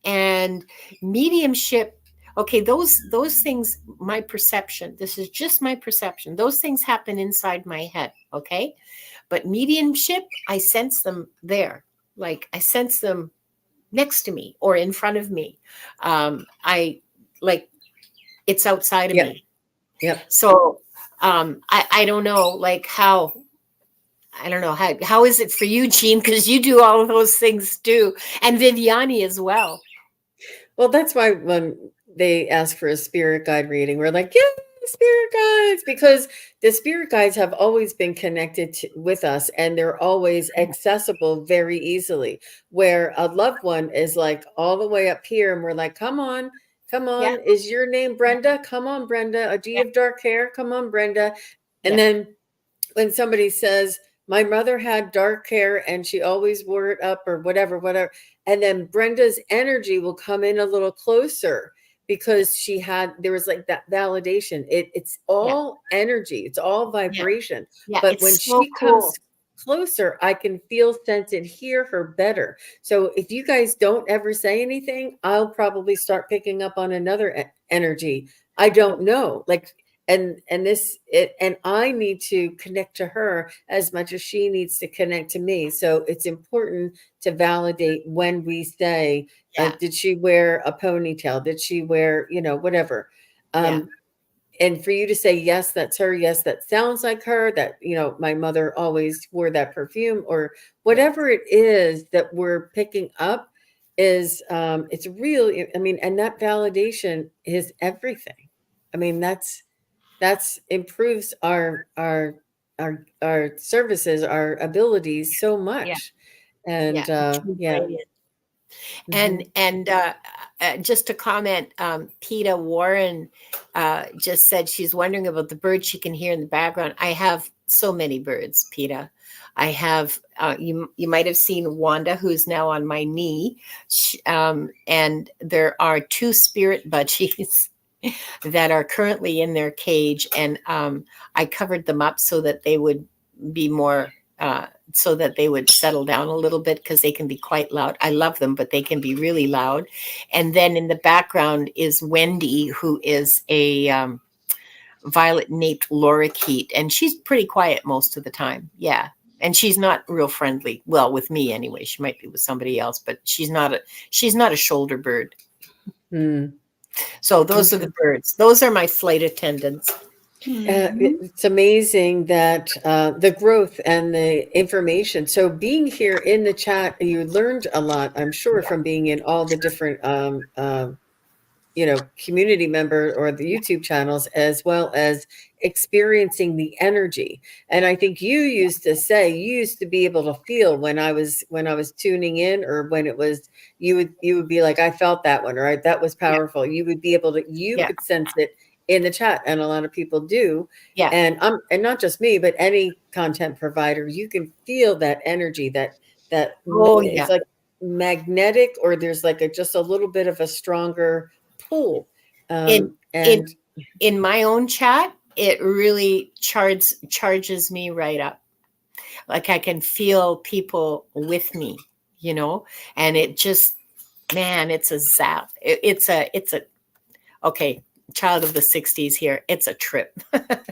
Speaker 15: And mediumship, okay, those things, my perception, this is just my perception, those things happen inside my head, okay? But mediumship, I sense them there. Like, I sense them next to me or in front of me. It's outside of me.
Speaker 1: Yep.
Speaker 15: So I don't know, like, how is it for you, Jean? Because you do all of those things too, and Viviani as well.
Speaker 1: Well, that's why when they ask for a spirit guide reading, we're like, yeah, spirit guides, because the spirit guides have always been connected with us, and they're always accessible very easily. Where a loved one is like all the way up here, and we're like, come on. Is your name Brenda? Come on, Brenda. Do you have dark hair? Come on, Brenda. And then when somebody says, my mother had dark hair and she always wore it up, or whatever. And then Brenda's energy will come in a little closer, because there was like that validation. It's all energy. It's all vibration.
Speaker 15: Yeah,
Speaker 1: but
Speaker 15: it's
Speaker 1: when
Speaker 15: so
Speaker 1: she
Speaker 15: cool.
Speaker 1: comes closer, I can feel, sense, and hear her better. So if you guys don't ever say anything, I'll probably start picking up on another energy. I don't know. Like, and I need to connect to her as much as she needs to connect to me. So it's important to validate when we say, did she wear a ponytail? Did she wear, whatever? And for you to say, yes, that's her. Yes, that sounds like her. That, my mother always wore that perfume, or whatever it is that we're picking up is, it's really, and that validation is everything. That's improves our services, our abilities so much. And
Speaker 15: And just to comment, PETA Warren just said she's wondering about the birds she can hear in the background. I have so many birds, PETA. I have, you might have seen Wanda, who's now on my knee. And there are 2 spirit budgies that are currently in their cage. And I covered them up so that they would be more, so that they would settle down a little bit, because they can be quite loud. I love them, but they can be really loud. And then in the background is Wendy, who is a violet-naped lorikeet, and she's pretty quiet most of the time. Yeah. And she's not real friendly. Well, with me anyway. She might be with somebody else, but she's not a shoulder bird. So those are the birds. Those are my flight attendants.
Speaker 1: It's amazing that the growth and the information. So being here in the chat, you learned a lot, I'm sure, from being in all the different community member or the YouTube channels, as well as experiencing the energy. And I think you used to be able to feel when I was tuning in, or when it was, you would be like, I felt that one, right? That was powerful. You would be able to, could sense it in the chat, and a lot of people do.
Speaker 15: Yeah.
Speaker 1: And not just me, but any content provider, you can feel that energy, that it's like magnetic, or there's like just a little bit of a stronger pull.
Speaker 15: In my own chat, it really charges me right up. Like I can feel people with me, and it just, man, it's a zap. It's a okay, child of the 60s here. It's a trip.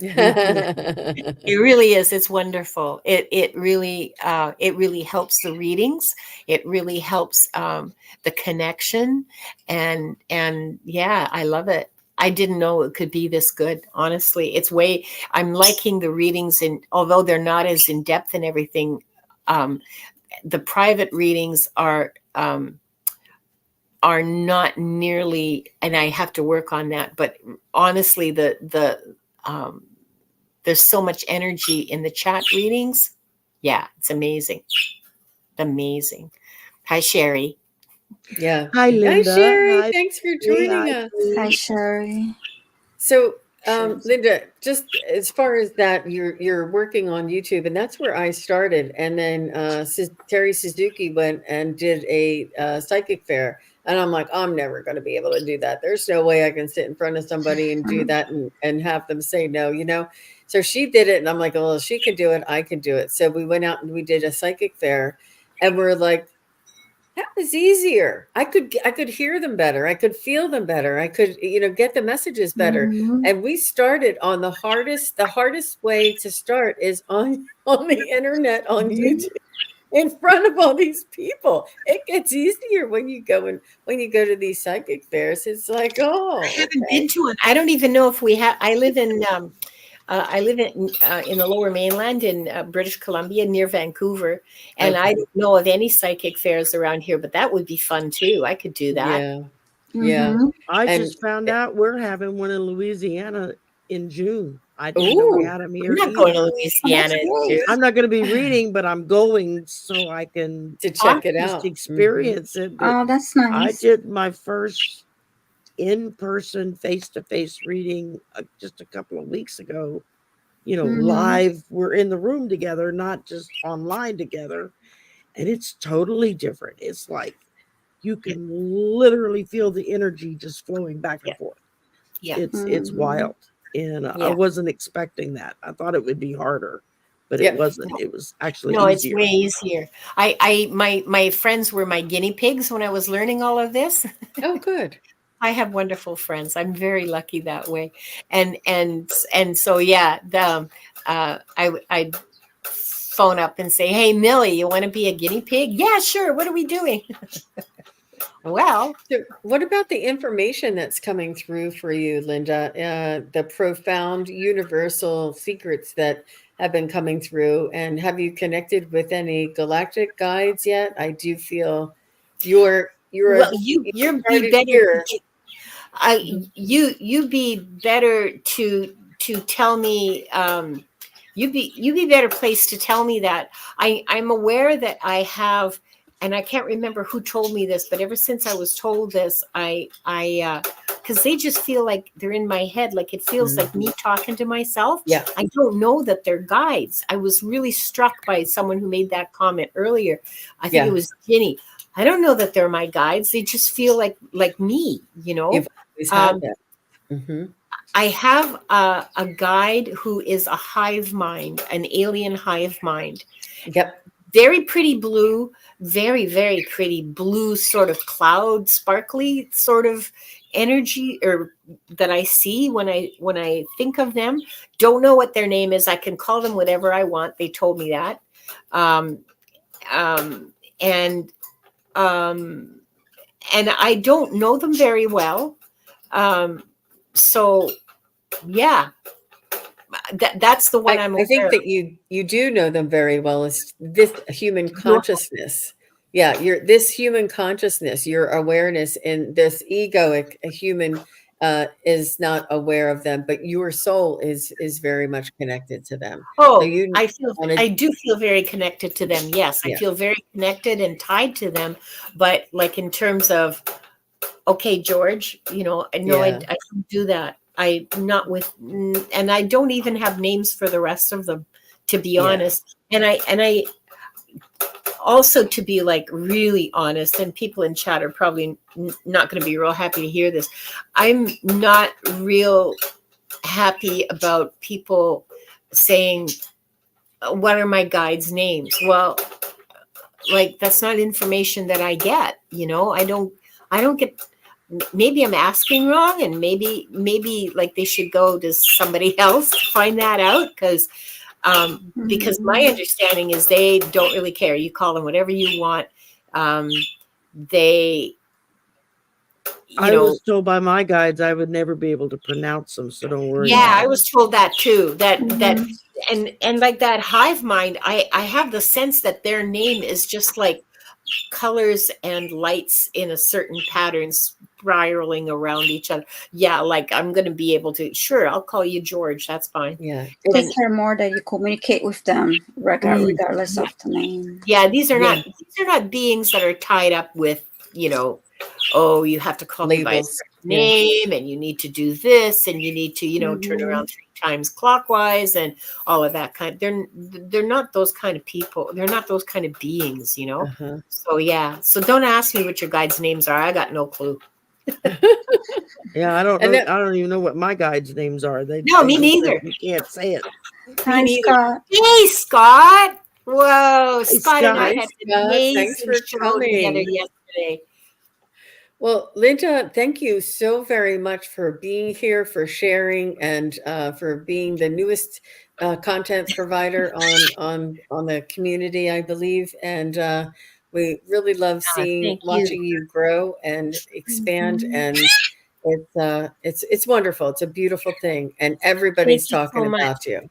Speaker 15: It really is. It's wonderful. It really helps the readings. It really helps the connection, and yeah, I love it. I didn't know it could be this good. Honestly, I'm liking the readings, and although they're not as in depth and everything, the private readings are not nearly, and I have to work on that. But honestly, there's so much energy in the chat readings. Yeah, it's amazing. Amazing. Hi, Sherry.
Speaker 1: Yeah.
Speaker 16: Hi, Linda.
Speaker 1: Hi, Sherry.
Speaker 16: Hi,
Speaker 1: Thanks for joining us.
Speaker 11: Hi, Sherry.
Speaker 1: So, Linda, just as far as that, you're working on YouTube, and that's where I started. And then Terry Suzuki went and did a psychic fair, and I'm like, I'm never going to be able to do that. There's no way I can sit in front of somebody and do that and have them say no, So she did it, and I'm like, well, if she can do it, I can do it. So we went out and we did a psychic fair, and we're like, that was easier. I could hear them better. I could feel them better. I could, get the messages better. And we started on the hardest way to start is on the internet, on YouTube, in front of all these people. It gets easier when you go to these psychic fairs. It's like, oh,
Speaker 15: I haven't been to it. I don't even know if we have. I live in the Lower Mainland in British Columbia, near Vancouver, and I don't know of any psychic fairs around here. But that would be fun too. I could do that.
Speaker 1: Yeah.
Speaker 16: I just found out we're having one in Louisiana in June. I didn't know we had them here.
Speaker 15: I'm not going to Louisiana.
Speaker 16: I'm not going to be reading, but I'm going so I can
Speaker 1: to check it out,
Speaker 16: experience it. But
Speaker 11: oh, that's nice.
Speaker 16: I did my first in-person face-to-face reading just a couple of weeks ago, live. We're in the room together, not just online together, and it's totally different. It's like you can literally feel the energy just flowing back and forth. It's wild, and I wasn't expecting that. I thought it would be harder, but it wasn't. It was actually easier.
Speaker 15: It's way easier. My friends were my guinea pigs when I was learning all of this.
Speaker 1: Oh, good.
Speaker 15: I have wonderful friends. I'm very lucky that way. And so, I'd phone up and say, hey, Millie, you want to be a guinea pig? Yeah, sure. What are we doing? Well,
Speaker 1: so what about the information that's coming through for you, Linda? The profound universal secrets that have been coming through, and have you connected with any galactic guides yet? I do feel you'd be better.
Speaker 15: You'd be better to tell me. You'd be better placed to tell me that. I'm aware that I have I can't remember who told me this, but ever since I was told this, because they just feel like they're in my head, like it feels like me talking to myself.
Speaker 1: Yeah.
Speaker 15: I don't know that they're guides. I was really struck by someone who made that comment earlier. I think it was Ginny. I don't know that they're my guides. They just feel like me, you know.
Speaker 1: You've always had that.
Speaker 15: I have a guide who is a hive mind, an alien hive mind.
Speaker 1: Yep.
Speaker 15: Very pretty blue, very, very pretty blue, sort of cloud, sparkly sort of energy or that I see when I think of them. Don't know what their name is. I can call them whatever I want. They told me that. And I don't know them very well. So yeah, that's the one I'm aware
Speaker 1: I think
Speaker 15: of.
Speaker 1: that you do know them very well. Is this human consciousness? Yeah, this human consciousness, your awareness in this egoic human is not aware of them, but your soul is very much connected to them.
Speaker 15: Oh,
Speaker 1: So you
Speaker 15: I do feel very connected to them. Yes, I feel very connected and tied to them. But like in terms of, okay, George, you know, I know I don't do that. I not with, and I don't even have names for the rest of them, to be honest. And I also, to be like really honest, and people in chat are probably not going to be real happy to hear this. I'm not real happy about people saying, what are my guides' names? Well, like that's not information that I get, you know. I don't get, maybe I'm asking wrong, and maybe like they should go to somebody else to find that out, because my understanding is they don't really care. You call them whatever you want.
Speaker 16: I was told by my guides I would never be able to pronounce them, so don't worry.
Speaker 15: Yeah, I was told that too. That and like that hive mind, I have the sense that their name is just like colors and lights in a certain pattern spiraling around each other. Yeah, like I'm going to be able to, sure, I'll call you George. That's fine.
Speaker 1: Yeah.
Speaker 11: They care more that you communicate with them regardless of the name.
Speaker 15: Yeah, these are not beings that are tied up with, you know, oh, you have to call me by a certain name, and you need to do this, and you need to, you know, turn around 3 times clockwise, and all of that kind. They're not those kind of people. They're not those kind of beings, you know. So yeah. So don't ask me what your guides' names are. I got no clue.
Speaker 16: Yeah, I don't know. I don't even know what my guides' names are.
Speaker 15: Me neither.
Speaker 16: You can't say it.
Speaker 11: Hi, Scott.
Speaker 15: Hey, Scott. Whoa,
Speaker 16: Hey,
Speaker 15: Scott and I
Speaker 1: Scott.
Speaker 15: had an amazing
Speaker 1: Thanks for
Speaker 15: show together
Speaker 1: coming.
Speaker 15: yesterday.
Speaker 1: Well, Linda, thank you so very much for being here, for sharing, and for being the newest content provider on the community, I believe. And we really love watching you grow and expand. And it's wonderful. It's a beautiful thing, and everybody's talking about you.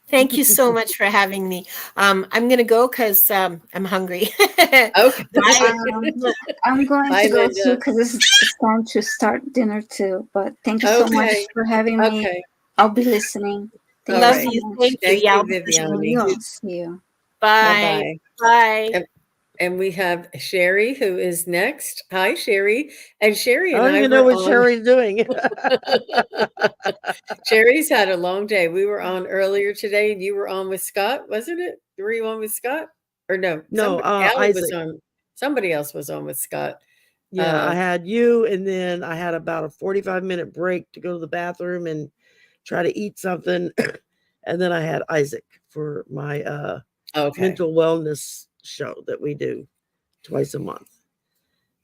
Speaker 15: Thank you so much for having me. I'm going to go because I'm hungry.
Speaker 1: Okay.
Speaker 11: I'm going
Speaker 1: Bye,
Speaker 11: to go
Speaker 1: Linda.
Speaker 11: too because it's time to start dinner too. But thank you so much for having me. I'll be listening.
Speaker 15: Love you. Thank you. Yeah,
Speaker 11: Viviane. See you.
Speaker 15: Bye. Bye.
Speaker 1: And we have Sherry, who is next. Hi, Sherry. And Sherry and
Speaker 16: I don't even know what Sherry's doing.
Speaker 1: Sherry's had a long day. We were on earlier today, and you were on with Scott, wasn't it? Were you on with Scott? Or no?
Speaker 16: No,
Speaker 1: Allie was on. Somebody else was on with Scott.
Speaker 16: Yeah, I had you, and then I had about a 45-minute break to go to the bathroom and try to eat something. And then I had Isaac for my mental wellness show that we do twice a month.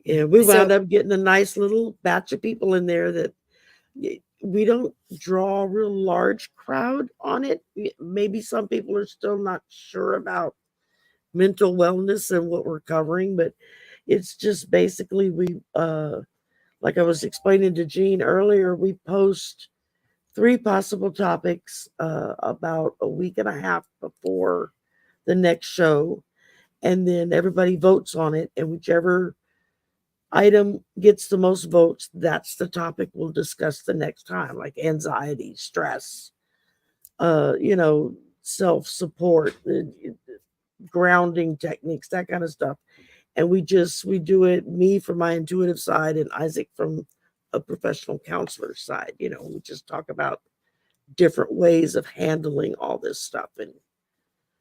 Speaker 16: And we wound up getting a nice little batch of people in there that we don't draw a real large crowd on it. Maybe some people are still not sure about mental wellness and what we're covering, but it's just basically we like I was explaining to Jean earlier, we post 3 possible topics about a week and a half before the next show, and then everybody votes on it, and whichever item gets the most votes, that's the topic we'll discuss the next time, like anxiety, stress, you know, self-support, grounding techniques, that kind of stuff. and we do it, me from my intuitive side and Isaac from a professional counselor side. We just talk about different ways of handling all this stuff and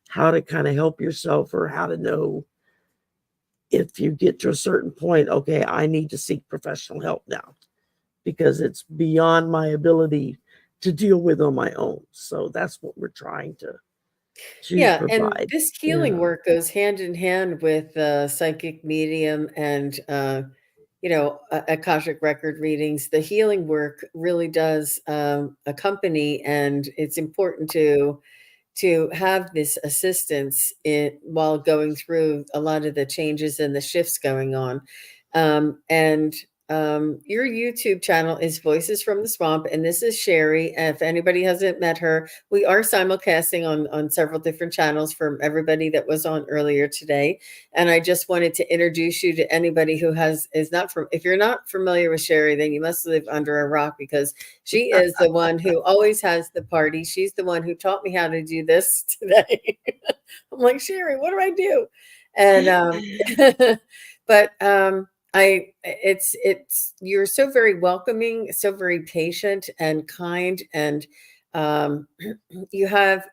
Speaker 16: how to kind of help yourself, or how to know if you get to a certain point, okay, I need to seek professional help now because it's beyond my ability to deal with on my own. So that's what we're trying to
Speaker 1: Yeah, and
Speaker 16: provide.
Speaker 1: this healing work goes hand in hand with psychic medium and Akashic record readings. The healing work really does accompany, and it's important to have this assistance while going through a lot of the changes and the shifts going on. And your YouTube channel is Voices from the Swamp, and this is Sherry. If anybody hasn't met her, we are simulcasting on several different channels from everybody that was on earlier today. And I just wanted to introduce you to anybody who is not from. If you're not familiar with Sherry, then you must live under a rock, because she is the one who always has the party. She's the one who taught me how to do this today. I'm like, Sherry, what do I do? And but you're so very welcoming, so very patient and kind, and you have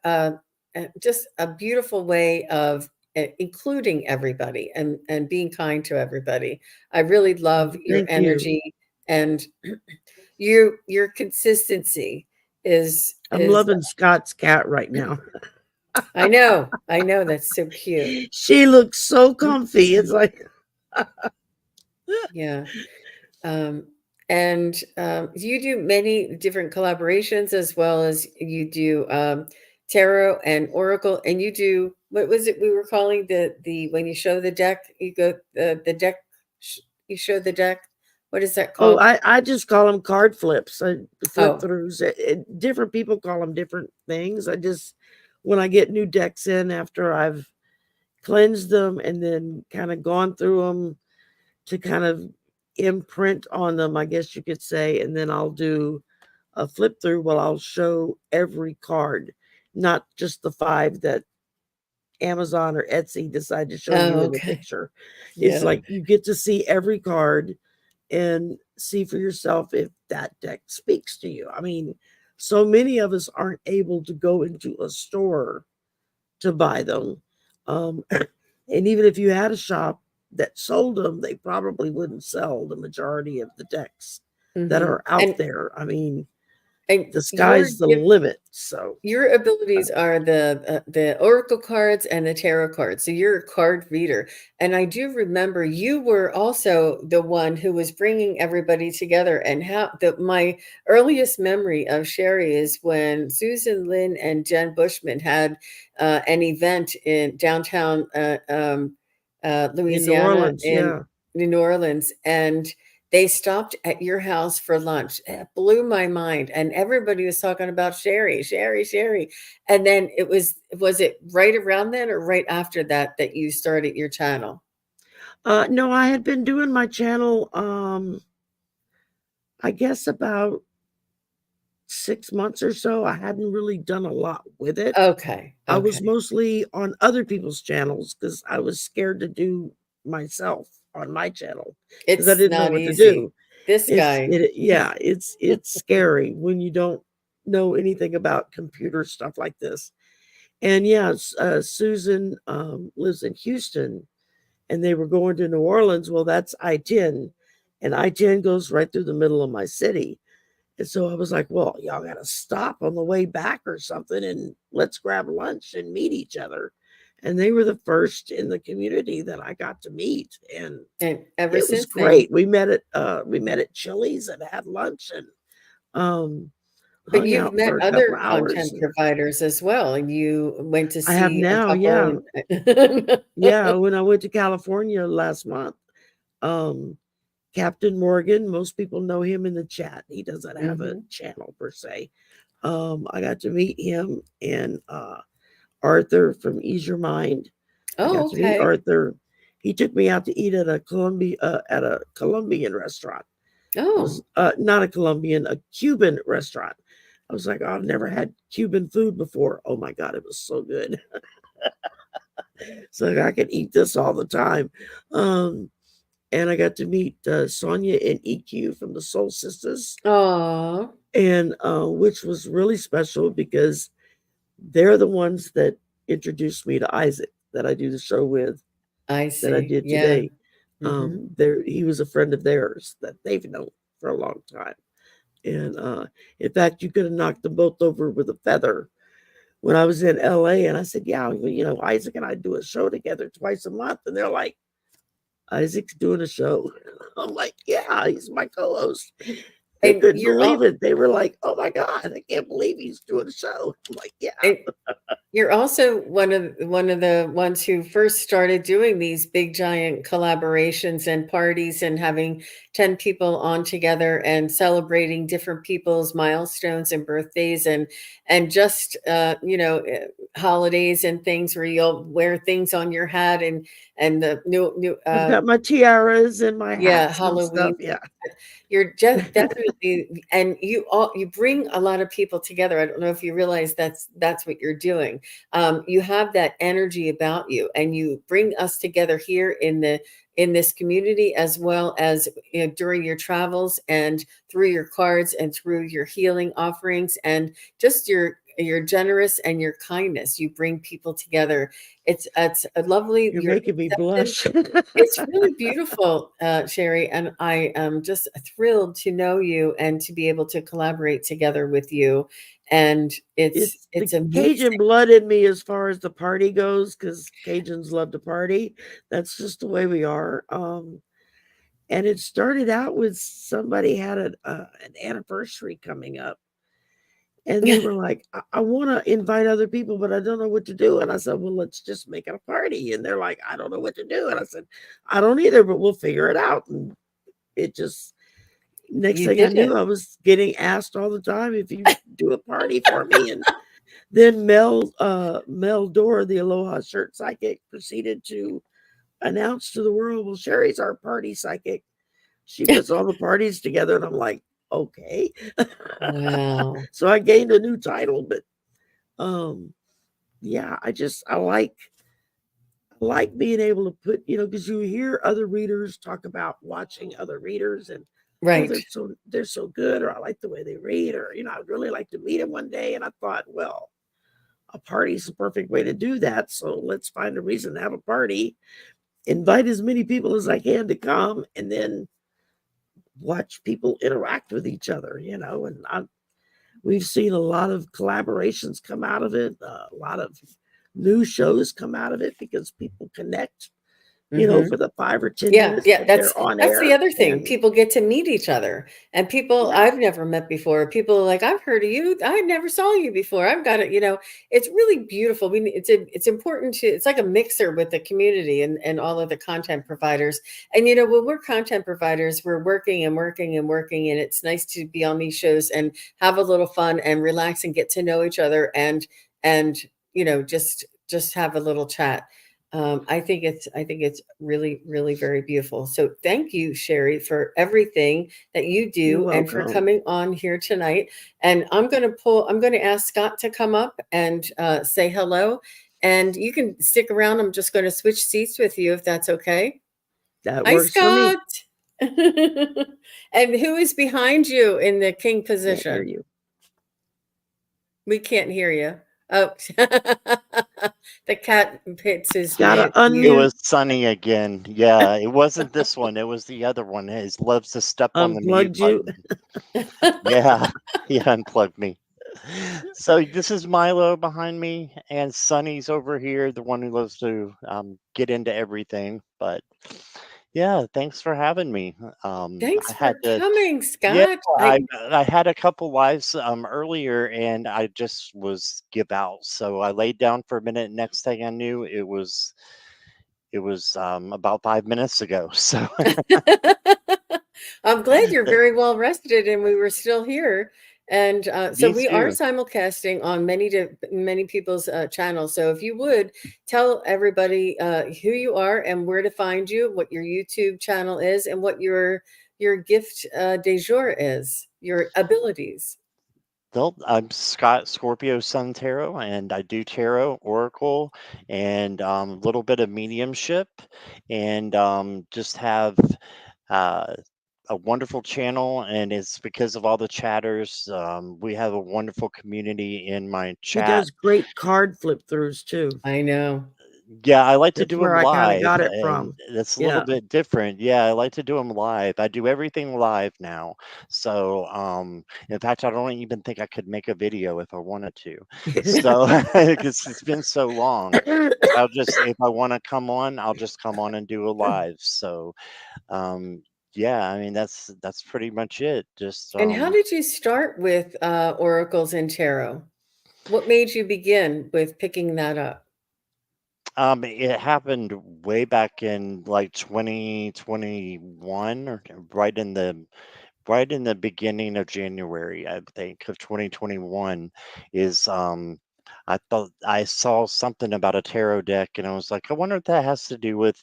Speaker 1: just a beautiful way of including everybody and being kind to everybody. I really love your
Speaker 16: Thank you.
Speaker 1: energy, and your consistency is
Speaker 16: I'm loving Scott's cat right now.
Speaker 1: I know that's so cute.
Speaker 16: She looks so comfy. It's like
Speaker 1: Yeah. And you do many different collaborations, as well as you do tarot and oracle, and you do, what was it we were calling the when you show the deck, you go the deck, you show the deck. What is that
Speaker 16: Oh,
Speaker 1: called?
Speaker 16: I just call them card flips, flip
Speaker 1: Oh.
Speaker 16: throughs. Different people call them different things. When I get new decks in after I've cleansed them and then kind of gone through them to kind of imprint on them, I guess you could say, and then I'll do a flip through. Well, I'll show every card, not just the 5 that Amazon or Etsy decide to show you in the
Speaker 1: Okay.
Speaker 16: picture. It's
Speaker 1: Yeah.
Speaker 16: like you get to see every card and see for yourself if that deck speaks to you. I mean, so many of us aren't able to go into a store to buy them. And even if you had a shop that sold them, they probably wouldn't sell the majority of the decks that are out there. I mean,
Speaker 1: and
Speaker 16: the sky's the limit. So
Speaker 1: your abilities are the oracle cards and the tarot cards. So you're a card reader. And I do remember you were also the one who was bringing everybody together. And my earliest memory of Sherry is when Susan Lynn and Jen Bushman had an event in downtown Louisiana, in New Orleans, and they stopped at your house for lunch. It blew my mind. And everybody was talking about Sherry, Sherry, Sherry. And then was it right around then or right after that you started your channel?
Speaker 16: No, I had been doing my channel, I guess about 6 months or so. I hadn't really done a lot with it.
Speaker 1: Okay.
Speaker 16: I was mostly on other people's channels because I was scared to do myself on my channel because I
Speaker 1: It's
Speaker 16: didn't know
Speaker 1: not
Speaker 16: what to
Speaker 1: easy.
Speaker 16: do.
Speaker 1: This guy.
Speaker 16: It's scary when you don't know anything about computer stuff like this. And Susan lives in Houston, and they were going to New Orleans. Well, that's I-10, and I-10 goes right through the middle of my city. And so I was like, well, y'all got to stop on the way back or something, and let's grab lunch and meet each other. And they were the first in the community that I got to meet, and
Speaker 1: ever
Speaker 16: it was
Speaker 1: since
Speaker 16: great. We met at Chili's and had lunch and
Speaker 1: but
Speaker 16: hung
Speaker 1: you've
Speaker 16: out
Speaker 1: met
Speaker 16: for a couple
Speaker 1: other
Speaker 16: of hours.
Speaker 1: content providers as well, and you went to
Speaker 16: I have
Speaker 1: see a
Speaker 16: now,
Speaker 1: couple.
Speaker 16: yeah. When I went to California last month, Captain Morgan, most people know him in the chat. He doesn't have a channel per se. I got to meet him and Arthur from Ease Your Mind. I got to meet Arthur. He took me out to eat at a Colombian restaurant. Not a Colombian, a Cuban restaurant. I was like, I've never had Cuban food before. Oh my God, it was so good. So I could eat this all the time. And I got to meet Sonia and EQ from the Soul Sisters.
Speaker 1: Oh,
Speaker 16: and which was really special because they're the ones that introduced me to Isaac that I do the show with
Speaker 1: I
Speaker 16: that I
Speaker 1: see.
Speaker 16: did
Speaker 1: Yeah.
Speaker 16: today. He was a friend of theirs that they've known for a long time. And in fact, you could have knocked them both over with a feather. When I was in LA and I said, yeah, Isaac and I do a show together twice a month. And they're like, Isaac's doing a show. I'm like, yeah, he's my co-host. They
Speaker 1: And
Speaker 16: couldn't believe it. They were like, oh my God, I can't believe he's doing a show. I'm like, yeah.
Speaker 1: You're also one of the ones who first started doing these big giant collaborations and parties and having 10 people on together and celebrating different people's milestones and birthdays and just holidays and things where you'll wear things on your hat and the new
Speaker 16: I've got my tiaras and my hats and
Speaker 1: Halloween.
Speaker 16: stuff. Yeah.
Speaker 1: You're just definitely, and you bring a lot of people together. I don't know if you realize that's what you're doing. You have that energy about you, and you bring us together here in this community, as well as during your travels and through your cards and through your healing offerings and just your generous and your kindness. You bring people together. It's a lovely.
Speaker 16: You're
Speaker 1: Your
Speaker 16: making me
Speaker 1: acceptance.
Speaker 16: blush.
Speaker 1: It's really beautiful, Sherry, and I am just thrilled to know you and to be able to collaborate together with you. And it's
Speaker 16: the
Speaker 1: amazing.
Speaker 16: Cajun blood in me as far as the party goes, because Cajuns love to party. That's just the way we are. And it started out with somebody had an anniversary coming up. And they were like, I want to invite other people, but I don't know what to do. And I said, well, let's just make it a party. And they're like, I don't know what to do. And I said, I don't either, but we'll figure it out. And it just, next thing I knew, I was getting asked all the time if you do a party for me. And then Mel Dora, the Aloha Shirt Psychic, proceeded to announce to the world, well, Sherry's our party psychic. She puts all the parties together. And I'm like, okay.
Speaker 1: Wow.
Speaker 16: So I gained a new title, but yeah, I like being able to put, because you hear other readers talk about watching other readers and
Speaker 1: right.
Speaker 16: they're so good, or I like the way they read, or I'd really like to meet them one day. And I thought, well, a party's the perfect way to do that. So let's find a reason to have a party, invite as many people as I can to come, and then watch people interact with each other, and we've seen a lot of collaborations come out of it, a lot of new shows come out of it because people connect, for the 5 or 10 minutes that
Speaker 1: that's
Speaker 16: they're on air.
Speaker 1: the other thing. People get to meet each other, and people I've never met before. People are like, I've heard of you. I never saw you before. I've got it. It's really beautiful. It's important to. It's like a mixer with the community and all of the content providers. And when we're content providers, we're working and working and working, and it's nice to be on these shows and have a little fun and relax and get to know each other and just have a little chat. I think it's really, really very beautiful. So thank you, Sherry, for everything that you do and for coming on here tonight. And I'm going to ask Scott to come up and say hello. And you can stick around. I'm just going to switch seats with you if that's okay.
Speaker 16: That
Speaker 1: Hi,
Speaker 16: works
Speaker 1: Scott.
Speaker 16: for me.
Speaker 1: And who is behind you in the king
Speaker 16: Can't hear
Speaker 1: position?
Speaker 16: you.
Speaker 1: We can't hear you. Oh, the cat hits his
Speaker 16: Gotta
Speaker 1: mute.
Speaker 17: It was Sunny again. Yeah, it wasn't this one. It was the other one. He loves to step on the mute
Speaker 16: Unplugged you.
Speaker 17: button. Yeah, he unplugged me. So this is Milo behind me, and Sunny's over here, the one who loves to get into everything. But yeah, thanks for having me.
Speaker 1: Thanks
Speaker 17: I had
Speaker 1: for coming,
Speaker 17: yeah,
Speaker 1: Scott.
Speaker 17: I had a couple lives earlier, and I just was give out. So I laid down for a minute. Next thing I knew, it was about 5 minutes ago. So
Speaker 1: I'm glad you're very well rested and we were still here. And so
Speaker 17: me
Speaker 1: we are
Speaker 17: too.
Speaker 1: simulcasting on many people's channels. So if you would tell everybody who you are and where to find you, what your YouTube channel is, and what your gift de jour is, your abilities.
Speaker 17: I'm Scott Scorpio Sun Tarot, and I do tarot, oracle, and a little bit of mediumship, and just have uh, a wonderful channel. And it's because of all the chatters. We have a wonderful community in my
Speaker 16: He
Speaker 17: chat.
Speaker 16: does great card flip throughs too.
Speaker 1: I know.
Speaker 17: Yeah, I like to
Speaker 16: That's
Speaker 17: do
Speaker 16: where
Speaker 17: them
Speaker 16: I kind of
Speaker 17: live,
Speaker 16: got it
Speaker 17: and
Speaker 16: from.
Speaker 17: it's a little
Speaker 16: Yeah.
Speaker 17: bit different. Yeah, I like to do them live. I do everything live now. So, in fact, I don't even think I could make a video if I wanted to. So, because it's been so long, but I'll just, if I want to come on, I'll just come on and do a live. So, um, yeah, I mean, that's pretty much it. Just,
Speaker 1: And how did you start with oracles and tarot? What made you begin with picking that up?
Speaker 17: It happened way back in like 2021, or right in the beginning of January, I think, of 2021. Is I thought I saw something about a tarot deck, and I was like, I wonder if that has to do with,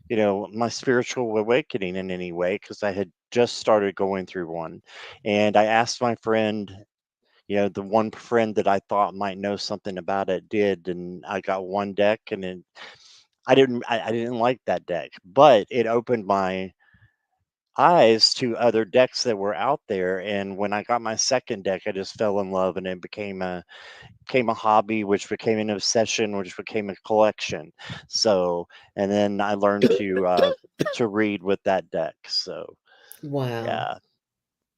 Speaker 17: my spiritual awakening in any way, because I had just started going through one. And I asked my friend, the one friend that I thought might know something about it did, and I got one deck, and then I didn't like that deck, but it opened my eyes to other decks that were out there. And when I got my second deck, I just fell in love, and it became a hobby, which became an obsession, which became a collection. So, and then I learned to read with that deck. So,
Speaker 1: Wow.
Speaker 17: yeah.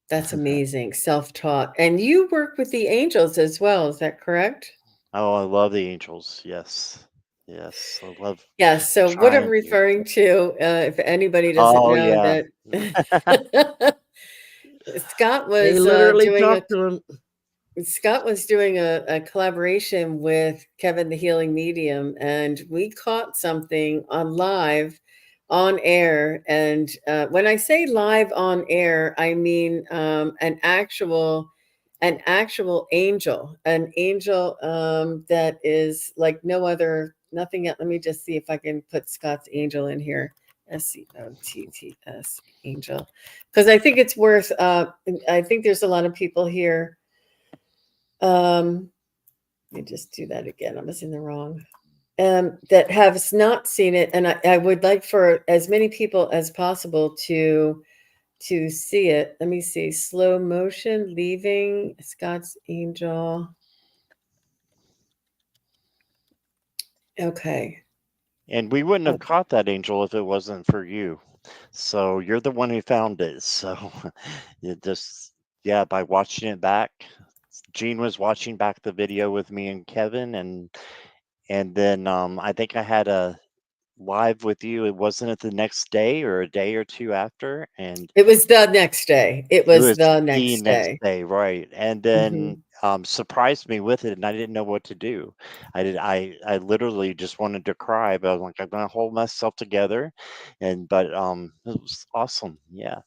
Speaker 1: That's amazing. Self-taught. And you work with the angels as well, is that correct?
Speaker 17: Oh, I love the angels. Yes. Yes. I love
Speaker 1: Yeah, so what I'm
Speaker 17: trying to.
Speaker 1: referring to, if anybody doesn't
Speaker 17: Oh,
Speaker 1: know
Speaker 17: yeah.
Speaker 1: that Scott
Speaker 16: They
Speaker 1: was
Speaker 16: literally talk to him.
Speaker 1: Scott was doing a collaboration with Kevin the Healing Medium, and we caught something on live on air. And when I say live on air, I mean an actual angel, that is like no other, nothing yet. Let me just see if I can put Scott's angel in here. SCOTTS angel, because I think it's worth. I think there's a lot of people here. Let me just do that again. I was in the wrong. That has not seen it, and I would like for as many people as possible to see it. Let me see. Slow motion leaving Scott's angel. Okay.
Speaker 17: And we wouldn't have caught that angel if it wasn't for you. So you're the one who found it. So it just, yeah, by watching it back, Gene was watching back the video with me and Kevin, and then I think I had a live with you. It wasn't it the next day or a day or two after, and
Speaker 1: It was the next day. It
Speaker 17: it
Speaker 1: was
Speaker 17: was
Speaker 1: the
Speaker 17: the
Speaker 1: next
Speaker 17: next
Speaker 1: day.
Speaker 17: day, right? And then surprised me with it, and I didn't know what to do. I literally just wanted to cry, but I was like, I'm gonna hold myself together, but it was awesome. Yeah.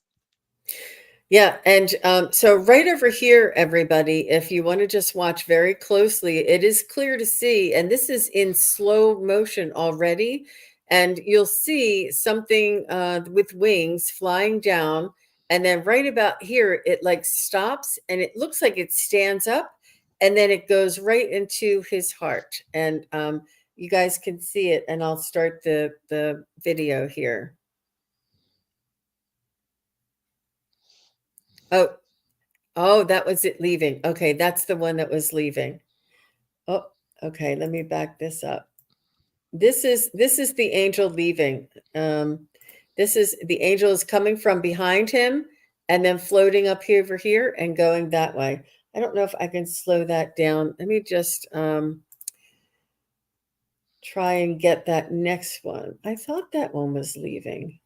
Speaker 1: Yeah, and so right over here, everybody, if you want to just watch very closely, it is clear to see, and this is in slow motion already, and you'll see something with wings flying down, and then right about here, it like stops, and it looks like it stands up, and then it goes right into his heart, and you guys can see it, and I'll start the video here. Oh, that was it leaving. Okay, that's the one that was leaving. Oh, okay, let me back this up. This is the angel leaving. This is the angel is coming from behind him and then floating up here over here and going that way. I don't know if I can slow that down. Let me just try and get that next one. I thought that one was leaving.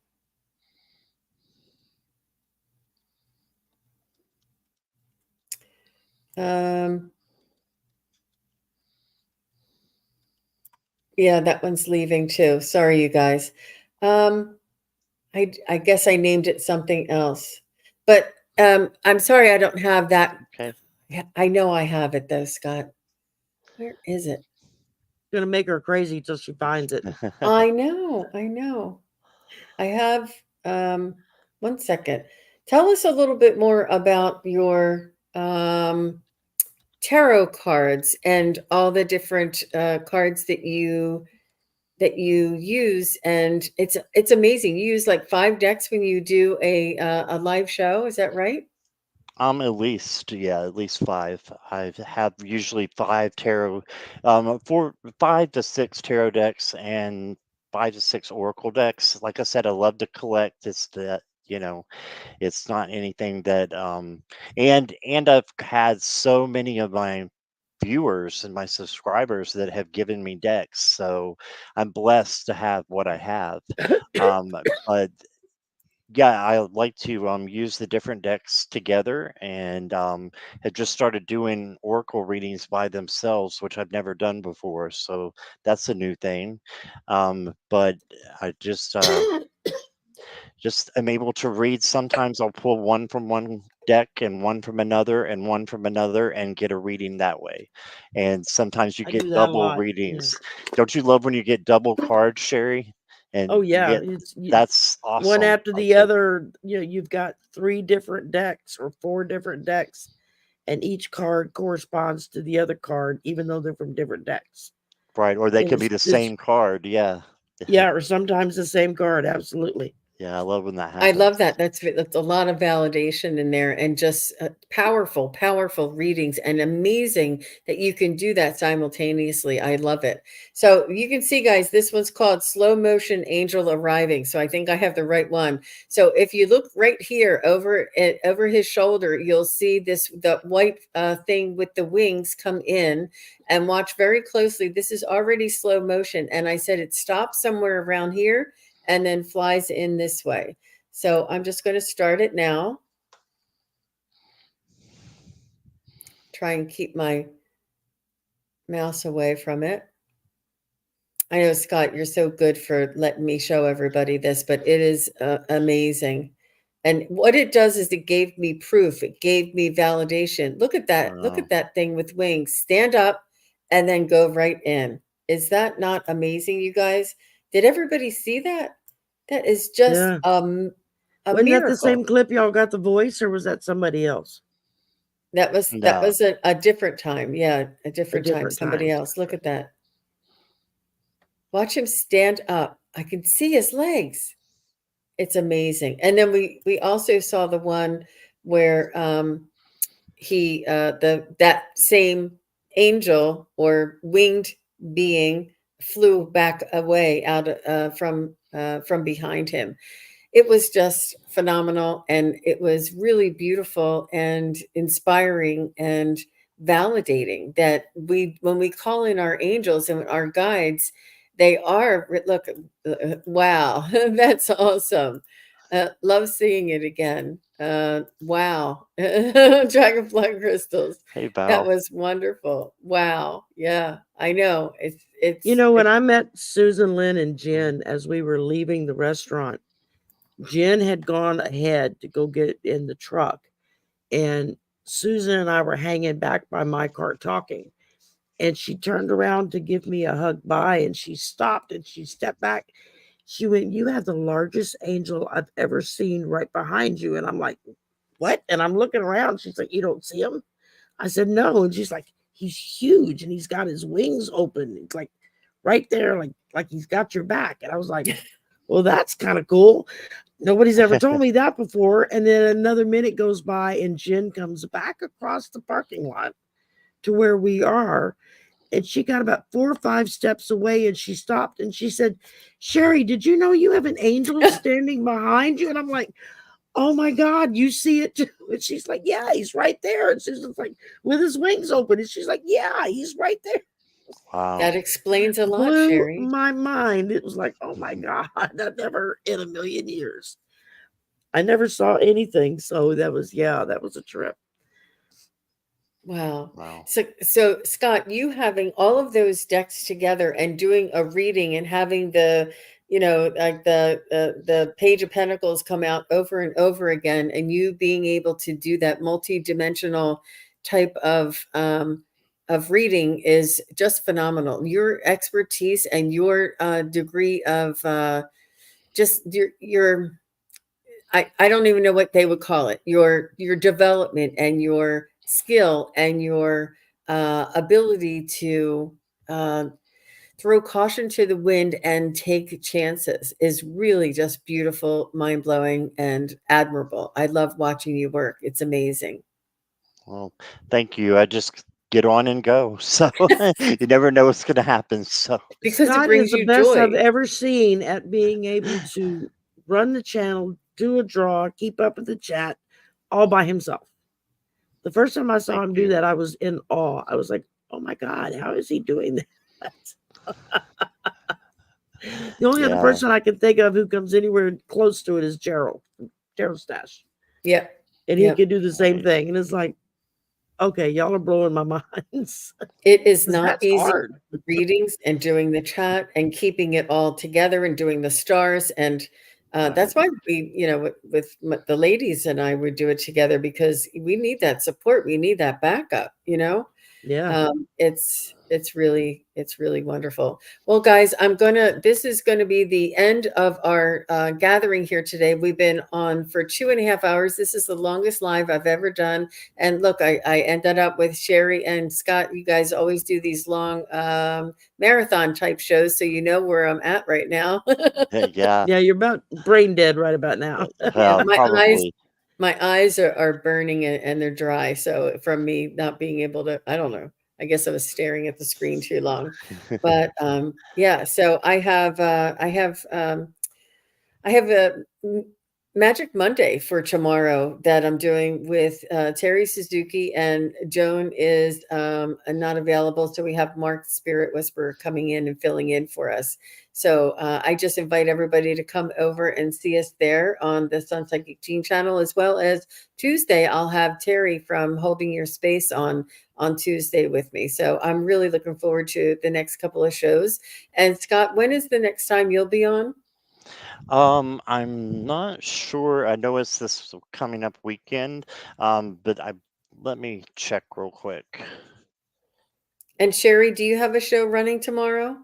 Speaker 1: Yeah, that one's leaving too. Sorry, you guys. I guess I named it something else, but I'm sorry I don't have that.
Speaker 17: Okay.
Speaker 1: Yeah, I know I have it though, Scott. Where is it?
Speaker 16: Gonna make her crazy till she finds it.
Speaker 1: I know. I have. 1 second. Tell us a little bit more about your tarot cards and all the different cards that you use, and it's amazing. You use like 5 decks when you do a live show, is that right?
Speaker 17: At least 5. I have usually 5 tarot, 5 to 6 tarot decks and 5 to 6 oracle decks. Like I said, I love to collect. It's that, it's not anything that, and I've had so many of my viewers and my subscribers that have given me decks, so I'm blessed to have what I have. But yeah, I like to use the different decks together, and have just started doing oracle readings by themselves, which I've never done before. So that's a new thing. But I just am able to read. Sometimes I'll pull one from one deck and one from another and one from another and get a reading that way. And sometimes you
Speaker 16: I do
Speaker 17: get
Speaker 16: that a
Speaker 17: double
Speaker 16: lot. Yeah.
Speaker 17: readings. Don't you love when you get double cards, Sherry?
Speaker 16: Oh
Speaker 17: And you
Speaker 16: yeah,
Speaker 17: get
Speaker 16: it's
Speaker 17: that's
Speaker 16: one
Speaker 17: awesome.
Speaker 16: after the other. You've got 3 different decks or 4 different decks, and each card corresponds to the other card, even though they're from different decks.
Speaker 17: Right, or they
Speaker 16: And
Speaker 17: could be the
Speaker 16: it's
Speaker 17: same card. Yeah.
Speaker 16: yeah, or sometimes the same card. Absolutely.
Speaker 17: Yeah, I love when that
Speaker 1: I love
Speaker 17: happens.
Speaker 1: that. That's a lot of validation in there, and just powerful, powerful readings, and amazing that you can do that simultaneously. I love it. So you can see, guys, this one's called Slow Motion Angel Arriving. So I think I have the right one. So if you look right here over his shoulder, you'll see the white thing with the wings come in, and watch very closely. This is already slow motion, and I said it stops somewhere around here and then flies in this way. So I'm just going to start it now. Try and keep my mouse away from it. I know, Scott, you're so good for letting me show everybody this, but it is amazing. And what it does is it gave me proof. It gave me validation. Look at that. Look
Speaker 17: Wow.
Speaker 1: at that thing with wings. Stand up and then go right in. Is that not amazing, you guys? Did everybody see that? That is just
Speaker 16: Yeah.
Speaker 1: a
Speaker 16: Wasn't that the same
Speaker 1: miracle.
Speaker 16: clip y'all got the voice, or was that somebody else?
Speaker 1: That was
Speaker 17: No.
Speaker 1: a different time. Yeah, a
Speaker 16: A
Speaker 1: different time.
Speaker 16: different
Speaker 1: Somebody
Speaker 16: time.
Speaker 1: else. Look at that. Watch him stand up. I can see his legs. It's amazing. And then we also saw the one where he that same angel or winged being flew back away out from behind him. It was just phenomenal, and it was really beautiful and inspiring and validating that when we call in our angels and our guides, they are look, wow. That's awesome. Love seeing it again. Wow. Dragonfly crystals.
Speaker 17: Hey,
Speaker 1: That
Speaker 17: Val.
Speaker 1: was wonderful. Wow. Yeah, I know.
Speaker 16: When I met Susan Lynn and Jen as we were leaving the restaurant, Jen had gone ahead to go get in the truck, and Susan and I were hanging back by my car talking. And she turned around to give me a hug bye, and she stopped and she stepped back. She went, "You have the largest angel I've ever seen right behind you." And I'm like, "What?" And I'm looking around. She's like, "You don't see him?" I said, "No." And she's like, "He's huge and he's got his wings open. It's like right there, like he's got your back." And I was like, "Well, that's kind of cool. Nobody's ever told me that before." And then another minute goes by, and Jen comes back across the parking lot to where we are. And she got about 4 or 5 steps away, and she stopped and she said, "Sherry, did you know you have an angel standing behind you?" And I'm like, "Oh my God, you see it too?" And she's like, "Yeah, he's right there." And Susan's like, "With his wings open." And she's like, "Yeah, he's right there."
Speaker 17: Wow.
Speaker 1: That explains a lot,
Speaker 16: Blew
Speaker 1: Sherry.
Speaker 16: my mind. It was like, "Oh my God, that never in a million years." I never saw anything. So that was a trip.
Speaker 1: Wow.
Speaker 17: Wow.
Speaker 1: So Scott, you having all of those decks together and doing a reading and having like the Page of Pentacles come out over and over again, and you being able to do that multi-dimensional type of reading is just phenomenal. Your expertise and your degree of just your I don't even know what they would call it. Your development and your skill and your ability to throw caution to the wind and take chances is really just beautiful, mind-blowing, and admirable. I love watching you work. It's amazing.
Speaker 17: Well, thank you. I just get on and go. So you never know what's going to happen. So
Speaker 1: Because it
Speaker 16: Scott is
Speaker 1: brings
Speaker 16: the
Speaker 1: you
Speaker 16: best I've
Speaker 1: joy.
Speaker 16: ever seen at being able to run the channel, do a draw, keep up with the chat, all by himself. The first time I saw him do that, I was in awe. I was like, "Oh my God, how is he doing that?" The only other
Speaker 17: yeah,
Speaker 16: person I can think of who comes anywhere close to it is Gerald Stash,
Speaker 1: Yep.
Speaker 16: and he
Speaker 1: Yep.
Speaker 16: can do the same thing. And it's like, okay, y'all are blowing my minds.
Speaker 1: It is
Speaker 16: 'Cause
Speaker 1: not
Speaker 16: that's
Speaker 1: easy
Speaker 16: hard.
Speaker 1: readings and doing the chat and keeping it all together and doing the stars. And that's why we, with the ladies and I would do it together, because we need that support. We need that backup,
Speaker 16: Yeah.
Speaker 1: It's really wonderful. Well, guys, this is gonna be the end of our gathering here today. We've been on for 2.5 hours. This is the longest live I've ever done. And look, I ended up with Sherry and Scott. You guys always do these long marathon type shows, so you know where I'm at right now.
Speaker 17: yeah.
Speaker 16: Yeah, you're about brain dead right about now.
Speaker 1: Yeah,
Speaker 17: Probably.
Speaker 1: my eyes are burning and they're dry. So from me not being able to, I don't know. I guess I was staring at the screen too long. But yeah, so I have a Magic Monday for tomorrow that I'm doing with Terry Suzuki, and Joan is not available. So we have Mark the Spirit Whisperer coming in and filling in for us. So I just invite everybody to come over and see us there on the Sun Psychic Gene channel, as well as Tuesday. I'll have Terry from Holding Your Space on Tuesday with me. So I'm really looking forward to the next couple of shows. And Scott, when is the next time you'll be on?
Speaker 17: I'm not sure. I know it's this coming up weekend, but let me check real quick.
Speaker 1: And Sherry, do you have a show running tomorrow?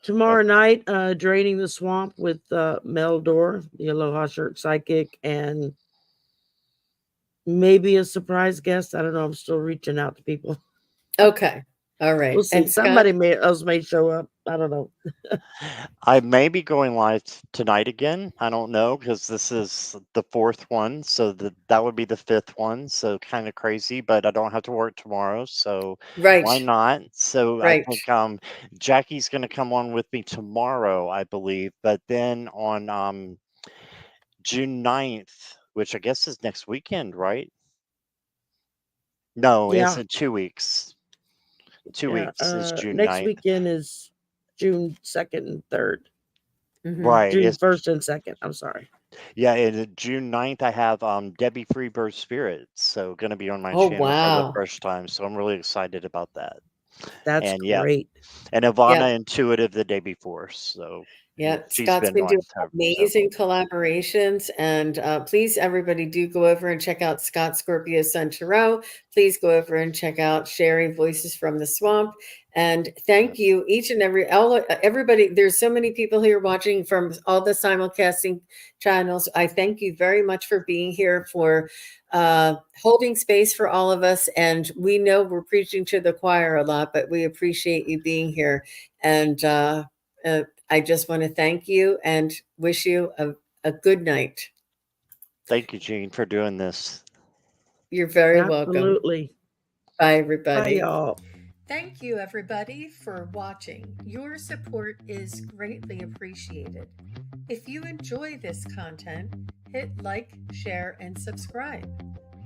Speaker 16: Tomorrow night, Draining the Swamp with Mel Dore, the Aloha Shirt Psychic, and maybe a surprise guest. I don't know. I'm still reaching out to people.
Speaker 1: Okay. All right.
Speaker 16: We'll see.
Speaker 1: And Scott?
Speaker 16: Somebody else may show up. I don't know.
Speaker 17: I may be going live tonight again. I don't know, because this is the 4th one, so that would be the 5th one. So kind of crazy, but I don't have to work tomorrow, so
Speaker 1: Right.
Speaker 17: why not? So
Speaker 1: Right.
Speaker 17: I think Jackie's going to come on with me tomorrow, I believe. But then on June 9th, which I guess is next weekend, right? No, it's
Speaker 16: Yeah.
Speaker 17: in 2 weeks. 2
Speaker 16: Yeah,
Speaker 17: weeks is June
Speaker 16: next
Speaker 17: 9th.
Speaker 16: weekend is June 2nd and 3rd.
Speaker 17: Right.
Speaker 16: June
Speaker 17: It's
Speaker 16: 1st and 2nd. I'm sorry.
Speaker 17: Yeah, and June 9th, I have Debbie Freebird Spirit, so going to be on my
Speaker 1: Oh,
Speaker 17: channel for the
Speaker 1: wow.
Speaker 17: first time. So I'm really excited about that.
Speaker 16: That's
Speaker 17: And yeah,
Speaker 16: great.
Speaker 17: and Ivana
Speaker 1: Yeah.
Speaker 17: Intuitive the day before. So
Speaker 1: Yeah,
Speaker 17: she's
Speaker 1: Scott's
Speaker 17: been
Speaker 1: been doing
Speaker 17: on several.
Speaker 1: amazing collaborations, and please, everybody, do go over and check out Scott Scorpio Sun Tarot. Please go over and check out Sherry Voices from the Swamp. And thank you, each and everybody. There's so many people here watching from all the simulcasting channels. I thank you very much for being here, for holding space for all of us. And we know we're preaching to the choir a lot, but we appreciate you being here. And I just want to thank you and wish you a good night.
Speaker 17: Thank you, Jean, for doing this.
Speaker 1: You're very welcome.
Speaker 16: Absolutely.
Speaker 1: Bye, everybody.
Speaker 16: Bye, y'all.
Speaker 1: Thank you, everybody, for watching. Your support is greatly appreciated. If you enjoy this content, hit like, share, and subscribe.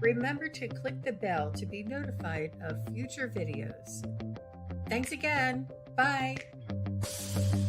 Speaker 1: Remember to click the bell to be notified of future videos. Thanks again. Bye.